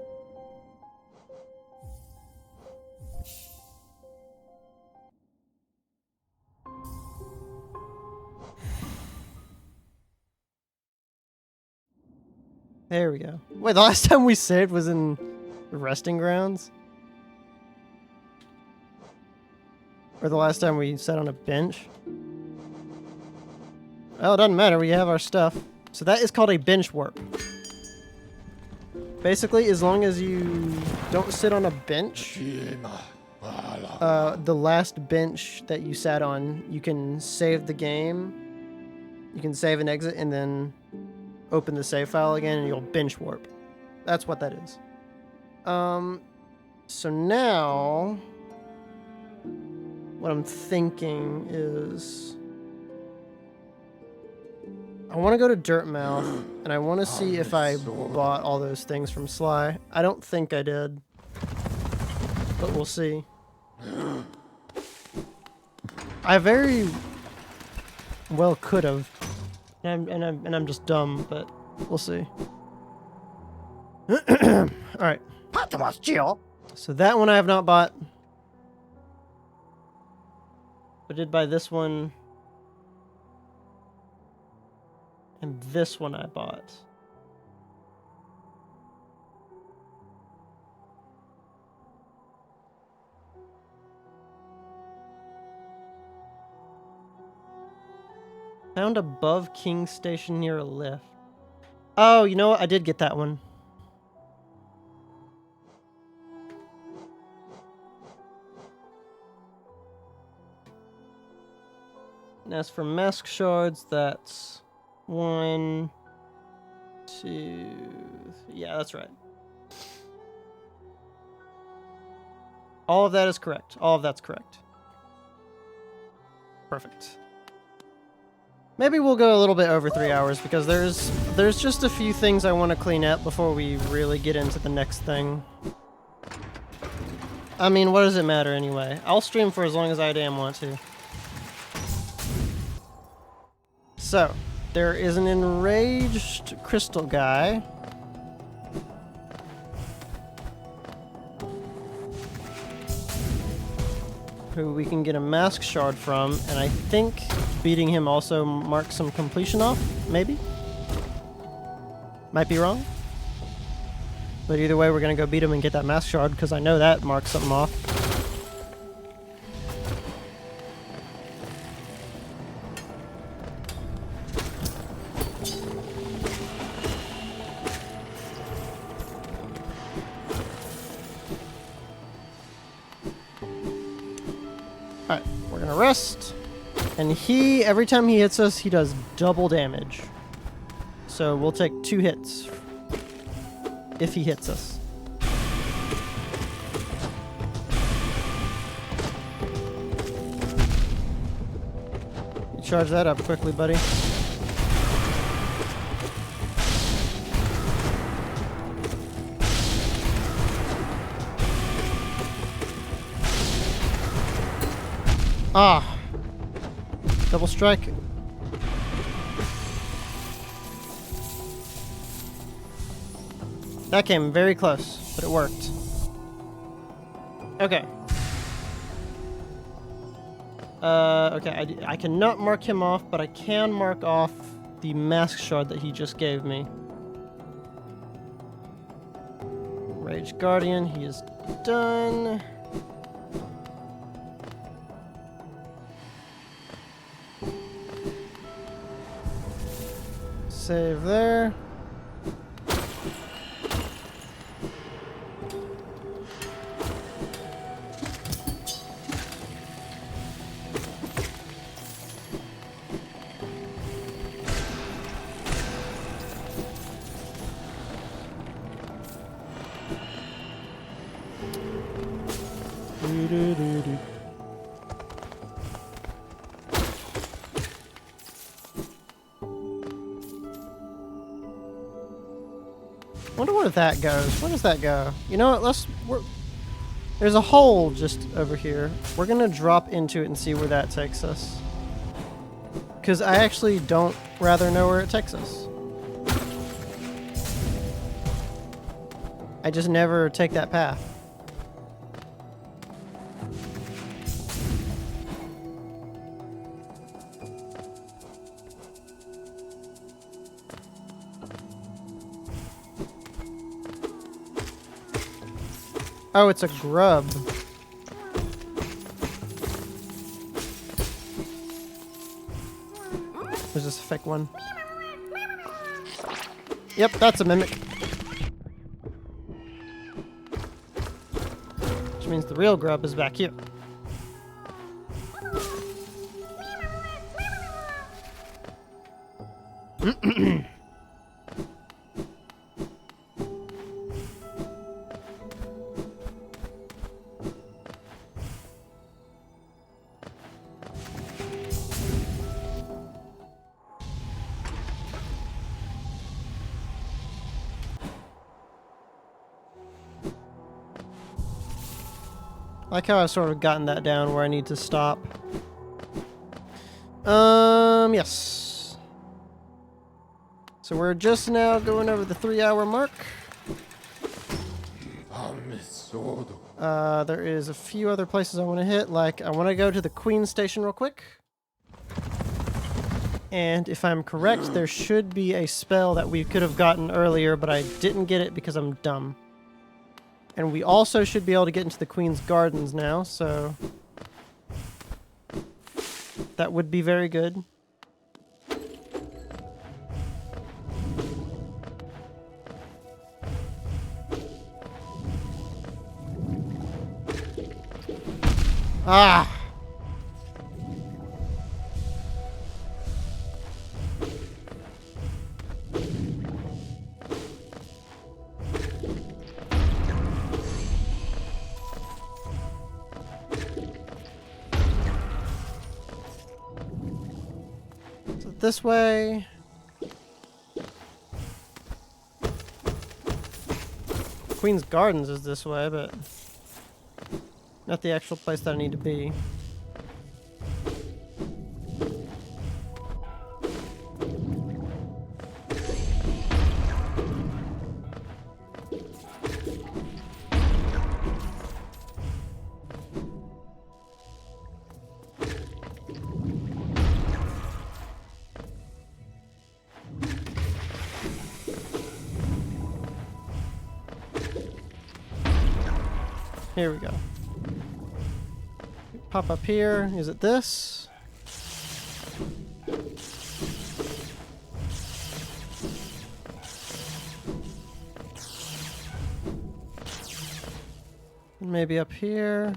There we go. Wait, the last time we saved was in the resting grounds? Or the last time we sat on a bench? Well, it doesn't matter. We have our stuff. So that is called a bench warp. Basically, as long as you don't sit on a bench, the last bench that you sat on, you can save the game. You can save and exit and then open the save file again and you'll bench warp. That's what that is. So now, what I'm thinking is, I want to go to Dirtmouth, and I want to see if I bought all those things from Sly. I don't think I did, but we'll see. I very well could have, and I'm just dumb, but we'll see. All right. So that one I have not bought. I did buy this one. And this one I bought. Found above King Station near a lift. Oh, you know what? I did get that one. And as for mask shards, that's 1, 2, yeah, that's right. All of that is correct. All of that's correct. Perfect. Maybe we'll go a little bit over 3 hours because there's just a few things I want to clean up before we really get into the next thing. I mean, what does it matter anyway? I'll stream for as long as I damn want to. So, there is an enraged crystal guy. Who we can get a mask shard from, and I think beating him also marks some completion off, maybe? Might be wrong. But either way, we're gonna go beat him and get that mask shard, because I know that marks something off. Alright, we're gonna rest. And he, every time he hits us, he does double damage. So we'll take 2 hits. If he hits us. You charge that up quickly, buddy. Ah! Double strike. That came very close, but it worked. Okay. Okay, I cannot mark him off, but I can mark off the mask shard that he just gave me. Rage Guardian, he is done. Save there. Wonder where that goes. Where does that go? You know what? There's a hole just over here. We're gonna drop into it and see where that takes us. Because I actually don't rather know where it takes us. I just never take that path. Oh, it's a grub. There's this fake one. Yep, that's a mimic. Which means the real grub is back here. I like how I've sort of gotten that down where I need to stop. Yes. So we're just now going over the 3-hour mark. There is a few other places I want to hit, like I want to go to the Queen Station real quick. And if I'm correct, there should be a spell that we could have gotten earlier, but I didn't get it because I'm dumb. And we also should be able to get into the Queen's Gardens now, so that would be very good. Ah! So this way. Queen's Gardens is this way, but not the actual place that I need to be. Here we go. Pop up here. Is it this? Maybe up here.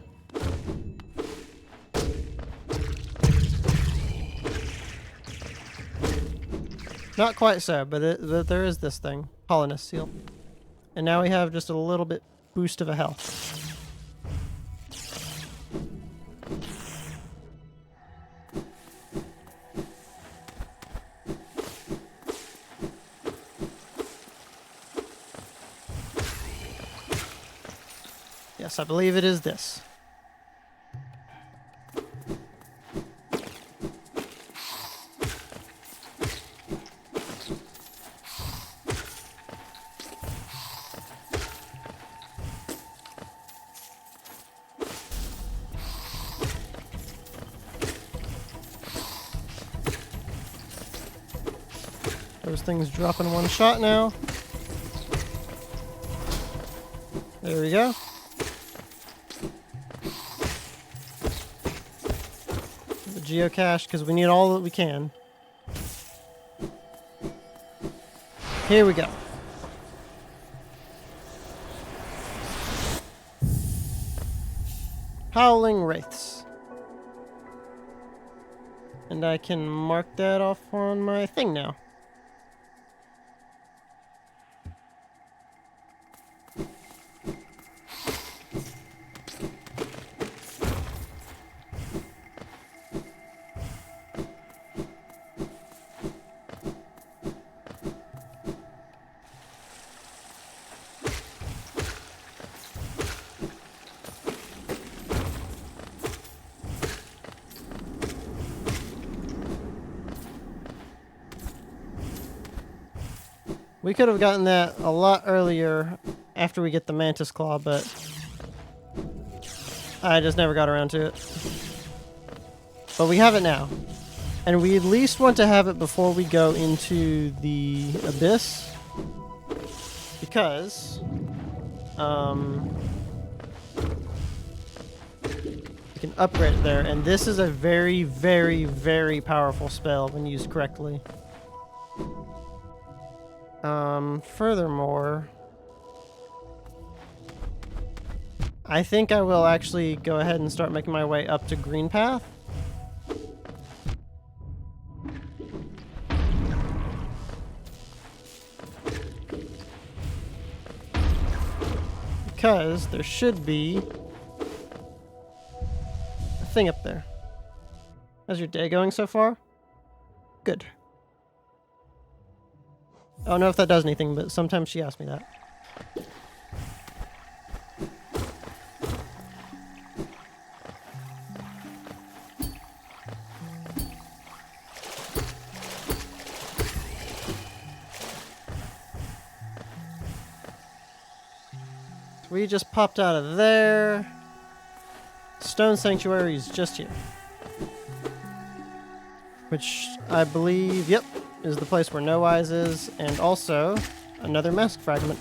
Not quite so, but there is this thing. Colonist seal. And now we have just a little bit boost of a health. Yes, I believe it is this. Those things drop in one shot now. There we go. The geocache, because we need all that we can. Here we go. Howling Wraiths. And I can mark that off on my thing now. We could have gotten that a lot earlier after we get the Mantis Claw, but I just never got around to it. But we have it now. And we at least want to have it before we go into the Abyss. Because you can upgrade it there. And this is a very, very, very powerful spell when used correctly. Furthermore, I think I will actually go ahead and start making my way up to Green Path. Because there should be a thing up there. How's your day going so far? Good. I don't know if that does anything, but sometimes she asks me that. We just popped out of there. Stone Sanctuary is just here. Which I believe, yep, is the place where No Eyes is, and also another mask fragment.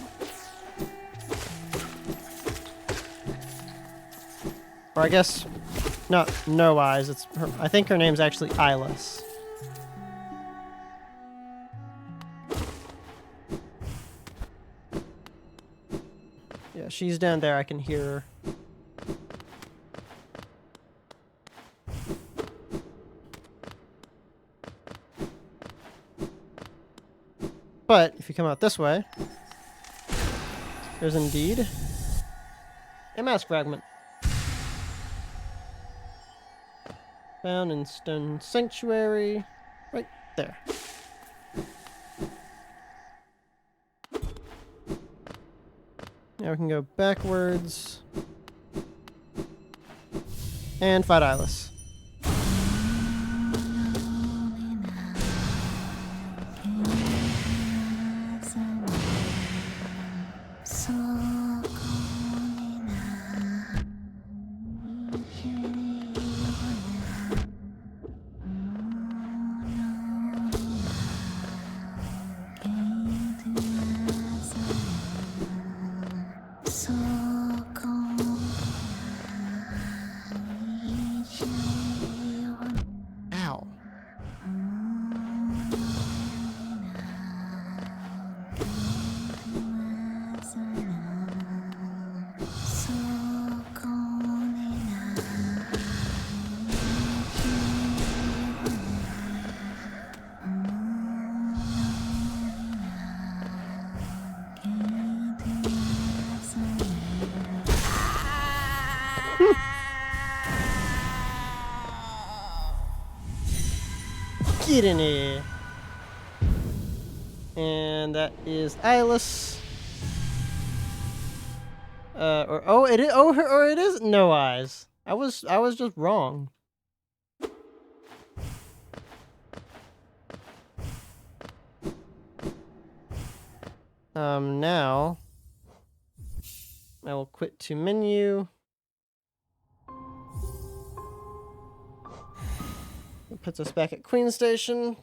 Or I guess, not No Eyes, it's her, I think her name's actually Eyeless. Yeah, she's down there, I can hear her. But if you come out this way, there's indeed a mask fragment. Found in Stone Sanctuary, right there. Now we can go backwards and fight Eyeless. Ow. Get in here. And that is Eyeless. Or it is or it is No Eyes. I was just wrong. Now I will quit to menu. It puts us back at Queen Station.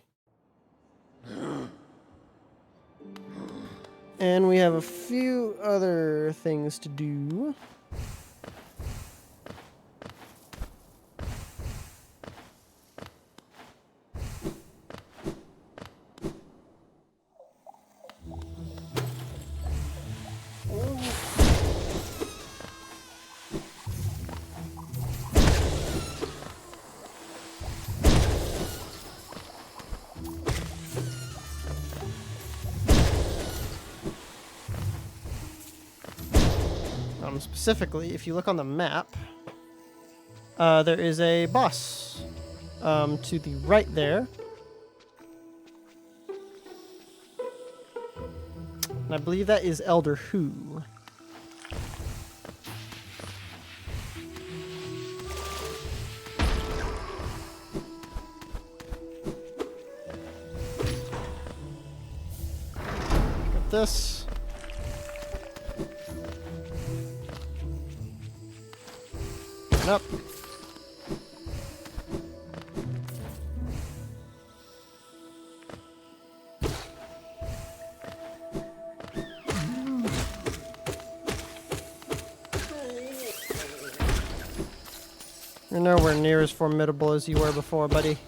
And we have a few other things to do. Specifically, if you look on the map, there is a boss to the right there. And I believe that is Elder Who. Got this. Up. You're nowhere near as formidable as you were before, buddy.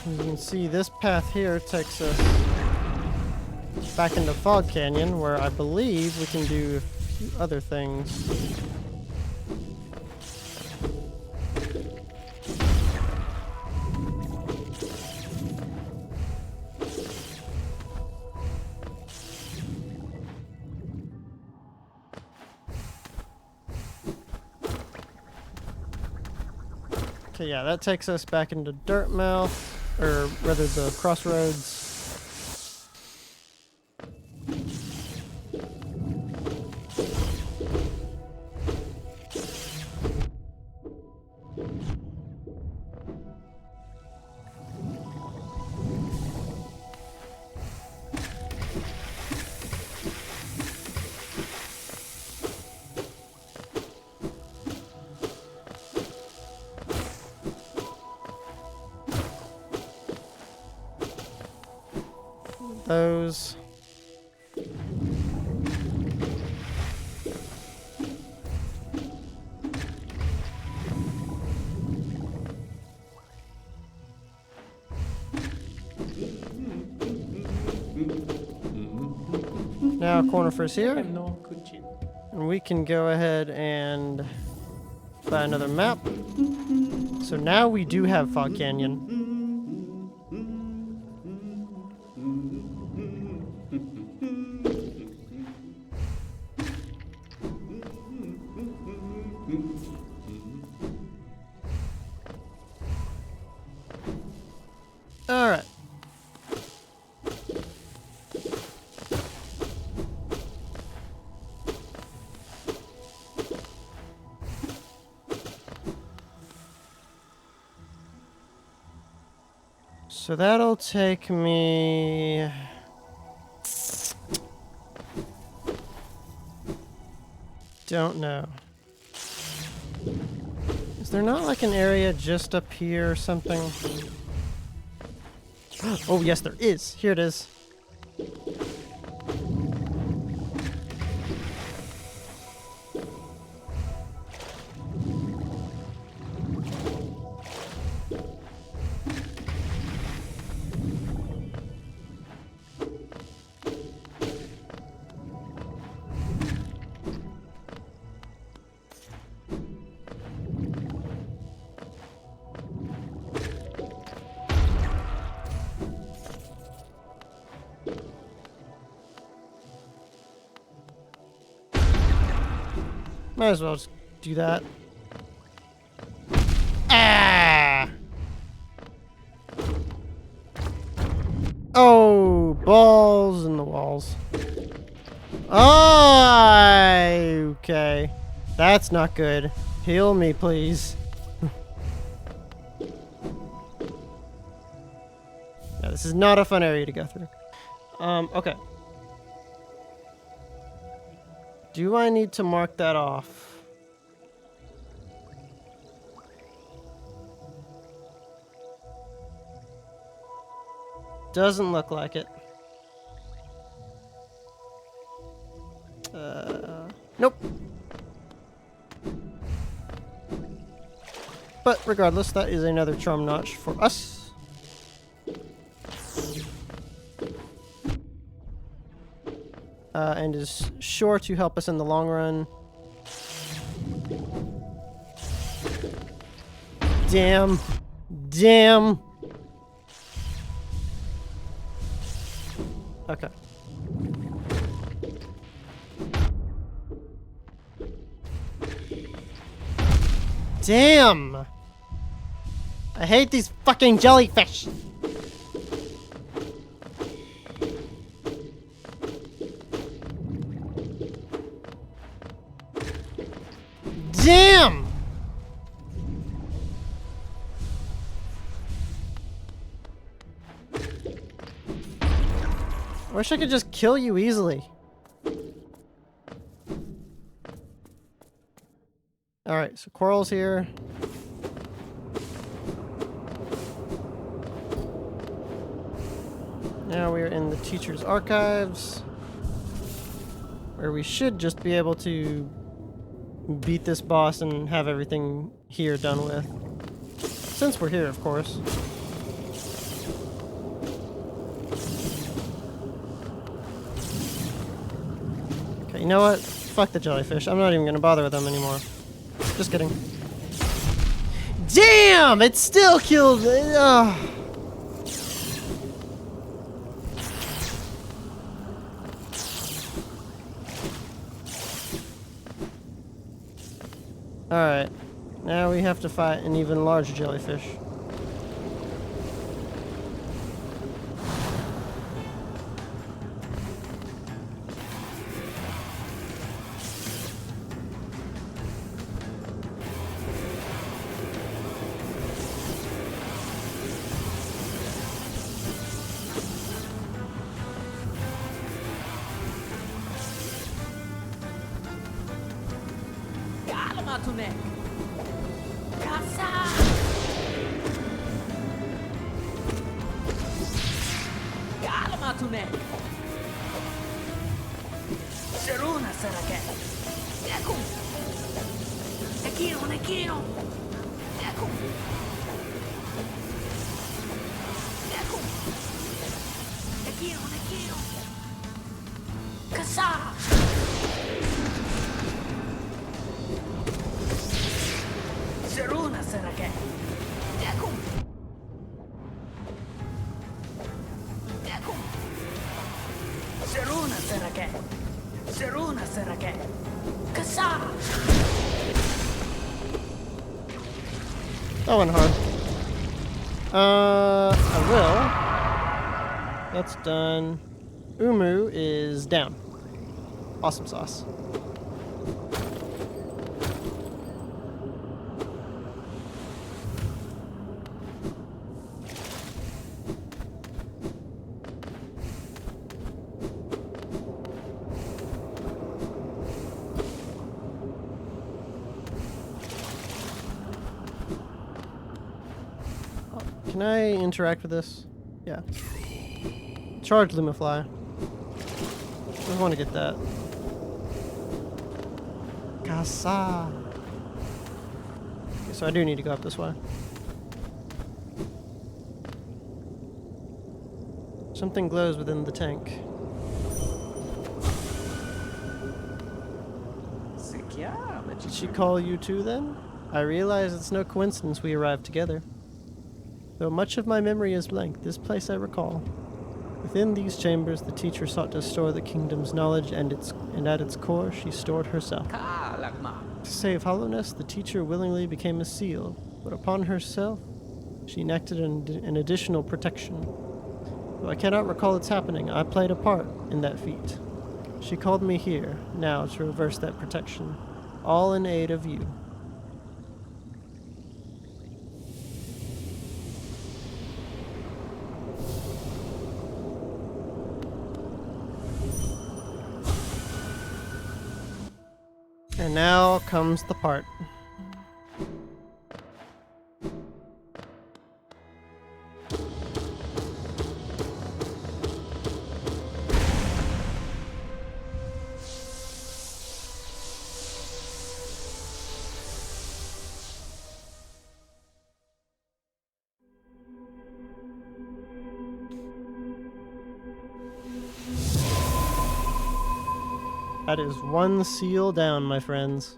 As you can see, this path here takes us back into Fog Canyon, where I believe we can do a few other things. Okay, yeah, that takes us back into Dirtmouth, or rather the Crossroads. Those. Now corner first here. And we can go ahead and buy another map. So now we do have Fog Canyon. All right. So that'll take me... Don't know. Is there not like an area just up here or something? Oh, yes, there is. Here it is. Might as well just do that. Ah! Oh, balls in the walls. Oh, okay. That's not good. Heal me, please. Yeah, this is not a fun area to go through. Okay. Do I need to mark that off? Doesn't look like it. Nope. But regardless, that is another charm notch for us. And is sure to help us in the long run. Damn. Damn. Okay. Damn. I hate these fucking jellyfish. Damn! I wish I could just kill you easily. Alright, so Quarrel's here. Now we are in the teacher's archives, where we should just be able to beat this boss and have everything here done with. Since we're here, of course. you know what? Fuck the jellyfish. I'm not even gonna bother with them anymore. Just kidding. Damn! It still killed. Alright. Now we have to fight an even larger jellyfish. That went hard. I will. That's done. Umu is down. Awesome sauce. Can I interact with this? Yeah. Charge Lumafly. I want to get that. Casa. Okay, so I do need to go up this way. Something glows within the tank. Did she call you too then? I realize it's no coincidence we arrived together. Though much of my memory is blank, this place I recall. Within these chambers, the teacher sought to store the kingdom's knowledge, and at its core, she stored herself. To save hollowness, the teacher willingly became a seal, but upon herself, she enacted an additional protection. Though I cannot recall its happening, I played a part in that feat. She called me here, now, to reverse that protection, all in aid of you. And now comes the part. That is one seal down, my friends.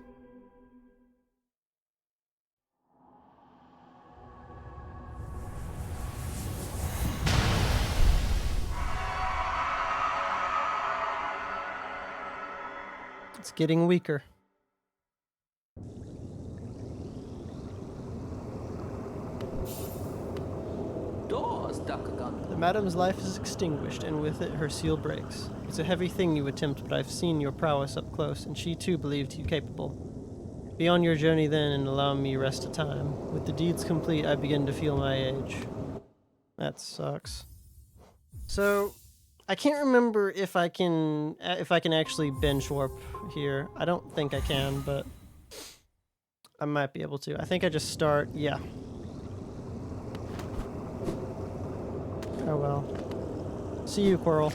It's getting weaker. The madam's life is extinguished, and with it her seal breaks. It's a heavy thing you attempt, but I've seen your prowess up close, and she too believed you capable. Be on your journey then, and allow me rest of time. With the deeds complete, I begin to feel my age. That sucks. So, I can't remember if I can actually bench warp here. I don't think I can, but I might be able to. I think I just start, yeah. Oh well. See you, Quirrell.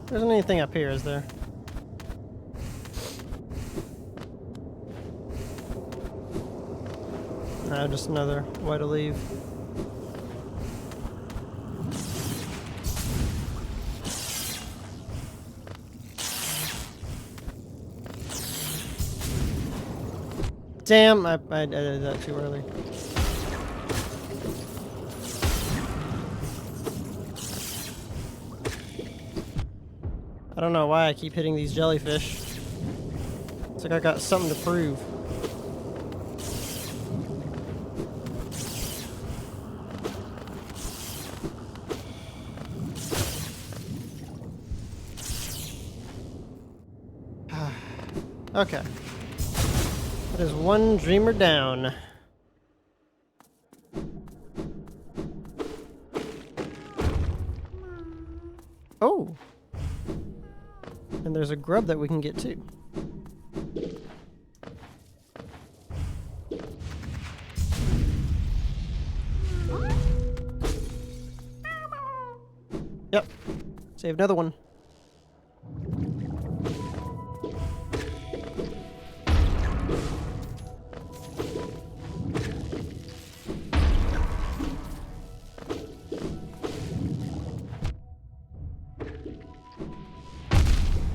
There isn't anything up here, is there? No, just another way to leave. Damn, I did that too early. I don't know why I keep hitting these jellyfish. It's like I got something to prove. Okay. That is one dreamer down. Oh! And there's a grub that we can get too. Yep. Save another one.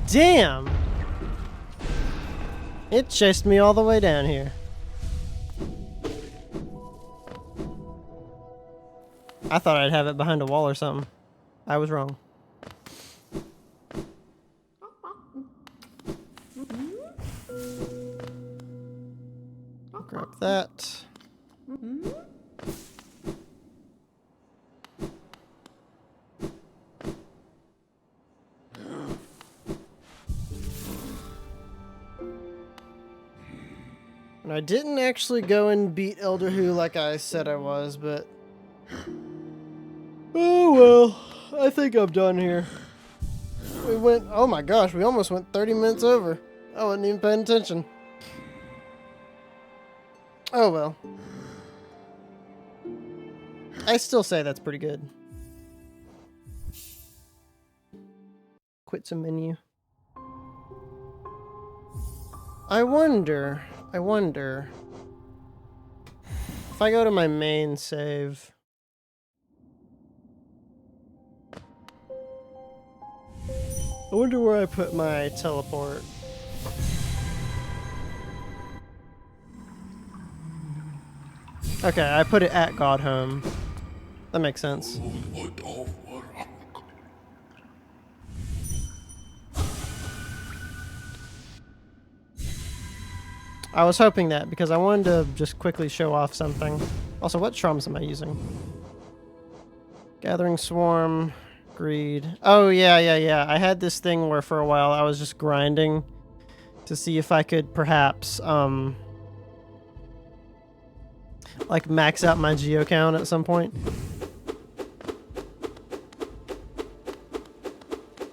Damn! It chased me all the way down here. I thought I'd have it behind a wall or something. I was wrong. Grab that. And I didn't actually go and beat Elder Who like I said I was, but... Oh well, I think I'm done here. We went... Oh my gosh, we almost went 30 minutes over. I wasn't even paying attention. Oh well. I still say that's pretty good. Quit some menu. I wonder if I go to my main save. I wonder where I put my teleport. Okay, I put it at Godhome. That makes sense. I was hoping that because I wanted to just quickly show off something. Also, what shrums am I using? Gathering Swarm, Greed. Oh, yeah. I had this thing where for a while I was just grinding to see if I could perhaps, like max out my geo count at some point.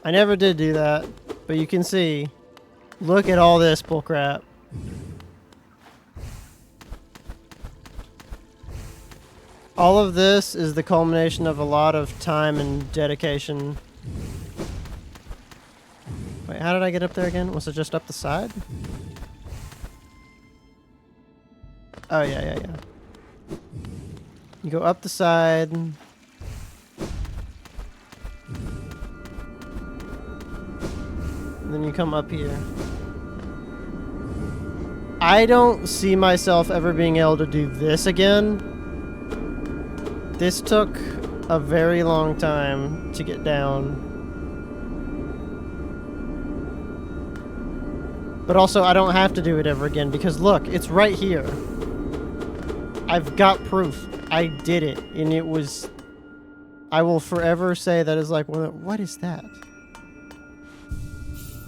I never did do that, but you can see, look at all this bullcrap. All of this is the culmination of a lot of time and dedication. Wait, how did I get up there again? Was it just up the side? Oh, yeah. You go up the side. And then you come up here. I don't see myself ever being able to do this again. This took a very long time to get down. But also, I don't have to do it ever again because look, it's right here. I've got proof. I did it, and it was... I will forever say that is like, what is that?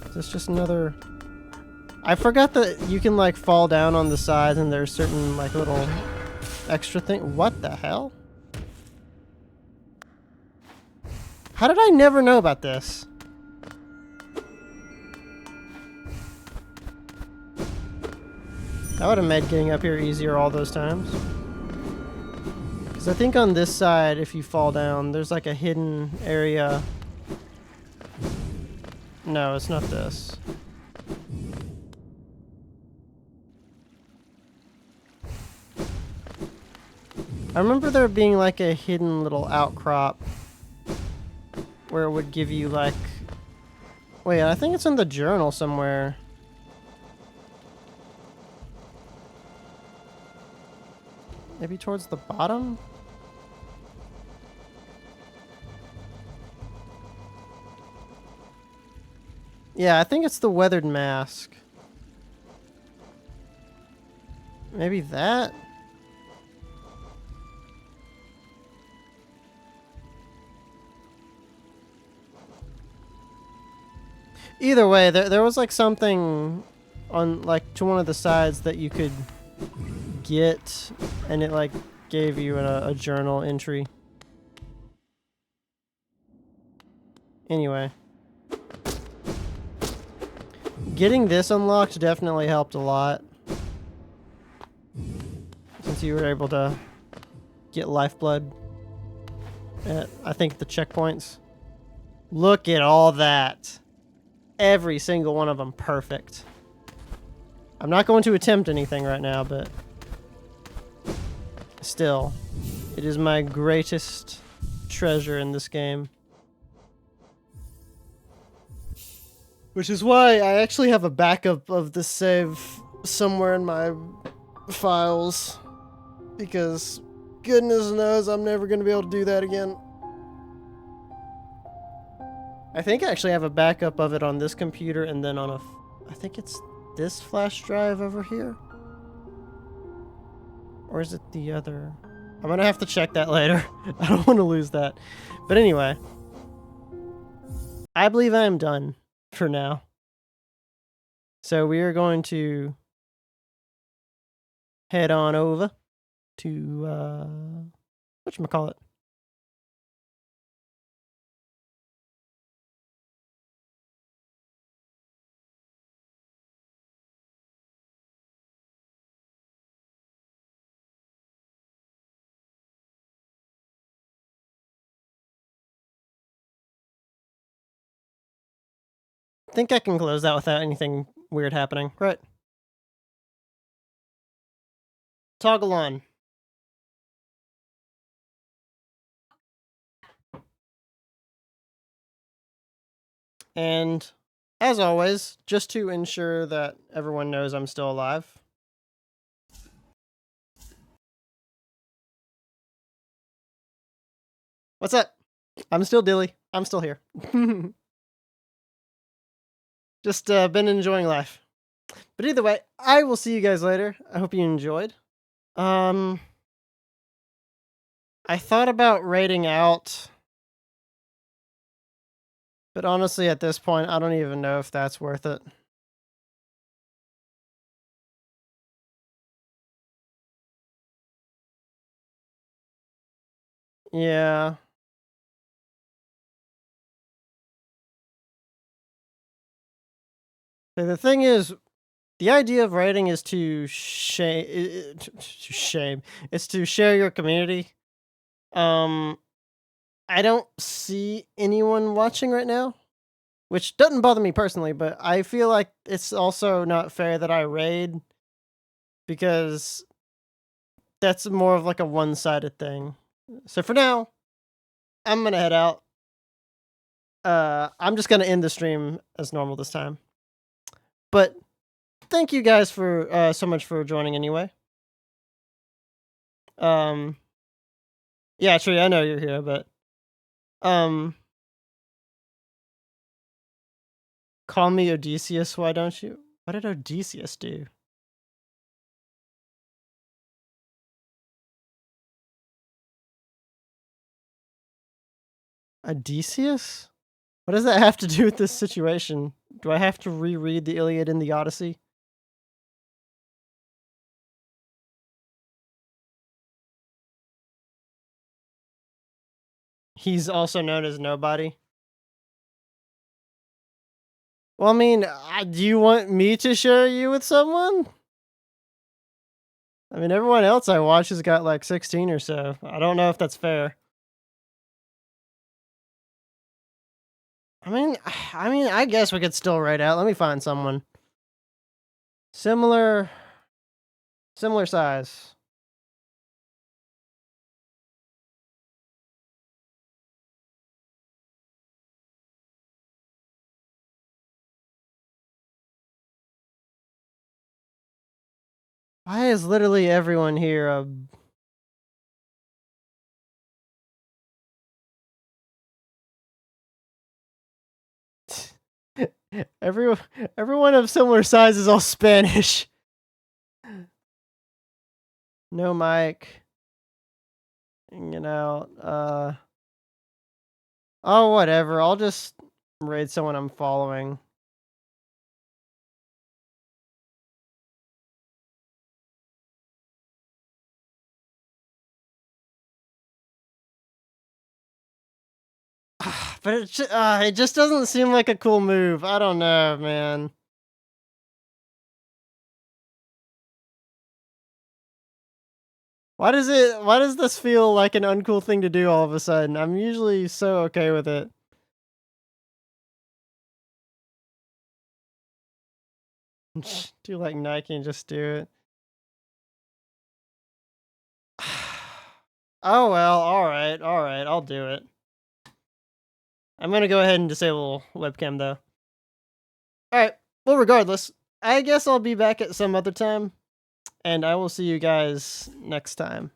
Is this just another... I forgot that you can like fall down on the sides and there's certain like little extra thing. What the hell? How did I never know about this? That would have made getting up here easier all those times. Because I think on this side, if you fall down, there's like a hidden area. No, it's not this. I remember there being like a hidden little outcrop where it would give you like... Wait, I think it's in the journal somewhere. Maybe towards the bottom? Yeah, I think it's the weathered mask. Maybe that? Either way, there was like something on like to one of the sides that you could get, and it like gave you a journal entry. Anyway. Getting this unlocked definitely helped a lot. Since you were able to get lifeblood at, I think, the checkpoints. Look at all that. Every single one of them perfect. I'm not going to attempt anything right now, but still, it is my greatest treasure in this game. Which is why I actually have a backup of this save somewhere in my files. Because goodness knows I'm never going to be able to do that again. I think I actually have a backup of it on this computer and then on I think it's this flash drive over here. Or is it the other? I'm going to have to check that later. I don't want to lose that. But anyway. I believe I am done for now. So we are going to head on over to whatchamacallit. I think I can close that without anything weird happening, right? Toggle on. And as always, just to ensure that everyone knows I'm still alive. What's up? I'm still Dilly. I'm still here. Just been enjoying life. But either way, I will see you guys later. I hope you enjoyed. I thought about raiding out, but honestly at this point I don't even know if that's worth it. Yeah. So the thing is, the idea of writing is to shame. It's to share your community. I don't see anyone watching right now, which doesn't bother me personally, but I feel like it's also not fair that I raid because that's more of like a one-sided thing. So for now, I'm gonna head out. I'm just gonna end the stream as normal this time. But thank you guys for so much for joining anyway. Yeah, Tree, I know you're here, but call me Odysseus, why don't you? What did Odysseus do? Odysseus? What does that have to do with this situation? Do I have to reread the Iliad and the Odyssey? He's also known as Nobody. Well, I mean, do you want me to share you with someone? I mean, everyone else I watch has got like 16 or so. I don't know if that's fair. I mean, I guess we could still write out. Let me find someone. Similar size. Why is literally everyone here Every everyone of similar size is all Spanish. No mic. Hanging out. Oh, whatever. I'll just raid someone I'm following. But it just doesn't seem like a cool move. I don't know, man. Why does this feel like an uncool thing to do all of a sudden? I'm usually so okay with it. Do like Nike and just do it. Oh well, alright, I'll do it. I'm gonna go ahead and disable webcam though. Alright, well regardless, I guess I'll be back at some other time. And I will see you guys next time.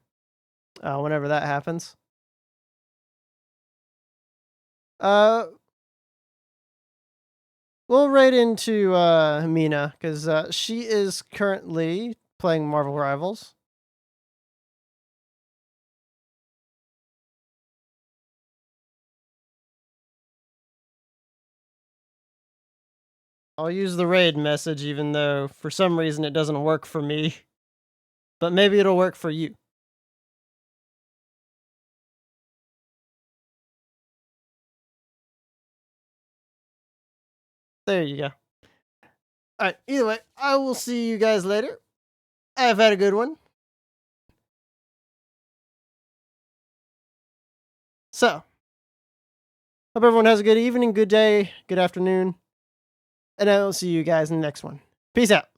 Whenever that happens. We'll raid into Mina, because she is currently playing Marvel Rivals. I'll use the raid message even though for some reason it doesn't work for me. But maybe it'll work for you. There you go. Alright, either way, I will see you guys later. I've had a good one. So, hope everyone has a good evening, good day, good afternoon. And I will see you guys in the next one. Peace out.